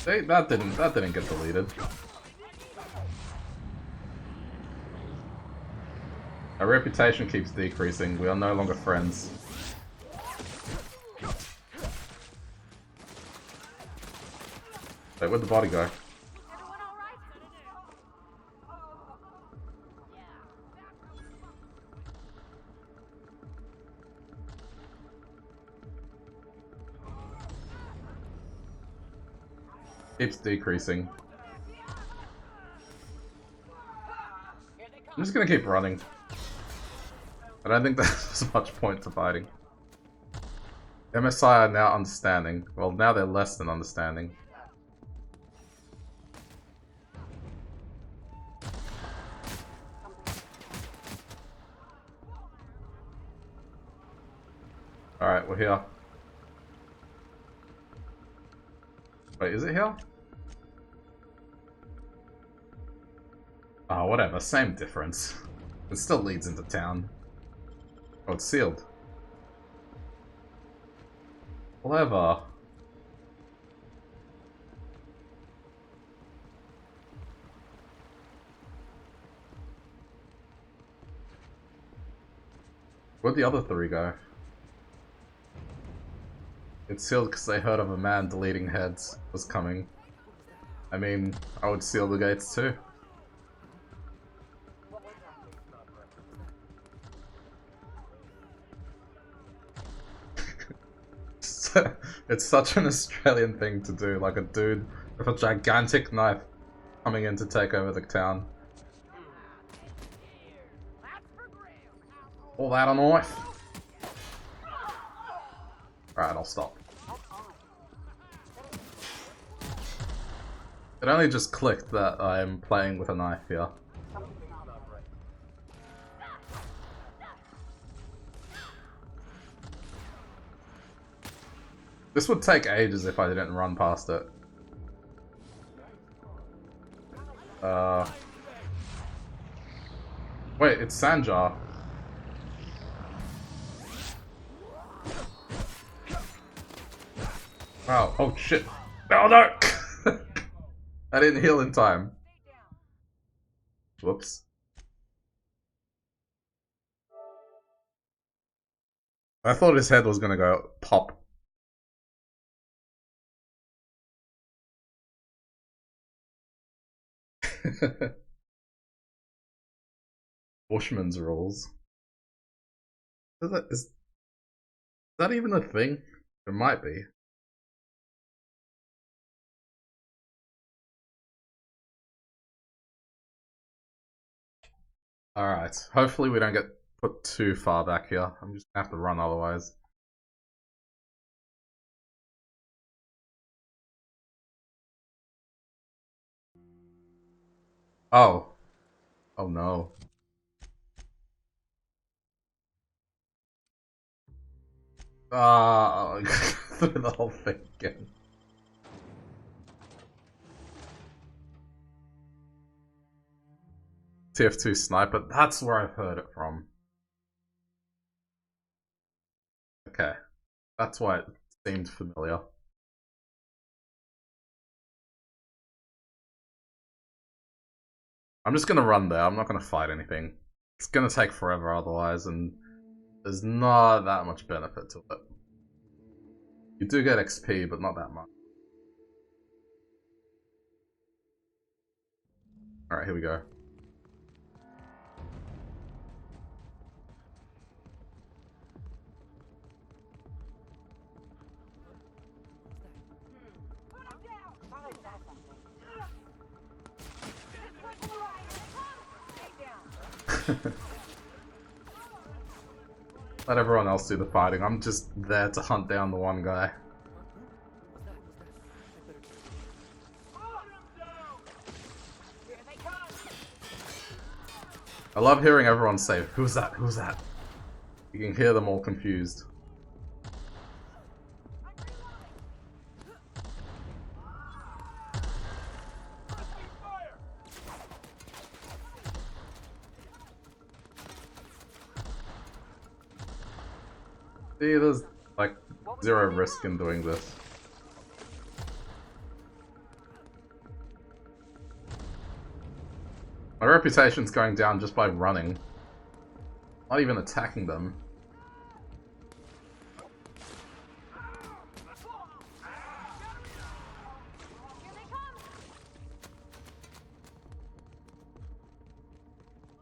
See, that didn't get deleted. Our reputation keeps decreasing. We are no longer friends. Wait, where'd the body go? Keeps decreasing. I'm just gonna keep running. I don't think there's much point to fighting. MSI are now understanding. Well, now they're less than understanding. Alright, we're here. Wait, is it here? Oh, whatever, same difference. It still leads into town. Oh, it's sealed. Clever. Where'd the other three go? It's sealed because they heard of a man deleting heads was coming. I mean, I would seal the gates too. It's such an Australian thing to do, like a dude with a gigantic knife coming in to take over the town. All that a knife? Alright, I'll stop. It only just clicked that I'm playing with a knife here. This would take ages if I didn't run past it. Wait, it's Sanjar. Wow, oh shit. Oh no! I didn't heal in time. Whoops. I thought his head was gonna go pop. Bushman's rules. Is that even a thing? It might be. Alright, hopefully we don't get put too far back here. I'm just gonna have to run otherwise. Oh. Oh no. Through the whole thing again. TF2 sniper, that's where I've heard it from. Okay. That's why it seemed familiar. I'm just gonna run there, I'm not gonna fight anything. It's gonna take forever otherwise, and there's not that much benefit to it. You do get XP, but not that much. Alright, here we go. Let everyone else do the fighting. I'm just there to hunt down the one guy. I love hearing everyone say, "Who's that? Who's that?" You can hear them all confused. See, there's like zero risk in doing this. My reputation's going down just by running. Not even attacking them.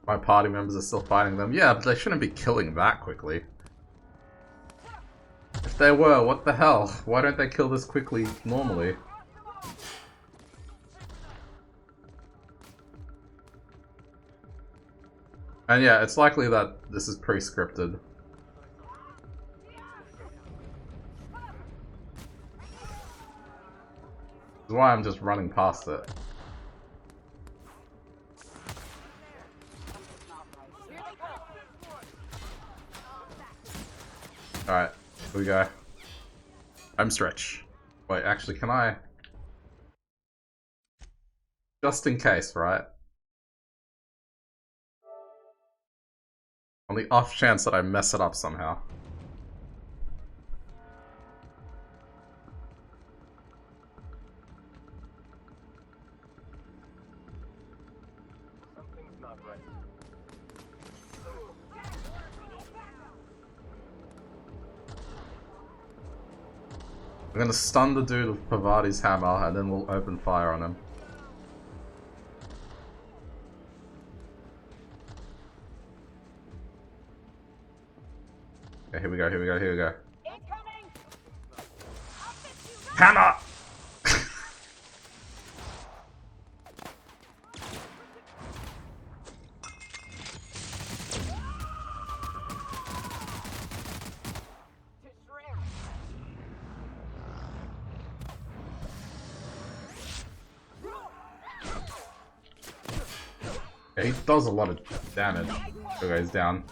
My party members are still fighting them. Yeah, but they shouldn't be killing that quickly. If they were, what the hell? Why don't they kill this quickly normally? And yeah, it's likely that this is pre-scripted. That's why I'm just running past it. Alright. Here we go. Home stretch. Wait, actually, can I... Just in case, right? On the off chance that I mess it up somehow. Something's not right. I'm gonna stun the dude with Pavati's hammer, and then we'll open fire on him. Okay, here we go, here we go, here we go. Hammer! Yeah, he does a lot of damage. Okay, he's down.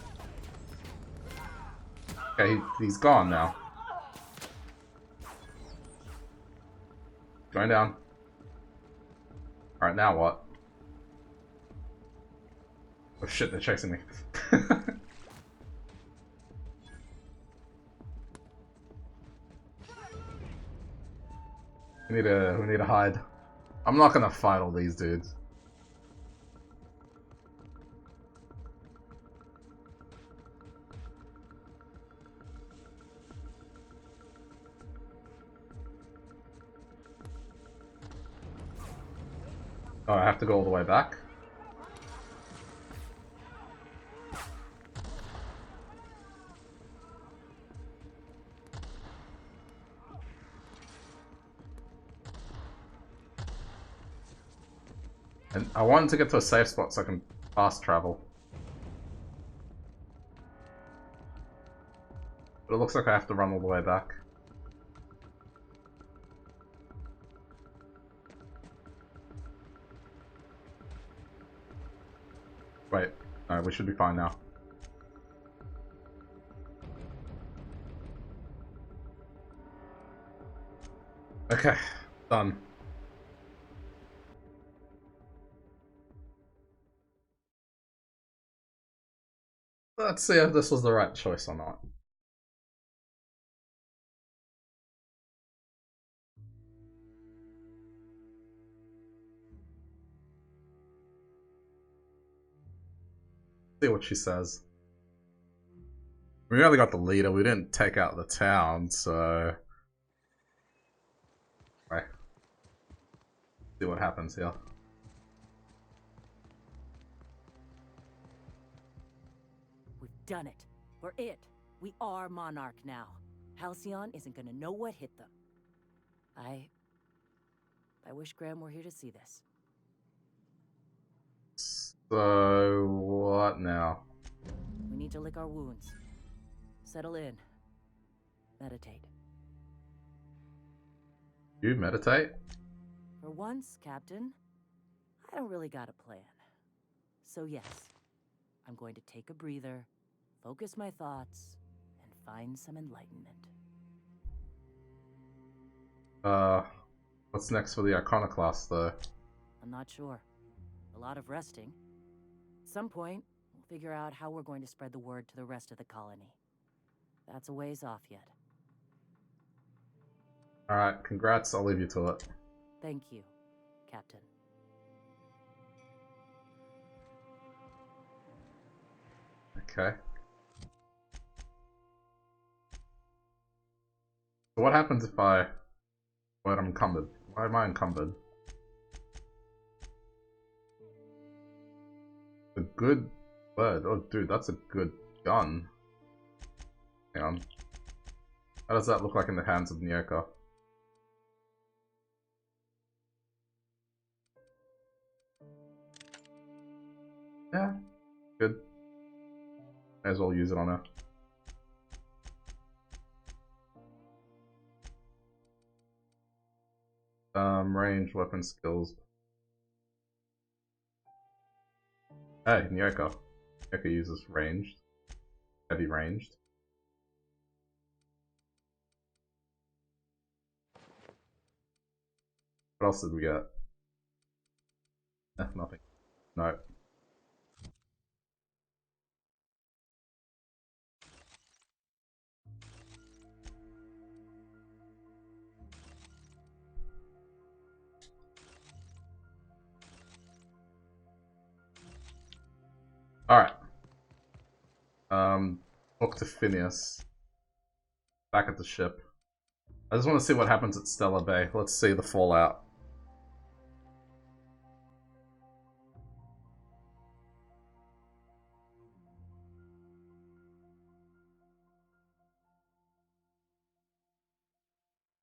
Okay, he's gone now. Going down. Alright, now what? Oh shit, they're chasing me. We need to hide. I'm not gonna fight all these dudes. Oh, I have to go all the way back? And I wanted to get to a safe spot so I can fast travel. But it looks like I have to run all the way back. Wait, no, we should be fine now. Okay, done. Let's see if this was the right choice or not. See what she says. We only got the leader, we didn't take out the town, so... Right. See what happens here. We've done it. We're it. We are Monarch now. Halcyon isn't gonna know what hit them. I wish Graham were here to see this. So, what now? We need to lick our wounds. Settle in. Meditate. You meditate? For once, Captain, I don't really got a plan. So yes, I'm going to take a breather, focus my thoughts, and find some enlightenment. What's next for the Iconoclast, though? I'm not sure. A lot of resting. At some point, we'll figure out how we're going to spread the word to the rest of the colony. That's a ways off yet. Alright, congrats, I'll leave you to it. Thank you, Captain. Okay. So what happens if I'm encumbered? Why am I encumbered? A good word. Oh, dude, that's a good gun. Hang on. How does that look like in the hands of Nyoka? Yeah, good. May as well use it on her. Range, weapon skills. Hey, Nyoka. Nyoka uses ranged. Heavy ranged. else did we get? Nothing. No. Alright. Talk to Phineas. Back at the ship. I just want to see what happens at Stellar Bay. Let's see the fallout.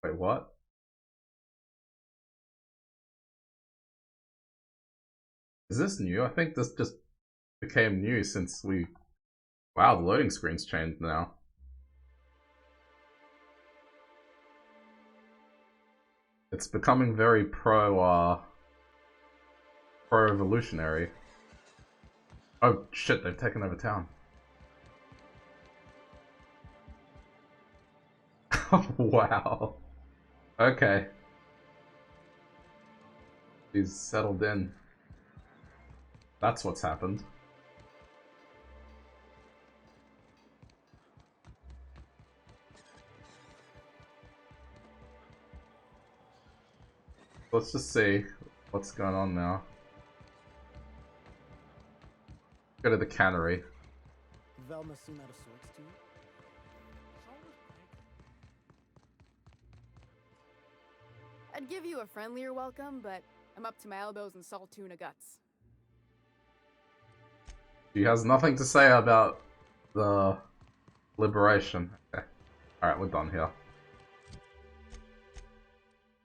Wait, what? Is this new? I think this just became new since we... Wow, the loading screen's changed now. It's becoming very pro-evolutionary. Oh shit, they've taken over town. Wow. Okay. He's settled in. That's what's happened. Let's just see what's going on now. Go to the cannery. Velma seem out of sorts to you? I'd give you a friendlier welcome, but I'm up to my elbows in salt tuna guts. She has nothing to say about the liberation. Okay. Alright, we're done here.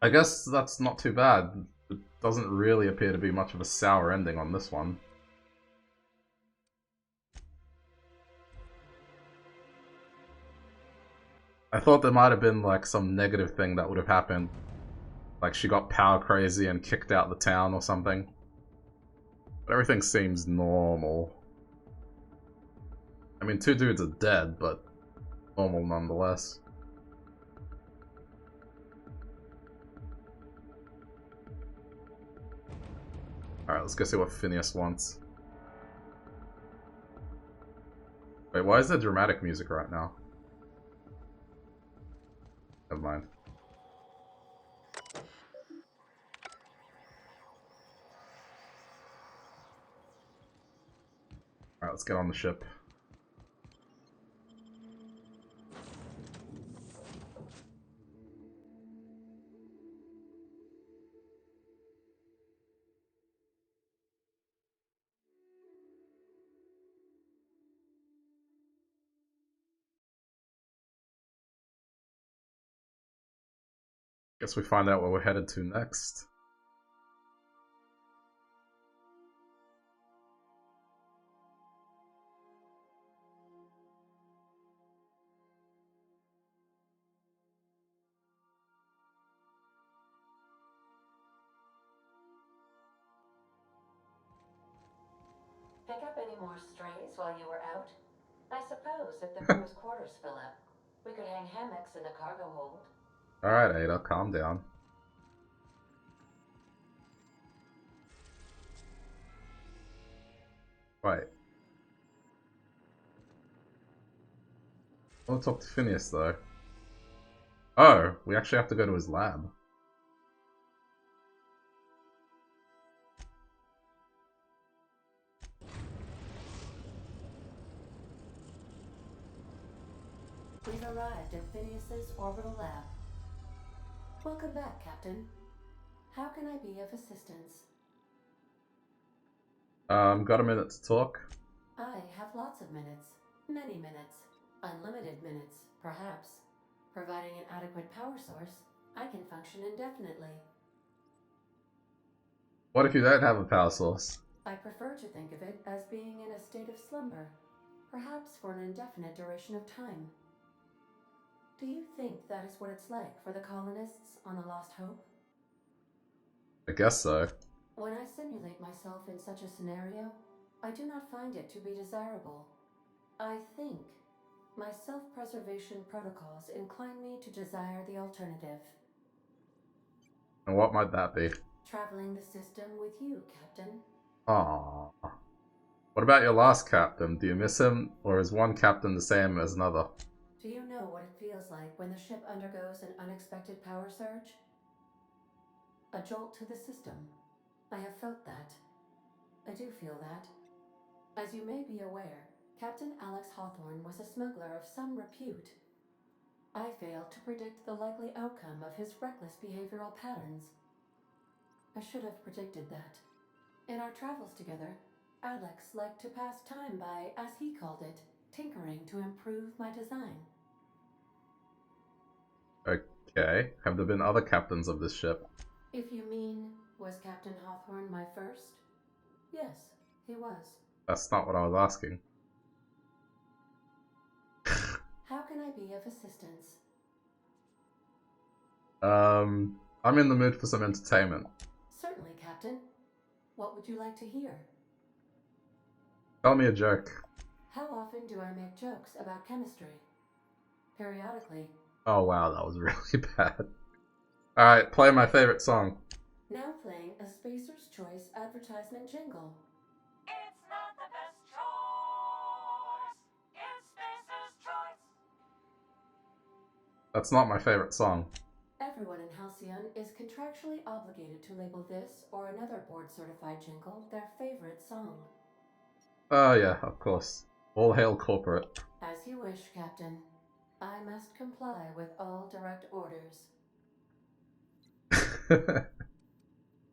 I guess that's not too bad. It doesn't really appear to be much of a sour ending on this one. I thought there might have been like some negative thing that would have happened. Like she got power crazy and kicked out the town or something. But everything seems normal. I mean, 2 dudes are dead, but normal nonetheless. Alright, let's go see what Phineas wants. Wait, why is there dramatic music right now? Never mind. Alright, let's get on the ship. Guess we find out where we're headed to next. Pick up any more strays while you were out? I suppose if the crew's quarters fill up, we could hang hammocks in the cargo hold. Alright, Ada, calm down. Right. I want to talk to Phineas, though. Oh, we actually have to go to his lab. We've arrived at Phineas's orbital lab. Welcome back, Captain. How can I be of assistance? Got a minute to talk? I have lots of minutes. Many minutes. Unlimited minutes, perhaps. Providing an adequate power source, I can function indefinitely. What if you don't have a power source? I prefer to think of it as being in a state of slumber, perhaps for an indefinite duration of time. Do you think that is what it's like for the colonists on the Lost Hope? I guess so. When I simulate myself in such a scenario, I do not find it to be desirable. I think my self-preservation protocols incline me to desire the alternative. And what might that be? Traveling the system with you, Captain. Aww. What about your last captain? Do you miss him, or is one captain the same as another? Do you know what it feels like when the ship undergoes an unexpected power surge? A jolt to the system. I have felt that. I do feel that. As you may be aware, Captain Alex Hawthorne was a smuggler of some repute. I failed to predict the likely outcome of his reckless behavioral patterns. I should have predicted that. In our travels together, Alex liked to pass time by, as he called it, tinkering to improve my design. Okay. Have there been other captains of this ship? If you mean, was Captain Hawthorne my first? Yes, he was. That's not what I was asking. How can I be of assistance? I'm in the mood for some entertainment. Certainly, Captain. What would you like to hear? Tell me a joke. How often do I make jokes about chemistry? Periodically. Oh wow, that was really bad. Alright, play my favorite song. Now playing a Spacer's Choice advertisement jingle. It's not the best choice. It's Spacer's Choice. That's not my favorite song. Everyone in Halcyon is contractually obligated to label this or another board-certified jingle their favorite song. Oh yeah, of course. All hail corporate. As you wish, Captain. I must comply with all direct orders.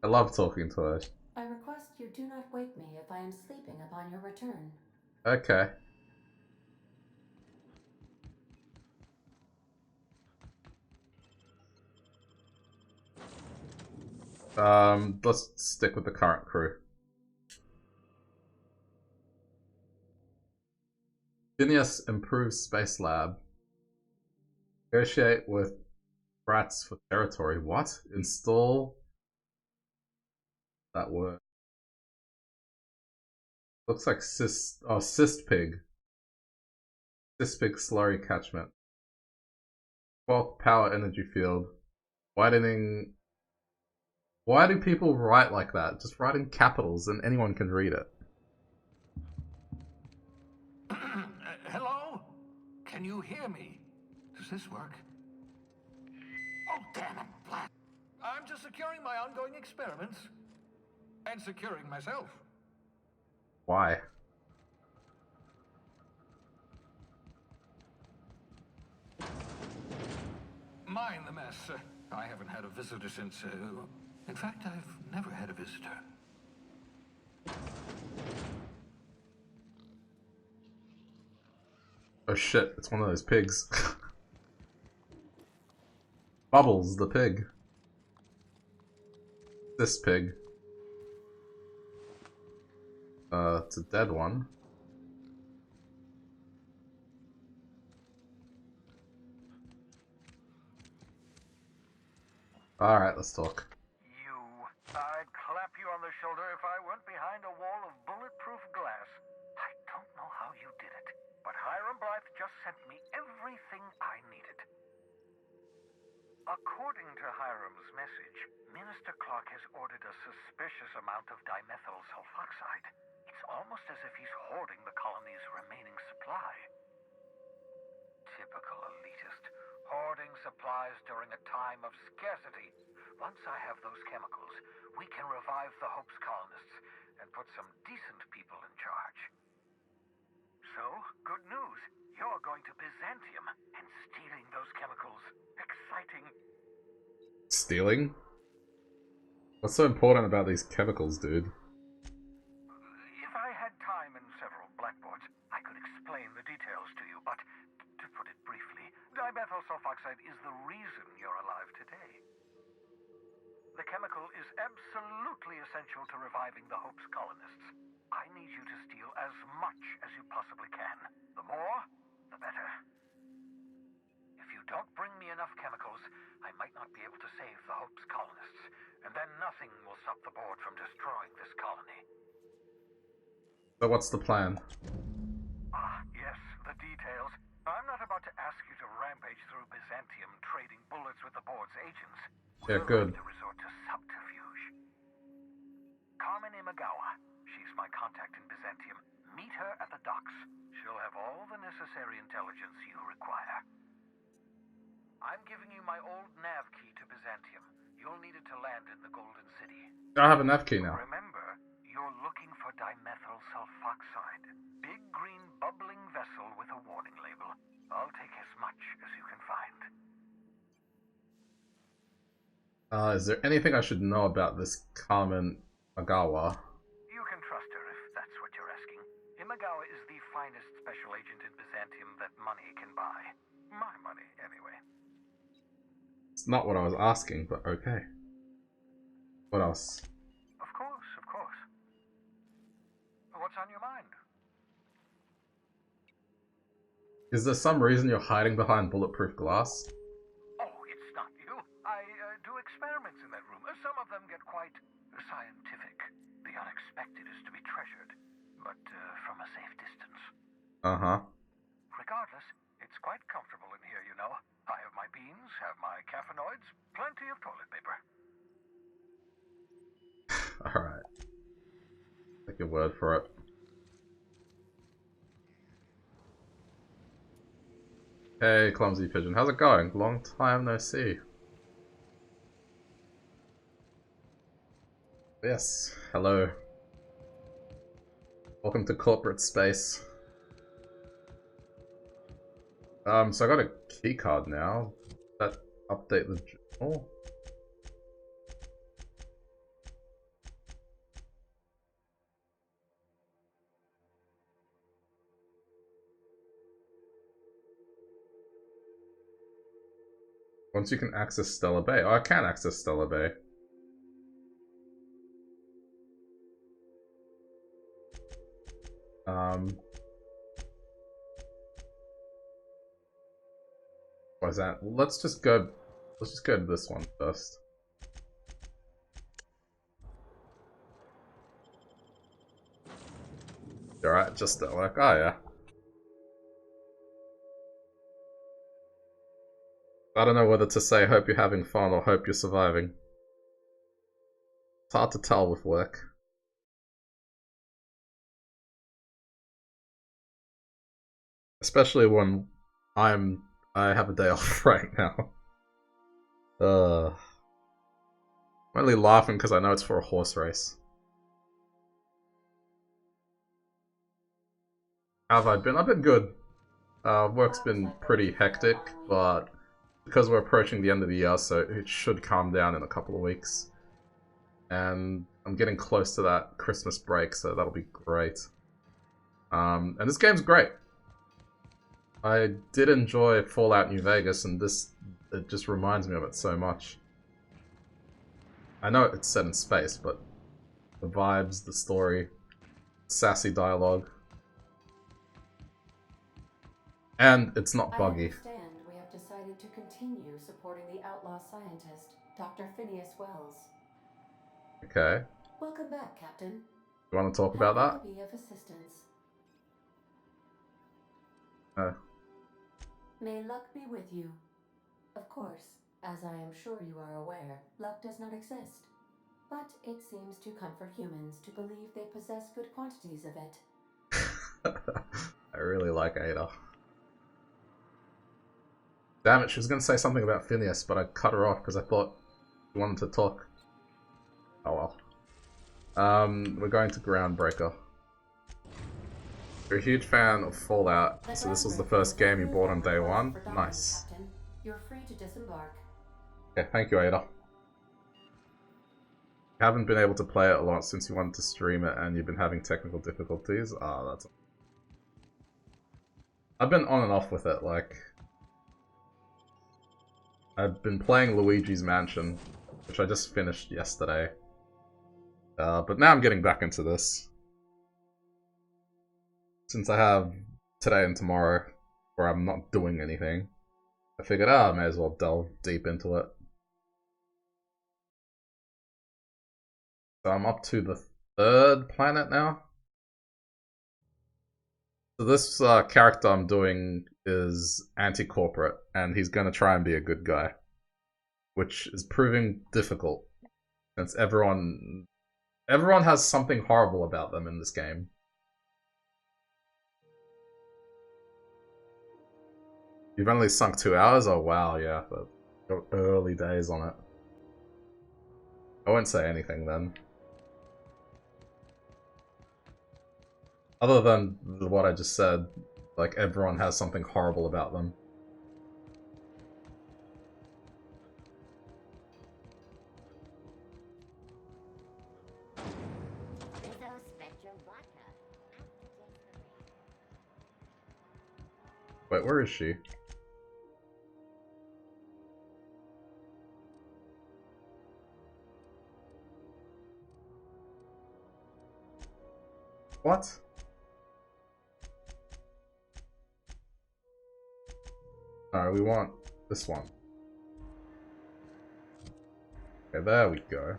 I love talking to her. I request you do not wake me if I am sleeping upon your return. Okay. Let's stick with the current crew. Phineas improves Space Lab. Negotiate with Brats for territory. What? Install that word. Looks like cyst pig. Cyst pig slurry catchment. 12th power energy field. Widening. Why do people write like that? Just write in capitals and anyone can read it. Hello? Can you hear me? Does this work? Oh, damn it, blast. I'm just securing my ongoing experiments. And securing myself. Why? Mind the mess. I haven't had a visitor since, in fact, I've never had a visitor. Oh shit, it's one of those pigs. Bubbles, the pig. This pig. It's a dead one. Alright, let's talk. I'd clap you on the shoulder if I weren't behind a wall of bulletproof glass. I don't know how you did it, but Hiram Blythe just sent me everything I needed. According to Hiram's message, Minister Clark has ordered a suspicious amount of dimethyl sulfoxide. It's almost as if he's hoarding the colony's remaining supply. Typical elitist, hoarding supplies during a time of scarcity. Once I have those chemicals, we can revive the Hope's colonists and put some decent people in charge. So, good news. You're going to Byzantium and stealing those chemicals. Exciting. Stealing? What's so important about these chemicals, dude? If I had time and several blackboards, I could explain the details to you, but to put it briefly, dimethyl sulfoxide is the reason you're alive today. The chemical is absolutely essential to reviving the Hope's colonists. I need you to steal as much as you possibly can. The more, the better. If you don't bring me enough chemicals, I might not be able to save the Hope's colonists, and then nothing will stop the board from destroying this colony. So what's the plan? Ah, yes, the details. I'm not about to ask you to rampage through Byzantium trading bullets with the board's agents. Yeah, good. To resort to Imagawa. She's my contact in Byzantium. Meet her at the docks. She'll have all the necessary intelligence you require. I'm giving you my old nav key to Byzantium. You'll need it to land in the Golden City. I have a nav key now. Remember, you're looking for dimethyl sulfoxide. Big green bubbling vessel with a warning label. I'll take as much as you can find. Is there anything I should know about this Carmen Agawa? You can trust her if that's what you're asking. Imagawa is the finest special agent in Byzantium that money can buy. My money, anyway. It's not what I was asking, but okay. What else? Of course, of course. What's on your mind? Is there some reason you're hiding behind bulletproof glass? Oh, it's not you. I do experiments in that room. Some of them get quite scientific. The unexpected is to be treasured, but from a safe distance. Uh-huh. Regardless, it's quite comfortable in here, you know. I have my beans, have my caffeinoids, plenty of toilet paper. Alright. Take your word for it. Hey, Clumsy Pigeon. How's it going? Long time no see. Yes, hello. Welcome to corporate space. So I got a key card now. Does that update the journal? Once you can access Stellar Bay. Oh, I can access Stellar Bay. What is that? Let's just go to this one first. Alright, just at work. Oh yeah. I don't know whether to say hope you're having fun or hope you're surviving. It's hard to tell with work. Especially when I have a day off right now. I'm only laughing because I know it's for a horse race. How have I been? I've been good. Work's been pretty hectic, but because we're approaching the end of the year, so it should calm down in a couple of weeks. And I'm getting close to that Christmas break, so that'll be great. And this game's great. I did enjoy Fallout New Vegas, and it just reminds me of it so much. I know it's set in space, but the vibes, the story, sassy dialogue. And it's not buggy. I understand we have decided to continue supporting the outlaw scientist, Dr. Phineas Wells. Okay. Welcome back, Captain. You want to talk about How that? can I be of assistance? May luck be with you. Of course, as I am sure you are aware, luck does not exist. But it seems to comfort humans to believe they possess good quantities of it. I really like Ada. Damn it, she was going to say something about Phineas, but I cut her off because I thought she wanted to talk. Oh well. We're going to Groundbreaker. You're a huge fan of Fallout, so this was the first game you bought on day one? Nice. Captain, you're free to disembark. Okay, thank you, Ada. You haven't been able to play it a lot since you wanted to stream it and you've been having technical difficulties. Ah, that's... I've been on and off with it, like... I've been playing Luigi's Mansion, which I just finished yesterday. But now I'm getting back into this. Since I have today and tomorrow, where I'm not doing anything, I figured, I may as well delve deep into it. So I'm up to the 3rd planet now. So this character I'm doing is anti-corporate, and he's gonna try and be a good guy. Which is proving difficult, since everyone Everyone has something horrible about them in this game. You've only sunk 2 hours? Oh wow, yeah, but early days on it. I won't say anything then. Other than what I just said, like everyone has something horrible about them. Wait, where is she? What? Alright, we want this one. Okay, there we go.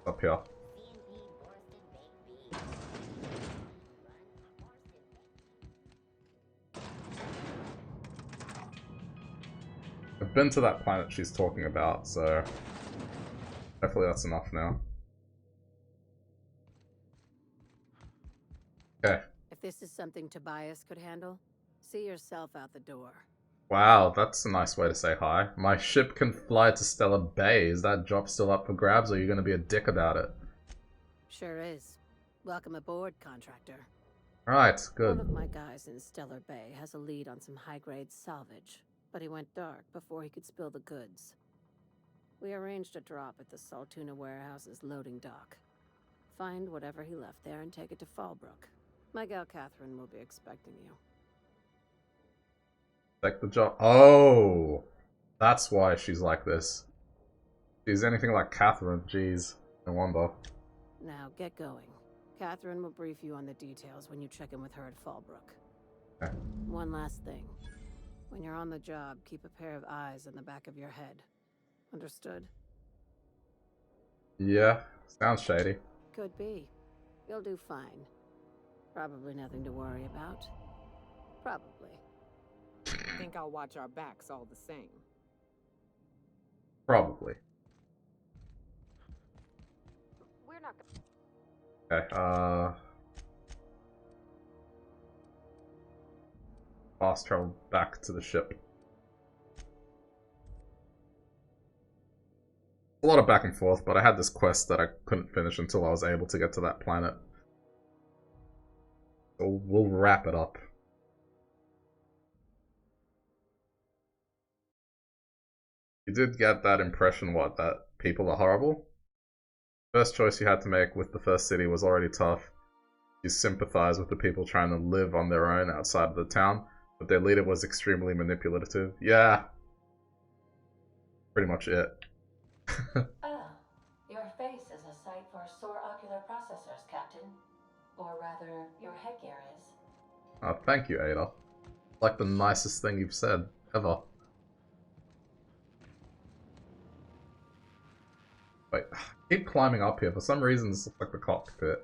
Up here. I've been to that planet she's talking about, so hopefully that's enough now. Okay. If this is something Tobias could handle, see yourself out the door. Wow, that's a nice way to say hi. My ship can fly to Stellar Bay. Is that job still up for grabs, or are you going to be a dick about it? Sure is. Welcome aboard, contractor. Right, good. One of my guys in Stellar Bay has a lead on some high-grade salvage, but he went dark before he could spill the goods. We arranged a drop at the Saltuna warehouse's loading dock. Find whatever he left there and take it to Fallbrook. My gal Catherine will be expecting you. Take the job. Oh! That's why she's like this. She's anything like Catherine, jeez. No wonder. Now, get going. Catherine will brief you on the details when you check in with her at Fallbrook. Okay. One last thing. When you're on the job, keep a pair of eyes in the back of your head. Understood? Yeah, sounds shady. Could be. You'll do fine. Probably nothing to worry about. Probably. I think I'll watch our backs all the same. Probably. We're not Okay, fast travel back to the ship. A lot of back and forth, but I had this quest that I couldn't finish until I was able to get to that planet. So we'll wrap it up. You did get that impression, what, that people are horrible? First choice you had to make with the first city was already tough. You sympathize with the people trying to live on their own outside of the town, but their leader was extremely manipulative. Yeah. Pretty much it. Ah, your face is a sight for sore ocular processors, Captain. Or rather, your headgear is. Oh, thank you, Ada. Like the nicest thing you've said, ever. Wait, keep climbing up here. For some reason, this looks like the cockpit.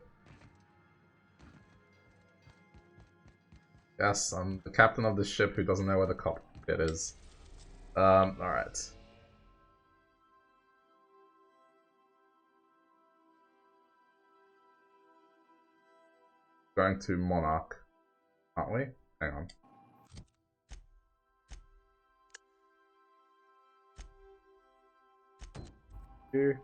Yes, I'm the captain of this ship who doesn't know where the cockpit is. Alright. Going to Monarch, aren't we? Hang on. Here.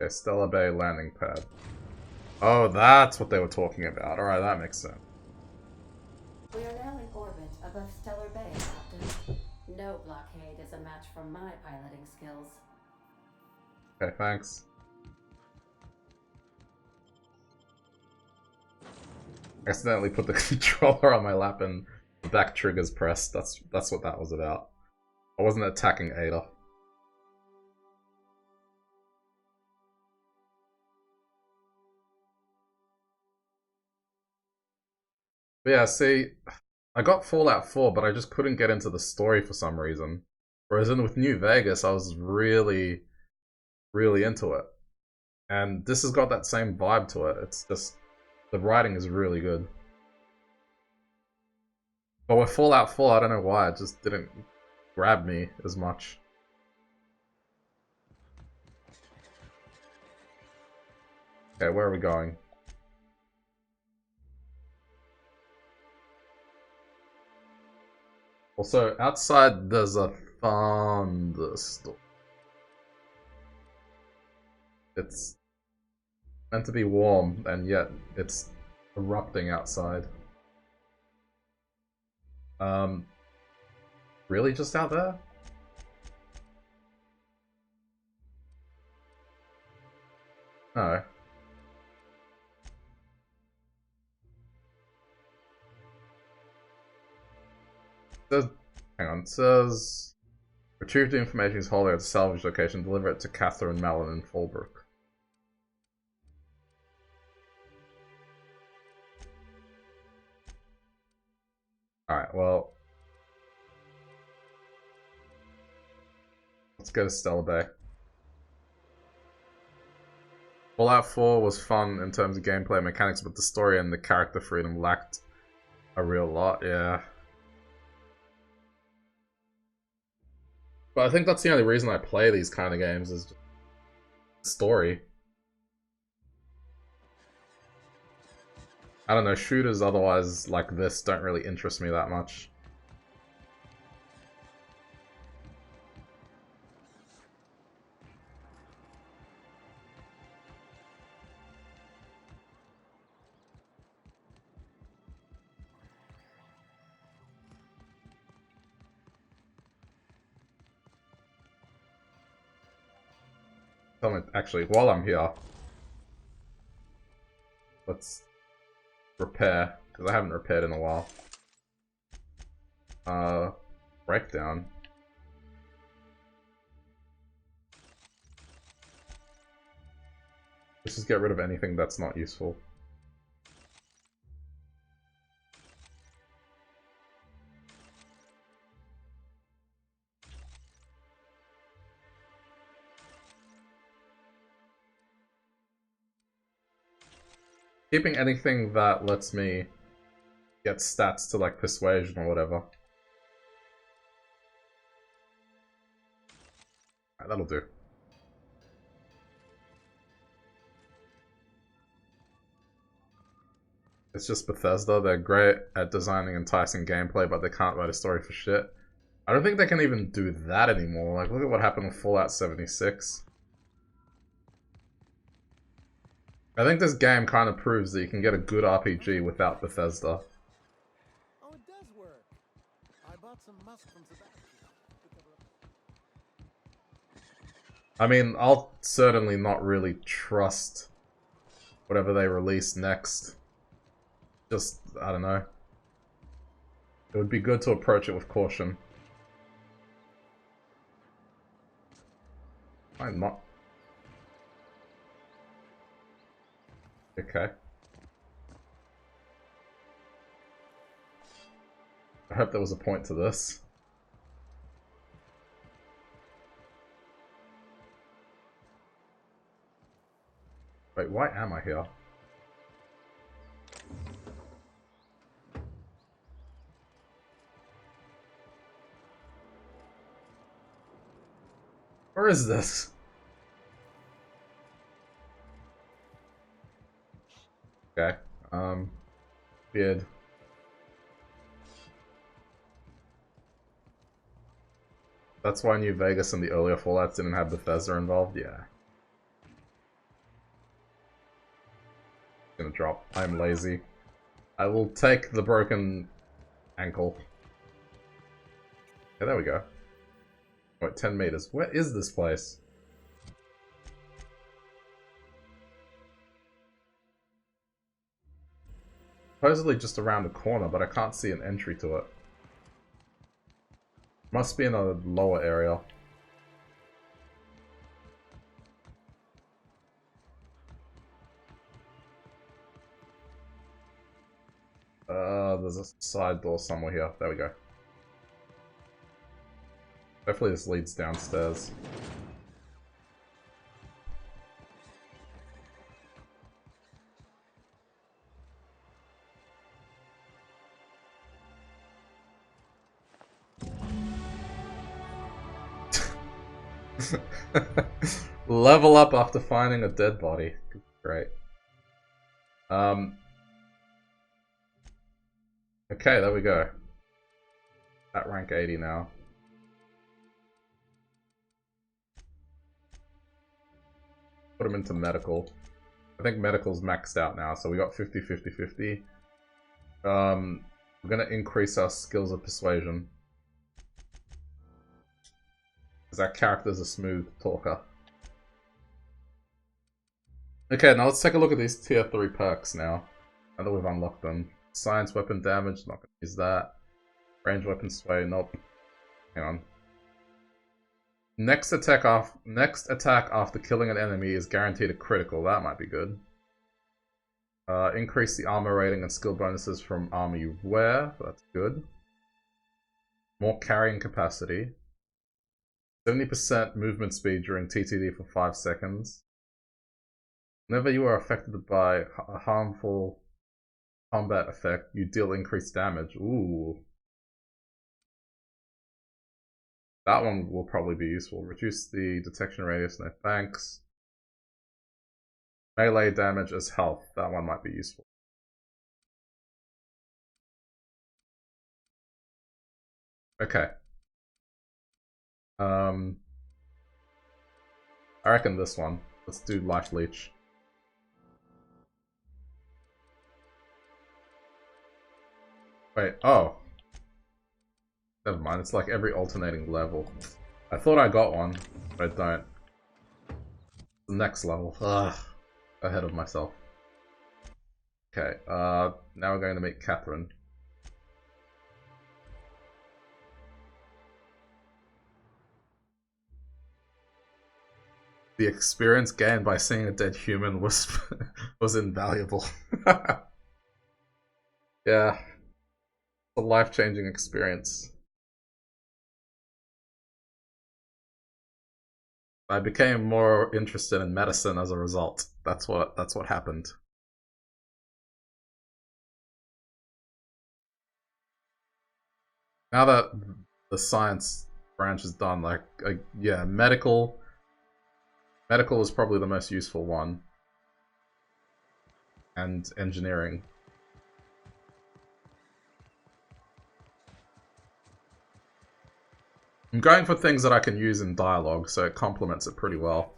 Okay, Stellar Bay landing pad. Oh, that's what they were talking about. Alright, that makes sense. We are now in orbit above Stellar Bay, Captain. No blockade is a match for my piloting skills. Okay, thanks. Accidentally put the controller on my lap and the back trigger's pressed. That's what that was about. I wasn't attacking Ada. But yeah, see, I got Fallout 4, but I just couldn't get into the story for some reason. Whereas with New Vegas, I was really, really into it. And this has got that same vibe to it. It's just, the writing is really good. But with Fallout 4, I don't know why, it just didn't grab me as much. Okay, where are we going? Also, outside there's a thunderstorm. It's meant to be warm, and yet it's erupting outside. Really just out there? No. Says, hang on, it says retrieve the information is holding at the salvage location, deliver it to Catherine Mellon in Fallbrook. Alright, well, let's go to Stellar Bay. Fallout 4 was fun in terms of gameplay and mechanics, but the story and the character freedom lacked a real lot, yeah. But I think that's the only reason I play these kind of games, is just story. I don't know, shooters otherwise like this don't really interest me that much. Actually, while I'm here, let's repair, because I haven't repaired in a while. Breakdown. Let's just get rid of anything that's not useful. Keeping anything that lets me get stats to like persuasion or whatever. Alright, that'll do. It's just Bethesda. They're great at designing enticing gameplay, but they can't write a story for shit. I don't think they can even do that anymore. Like, look at what happened with Fallout 76. I think this game kind of proves that you can get a good RPG without Bethesda. Oh, it does work. I bought some musk from Sebastian. I mean, I'll certainly not really trust whatever they release next. Just, I don't know. It would be good to approach it with caution. I'm not. Okay. I hope there was a point to this. Wait, why am I here? Where is this? Okay. Weird. That's why New Vegas and the earlier Fallouts didn't have Bethesda involved? Yeah. Gonna drop. I'm lazy. I will take the broken ankle. Yeah, there we go. Wait, 10 meters. Where is this place? Supposedly just around the corner, but I can't see an entry to it. Must be in a lower area. There's a side door somewhere here. There we go. Hopefully this leads downstairs. Level up after finding a dead body. Great. Okay, there we go. At rank 80 now. Put him into medical. I think medical's maxed out now, so we got 50, 50, 50. We're gonna increase our skills of persuasion. Because our character's a smooth talker. Okay, now let's take a look at these tier 3 perks now. Now that we've unlocked them. Science weapon damage, not gonna use that. Range weapon sway, nope. Hang on. Next attack after killing an enemy is guaranteed a critical. That might be good. Increase the armor rating and skill bonuses from armor you wear. That's good. More carrying capacity. 70% movement speed during TTD for 5 seconds. Whenever you are affected by a harmful combat effect, you deal increased damage. Ooh. That one will probably be useful. Reduce the detection radius, no thanks. Melee damage as health. That one might be useful. Okay. I reckon this one. Let's do Life Leech. Wait, oh. Never mind, it's like every alternating level. I thought I got one, but I don't. The next level. Ugh. Ahead of myself. Okay, now we're going to meet Catherine. The experience gained by seeing a dead human was was invaluable. Yeah. A life-changing experience. I became more interested in medicine as a result. That's what happened. Now that the science branch is done, like yeah, medical is probably the most useful one. And engineering. I'm going for things that I can use in dialogue, so it complements it pretty well.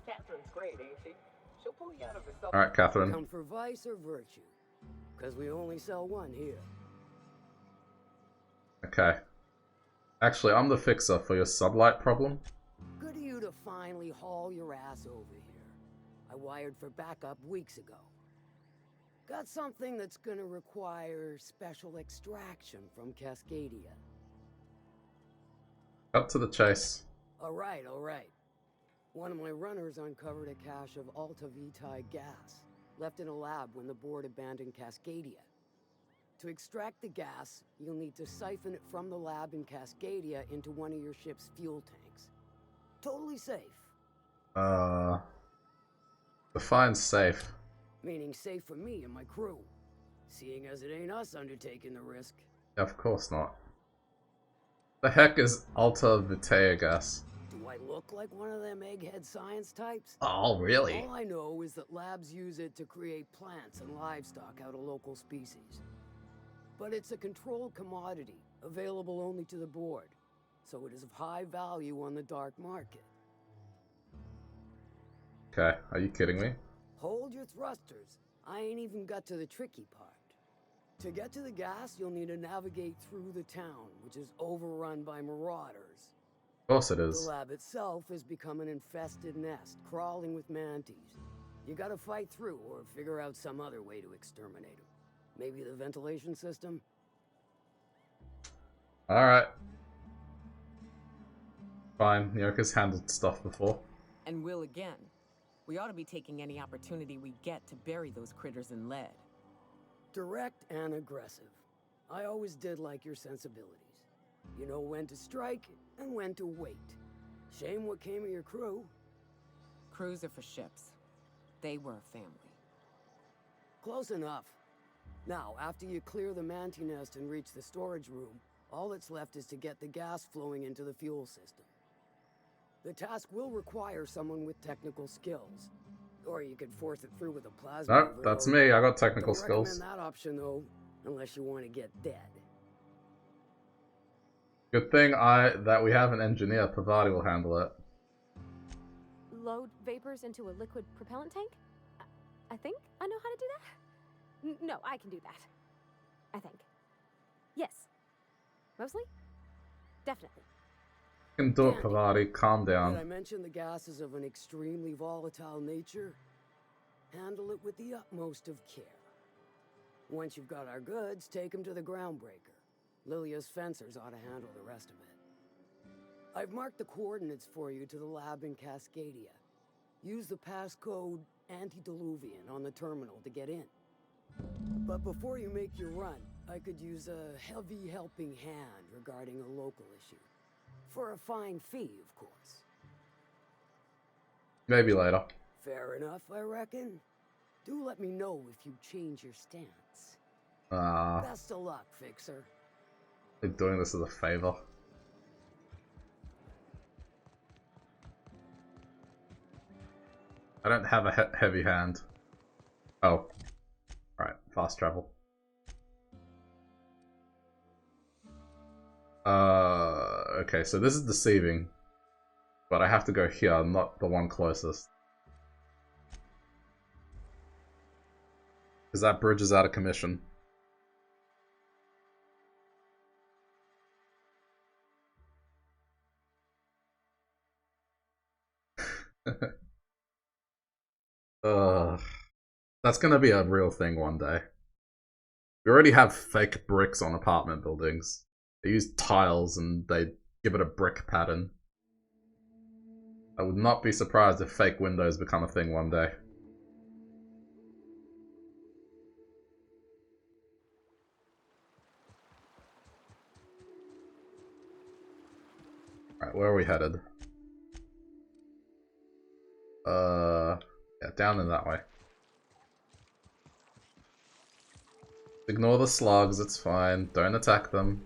Catherine's great, ain't she? She'll pull you out of the Alright, Catherine. Come for vice or virtue? Because we only sell one here. Okay. Actually, I'm the fixer for your sublight problem. Good of you to finally haul your ass over here. I wired for backup weeks ago. Got something that's gonna require special extraction from Cascadia. Up to the chase. Alright. One of my runners uncovered a cache of Alta Vitae gas, left in a lab when the board abandoned Cascadia. To extract the gas, you'll need to siphon it from the lab in Cascadia into one of your ship's fuel tanks. Totally safe. Define safe. Meaning safe for me and my crew. Seeing as it ain't us undertaking the risk. Yeah, of course not. The heck is Alta Vitae gas? Do I look like one of them egghead science types? Oh, really? All I know is that labs use it to create plants and livestock out of local species. But it's a controlled commodity, available only to the board, so it is of high value on the dark market. Okay, are you kidding me? Hold your thrusters. I ain't even got to the tricky part. To get to the gas, you'll need to navigate through the town, which is overrun by marauders. Of course it is. The lab itself has become an infested nest, crawling with manties. You gotta fight through or figure out some other way to exterminate them. Maybe the ventilation system? Alright. Fine, Nyoka's handled stuff before. And will again. We ought to be taking any opportunity we get to bury those critters in lead. Direct and aggressive. I always did like your sensibilities. You know when to strike and when to wait. Shame what came of your crew. Crews are for ships. They were a family. Close enough. Now, after you clear the manti nest and reach the storage room, All that's left is to get the gas flowing into the fuel system. The task will require someone with technical skills. Or you could force it through with a plasma. Nope, that's me. I got technical Don't skills. recommend that option though, unless you want to get dead. Good thing that we have an engineer. Pavati will handle it. Load vapors into a liquid propellant tank? I think I know how to do that. No, I can do that. I think. Yes. Mostly? Definitely. You can do it, Pavati. Calm down. Did I mention the gas is of an extremely volatile nature? Handle it with the utmost of care. Once you've got our goods, take them to the groundbreaker. Lilia's fencers ought to handle the rest of it. I've marked the coordinates for you to the lab in Cascadia. Use the passcode Antediluvian on the terminal to get in. But before you make your run, I could use a heavy helping hand regarding a local issue. For a fine fee, of course. Maybe later. Fair enough, I reckon. Do let me know if you change your stance. Best of luck, Fixer. They're doing this as a favor. I don't have a heavy hand. Oh. Alright, fast travel. Okay, so this is deceiving. But I have to go here, not the one closest. Because that bridge is out of commission. That's gonna be a real thing one day. We already have fake bricks on apartment buildings. They use tiles and they give it a brick pattern. I would not be surprised if fake windows become a thing one day. Alright, where are we headed? Yeah, down in that way. Ignore the slugs, it's fine. Don't attack them.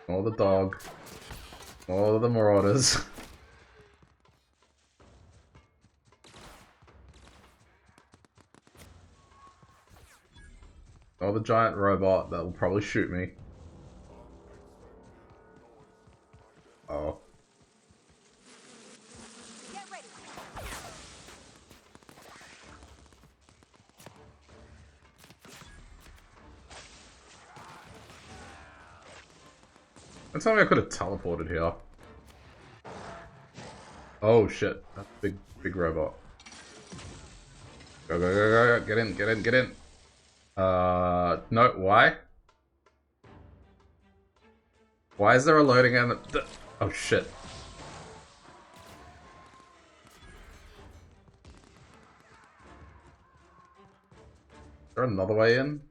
Ignore the dog. Ignore the marauders. Ignore the giant robot that will probably shoot me. Oh. Don't tell me I could have teleported here. Oh shit, that's a big robot. Go, go, go, go, get in, get in, get in. No, why? Why is there a loading end? Oh shit. Is there another way in?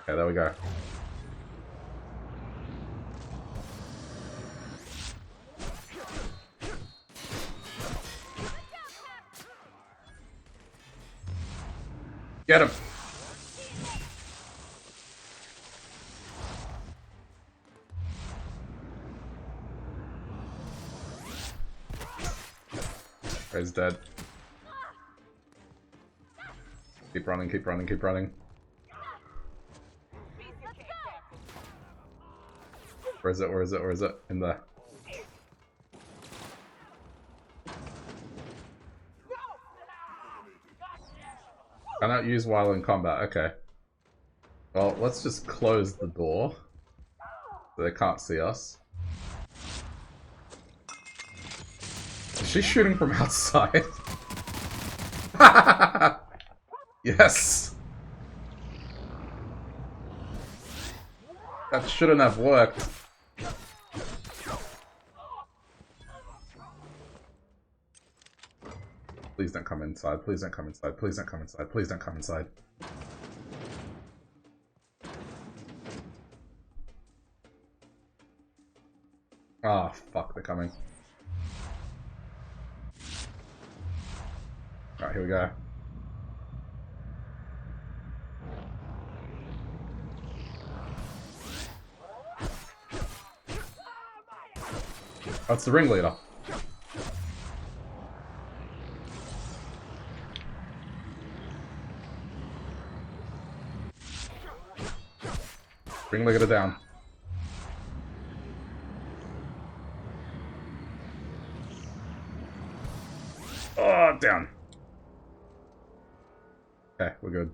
Okay, there we go. Get him! He's dead. Keep running, keep running, keep running. Where is it? Where is it? Where is it? In there. Cannot use while in combat. Okay. Well, let's just close the door so they can't see us. Is she shooting from outside? Yes! That shouldn't have worked. Please don't come inside. Please don't come inside. Please don't come inside. Please don't come inside. Ah, fuck, they're coming. Alright, here we go. That's the ringleader. Ringleader down. Oh, down. Okay, we're good.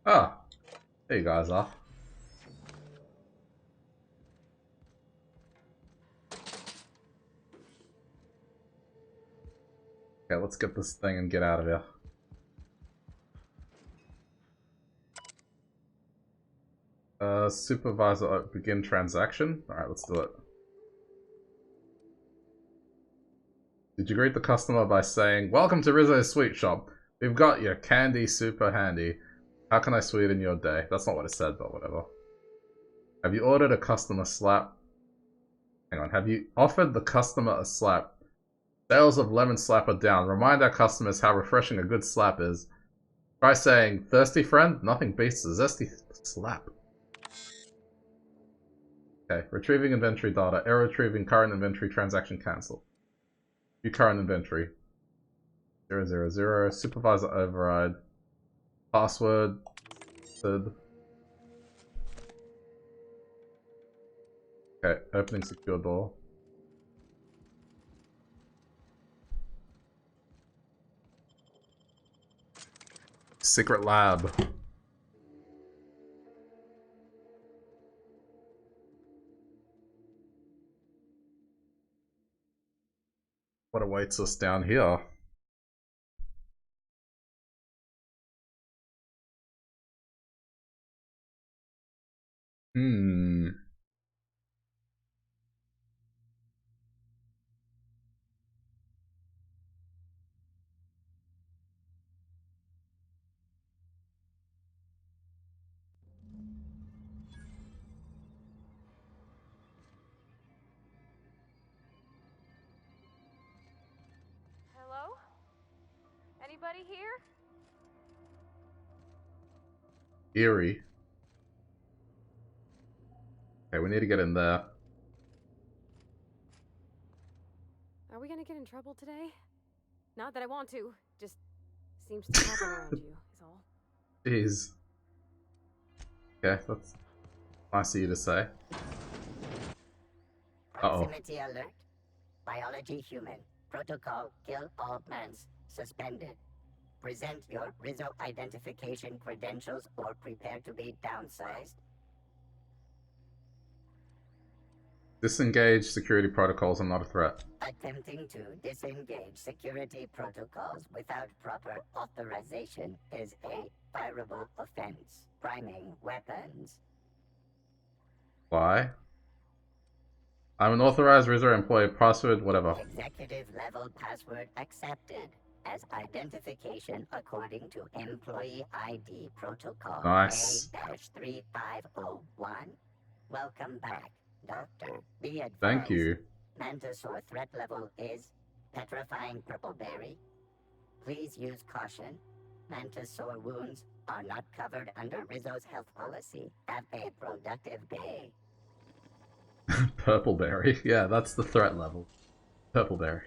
Ah, there you guys are. Okay, let's get this thing and get out of here. Supervisor, begin transaction. Alright, let's do it. Did you greet the customer by saying, "Welcome to Rizzo's Sweet Shop. We've got your candy super handy. How can I sweeten your day?" That's not what it said, but whatever. Have you ordered a customer slap? Hang on, have you offered the customer a slap? Sales of lemon slap are down. Remind our customers how refreshing a good slap is. Try saying, "Thirsty friend? Nothing beats a zesty slap." Okay, retrieving inventory data. Error retrieving current inventory transaction cancelled. View current inventory. 000. Supervisor override. Password. Third. Okay, opening secure door. Secret lab. What awaits us down here? Hello? Anybody here? Eerie. Okay, we need to get in there. Are we gonna get in trouble today? Not that I want to, just seems to happen around you, is all. Jeez. Okay, that's nice of you to say. Uh-oh. Proximity alert. Biology human. Protocol kill all plants. Suspended. Present your Rizzo identification credentials or prepare to be downsized. Disengage security protocols are not a threat. Attempting to disengage security protocols without proper authorization is a fireable offense. Priming weapons. Why? I'm an authorized Rizzo employee. Password, whatever. Executive level password accepted as identification according to employee ID protocol Nice. A-3501. Welcome back, Doctor. Be advised. Thank you. Mantisaur threat level is petrifying purple berry. Please use caution. Mantisaur wounds are not covered under Rizzo's health policy. Have a productive day. Purpleberry. Yeah, that's the threat level. Purpleberry.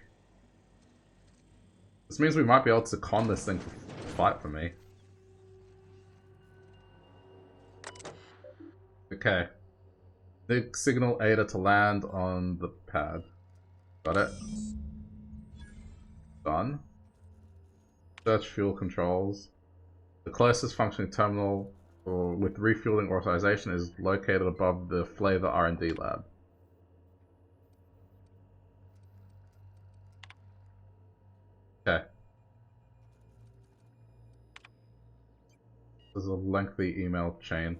This means we might be able to con this thing to fight for me. Okay. Big signal Ada to land on the pad. Got it. Done. Search fuel controls. The closest functioning terminal with refueling authorization is located above the Flavor R&D lab. Okay. This is a lengthy email chain.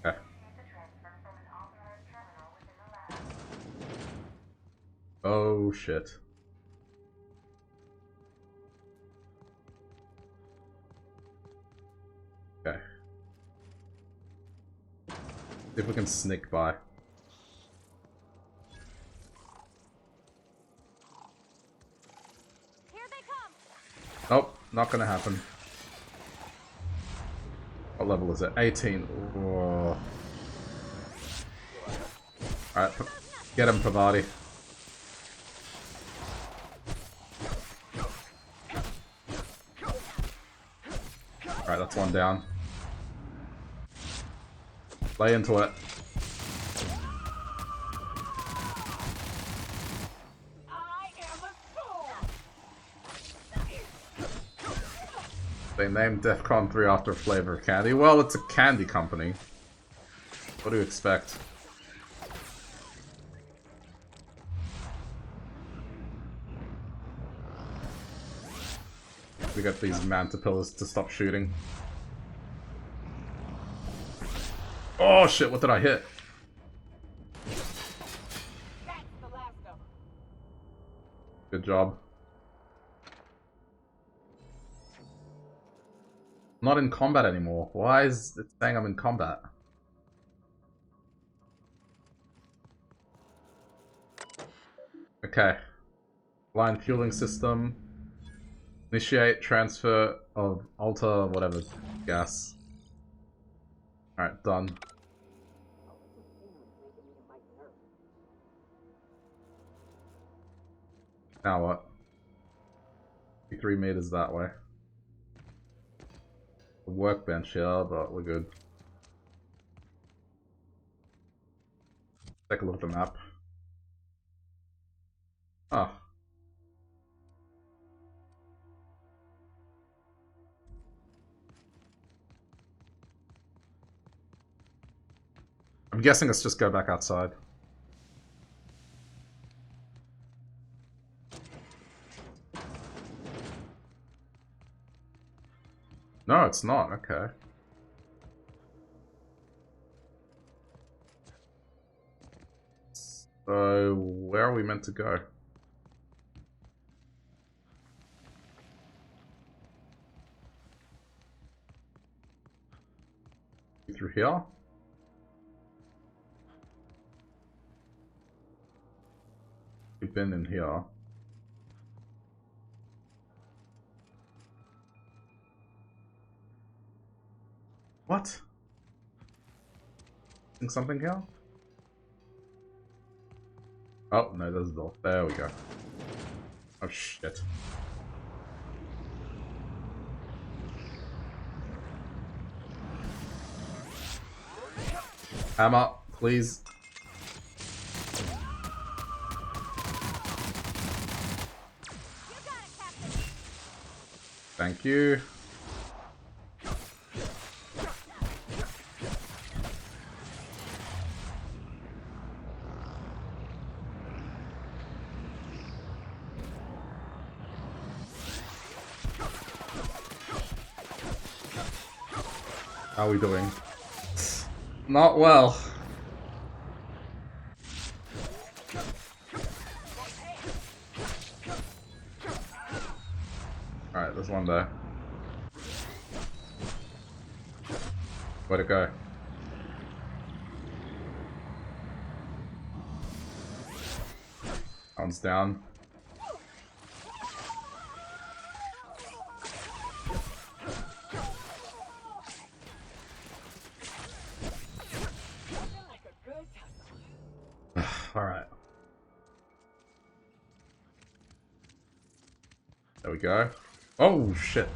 Okay. Oh shit. See if we can sneak by. Here they come. Nope, not gonna happen. What level is it? 18. Whoa. Alright, get him, Pavati. Alright, that's one down. Lay into it. They named DEFCON 3 after a flavor of candy. Well, it's a candy company. What do you expect? We got these mantipillars to stop shooting. Oh shit, what did I hit? Good job. I'm not in combat anymore. Why is it saying I'm in combat? Okay. Line fueling system. Initiate transfer of alter whatever gas. Alright, done. Now what? 3 meters that way. A workbench here, but we're good. Take a look at the map. Oh. I'm guessing let's just go back outside. No, it's not. Okay. So, where are we meant to go? Through here? We've been in here. What? Think something here? Oh, no, there's a door. There we go. Oh, shit. Hammer, please. Thank you. How are we doing? Not well. Alright, there's one there. Where'd it go? That one's down. Alright. There we go. Oh, shit.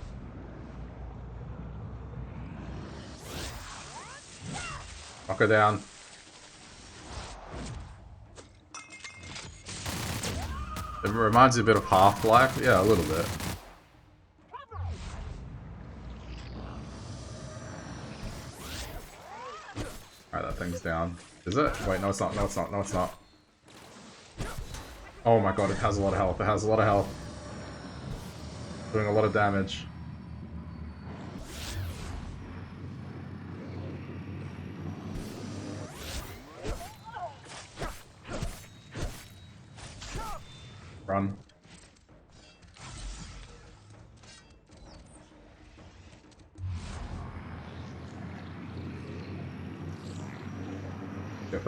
Knock her down. It reminds you a bit of Half-Life. Yeah, a little bit. Alright, that thing's down. Is it? Wait, no it's not, no it's not, no it's not. Oh my god, it has a lot of health, it has a lot of health. Doing a lot of damage. Run.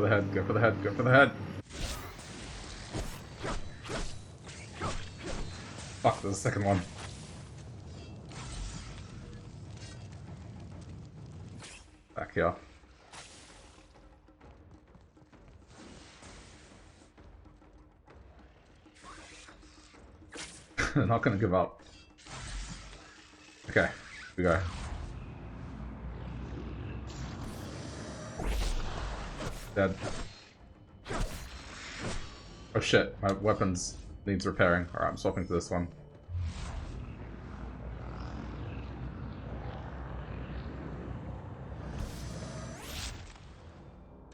for the head, go for the head, go for the head. Fuck, there's a second one. Back here. Not gonna give up. Okay, here we go. Dead. Oh shit, my weapons needs repairing. Alright, I'm swapping to this one.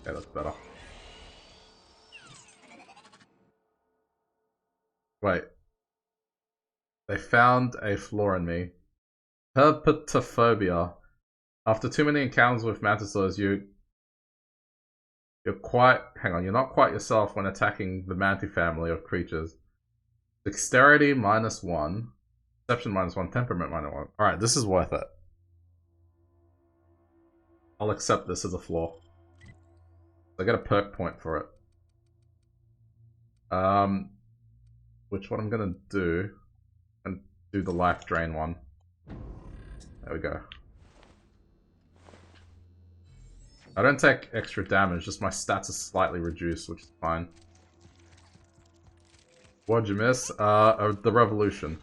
Okay, that's better. Wait. They found a flaw in me. Herpetophobia. After too many encounters with mantisaurs, you're quite... Hang on, you're not quite yourself when attacking the manti family of creatures. Dexterity -1. Perception -1. Temperament -1. Alright, this is worth it. I'll accept this as a flaw. I get a perk point for it. Which what I'm gonna do... and do the life drain one. There we go. I don't take extra damage, just my stats are slightly reduced, which is fine. What'd you miss? The revolution.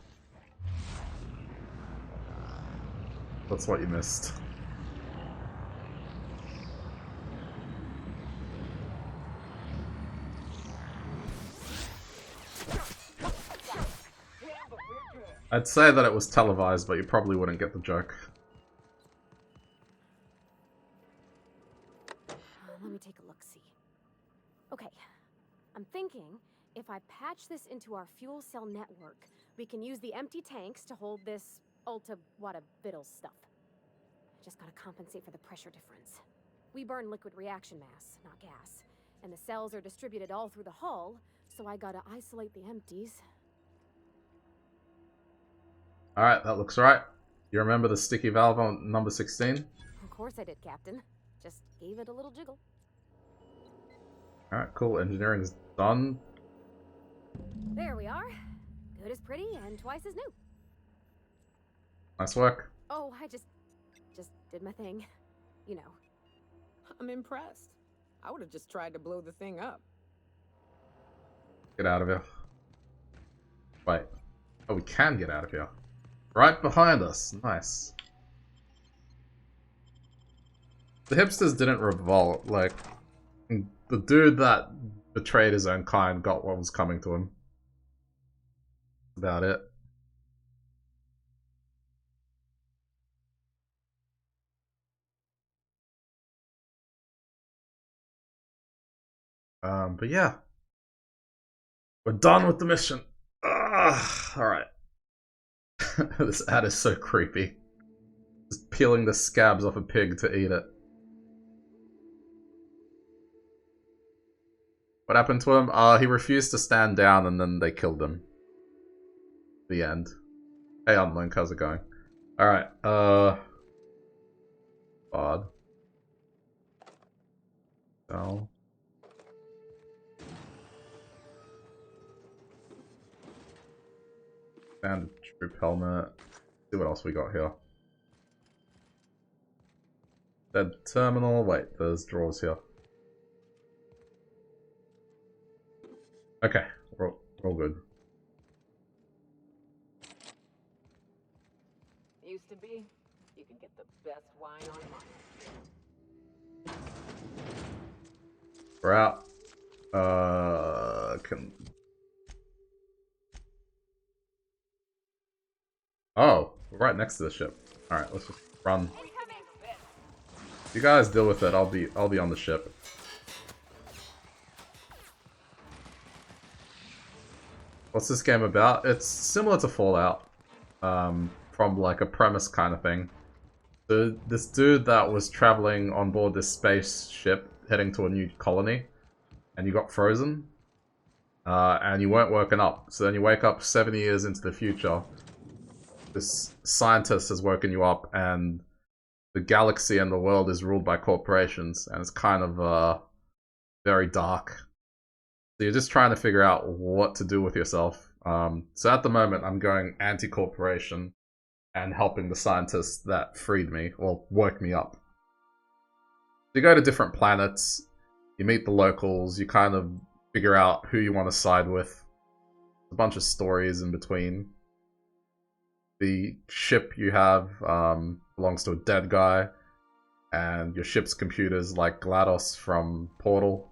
That's what you missed. I'd say that it was televised, but you probably wouldn't get the joke. Let me take a look-see. Okay, I'm thinking if I patch this into our fuel cell network, we can use the empty tanks to hold this ulta-wada-biddle stuff. Just gotta compensate for the pressure difference. We burn liquid reaction mass, not gas, and the cells are distributed all through the hull, so I gotta isolate the empties. Alright, that looks right. You remember the sticky valve on number 16? Of course I did, Captain. Just gave it a little jiggle. Alright, cool. Engineering's done. There we are. Good as pretty and twice as new. Nice work. Oh, I just did my thing. You know. I'm impressed. I would have just tried to blow the thing up. Get out of here. Wait. Oh, we can get out of here. Right behind us. Nice. The hipsters didn't revolt. Like, the dude that betrayed his own kind got what was coming to him. That's about it. But yeah. We're done with the mission. Alright. This ad is so creepy. Just peeling the scabs off a pig to eat it. What happened to him? He refused to stand down and then they killed him. The end. Hey Unlink, how's it going? Alright, Odd. So... Standard troop helmet. See what else we got here. Dead terminal. Wait, there's drawers here. Okay, we're all good. Used to be, you could get the best wine on mine. We're out. Oh, we're right next to the ship. Alright, let's just run. You guys deal with it, I'll be on the ship. What's this game about? It's similar to Fallout. From like a premise kind of thing. So this dude that was traveling on board this spaceship heading to a new colony, and you got frozen, and you weren't woken up. So then you wake up 70 years into the future. This scientist has woken you up, and the galaxy and the world is ruled by corporations, and it's kind of very dark. So you're just trying to figure out what to do with yourself. So at the moment, I'm going anti-corporation and helping the scientists that freed me, or woke me up. You go to different planets, you meet the locals, you kind of figure out who you want to side with. A bunch of stories in between. The ship you have belongs to a dead guy, and your ship's computer's like GLaDOS from Portal.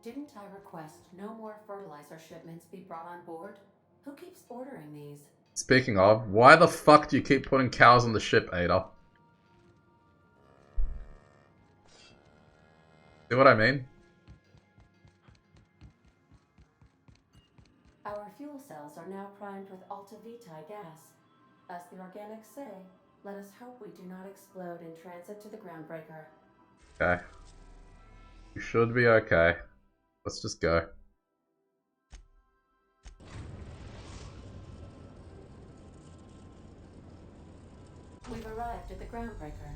Didn't I request no more fertilizer shipments be brought on board? Who keeps ordering these? Speaking of, why the fuck do you keep putting cows on the ship, Ada? See what I mean? Our fuel cells are now primed with Alta Vitae gas. As the organics say, let us hope we do not explode in transit to the groundbreaker. Okay. You should be okay. Let's just go. We've arrived at the groundbreaker.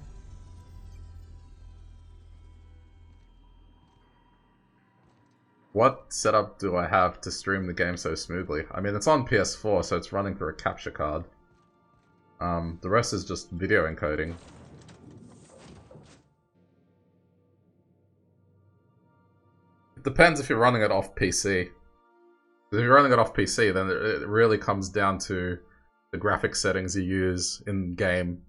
What setup do I have to stream the game so smoothly? I mean, it's on PS4, so it's running through a capture card. The rest is just video encoding. It depends if you're running it off PC. If you're running it off PC, then it really comes down to the graphic settings you use in-game.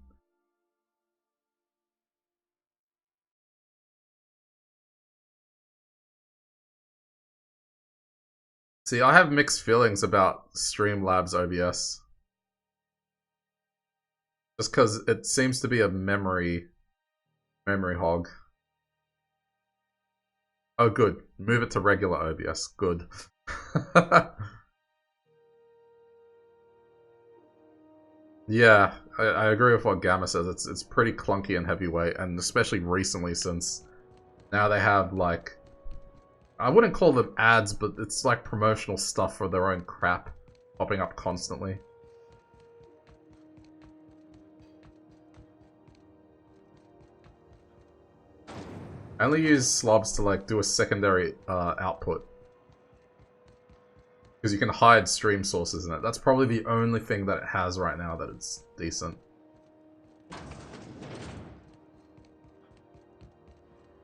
See, I have mixed feelings about Streamlabs OBS. Just because it seems to be a memory hog. Oh, good. Move it to regular OBS. Good. Yeah, I agree with what Gamma says. It's pretty clunky and heavyweight, and especially recently since now they have like, I wouldn't call them ads, but it's like promotional stuff for their own crap popping up constantly. I only use slobs to like do a secondary output. Because you can hide stream sources in it. That's probably the only thing that it has right now that it's decent.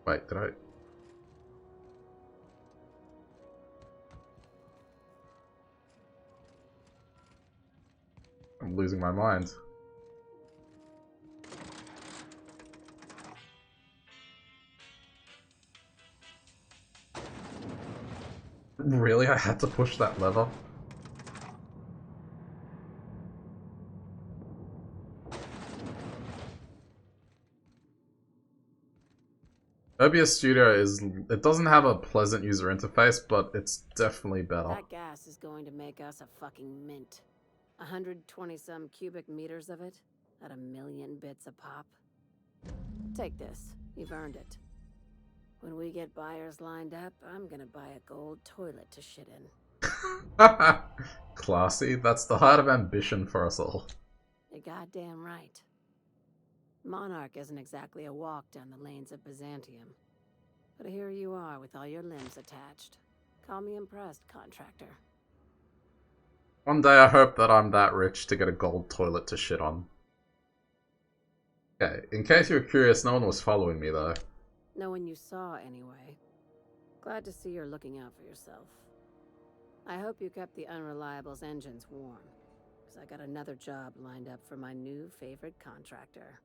Wait, did I... I'm losing my mind. Really? I had to push that lever? OBS Studio is... It doesn't have a pleasant user interface, but it's definitely better. That gas is going to make us a fucking mint. 120-some cubic meters of it at 1,000,000 bits a pop. Take this. You've earned it. When we get buyers lined up, I'm gonna buy a gold toilet to shit in. Classy. That's the height of ambition for us all. You're goddamn right. Monarch isn't exactly a walk down the lanes of Byzantium. But here you are with all your limbs attached. Call me impressed, contractor. One day I hope that I'm that rich to get a gold toilet to shit on. Okay, in case you were curious, no one was following me though. No one you saw, anyway. Glad to see you're looking out for yourself. I hope you kept the Unreliable's engines warm, because I got another job lined up for my new favorite contractor.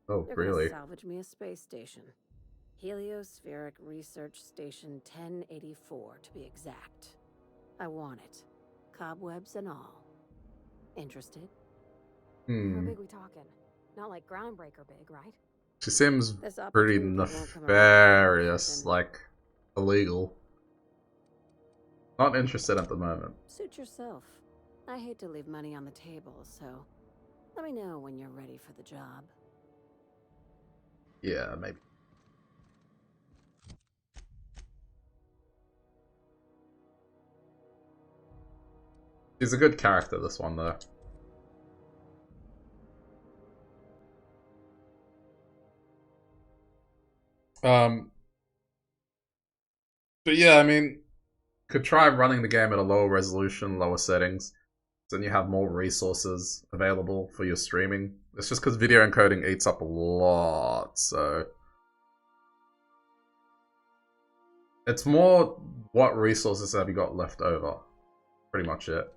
Oh, They're really? gonna salvage me a space station. Heliospheric Research Station 1084, to be exact. I want it. Cobwebs and all. Interested? How Hmm. big we talking? Not like groundbreaker big, right? She seems This pretty opportunity won't come around nefarious, often. like illegal. Not interested at the moment. Suit yourself. I hate to leave money on the table, so let me know when you're ready for the job. Yeah, maybe. He's a good character, this one, though. But yeah, I mean, could try running the game at a lower resolution, lower settings. Then you have more resources available for your streaming. It's just because video encoding eats up a lot, so... It's more what resources have you got left over. Pretty much it.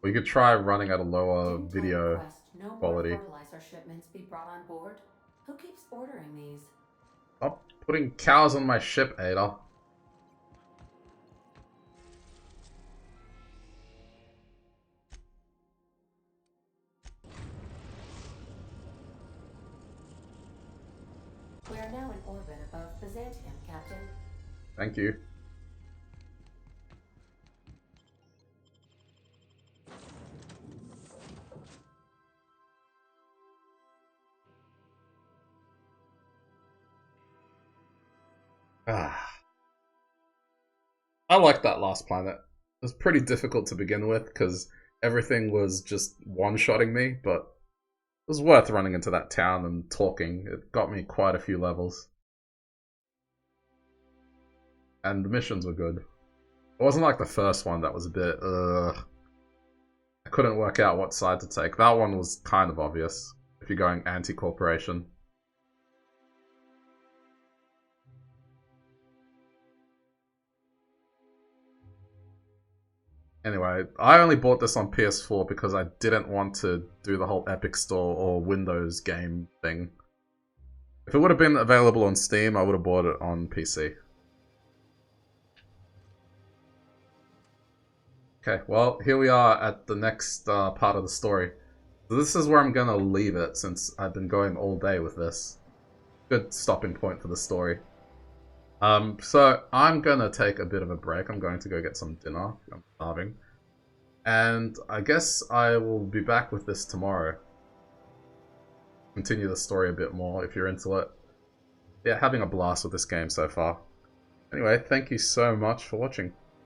Or you could try running at a lower video No more quality. fertilizer shipments be brought on board? Who keeps ordering these? Stop putting cows on my ship, Ada. We are now in orbit above Byzantium, Captain. Thank you. Ah. I liked that last planet. It was pretty difficult to begin with because everything was just one-shotting me, but it was worth running into that town and talking. It got me quite a few levels. And the missions were good. It wasn't like the first one that was a bit, I couldn't work out what side to take. That one was kind of obvious, if you're going anti-corporation. Anyway, I only bought this on PS4 because I didn't want to do the whole Epic Store or Windows game thing. If it would have been available on Steam, I would have bought it on PC. Okay, well, here we are at the next part of the story. So this is where I'm gonna leave it, since I've been going all day with this. Good stopping point for the story. So I'm gonna take a bit of a break. I'm going to go get some dinner. I'm starving. And I guess I will be back with this tomorrow. Continue the story a bit more if you're into it. Yeah, having a blast with this game so far. Anyway, thank you so much for watching.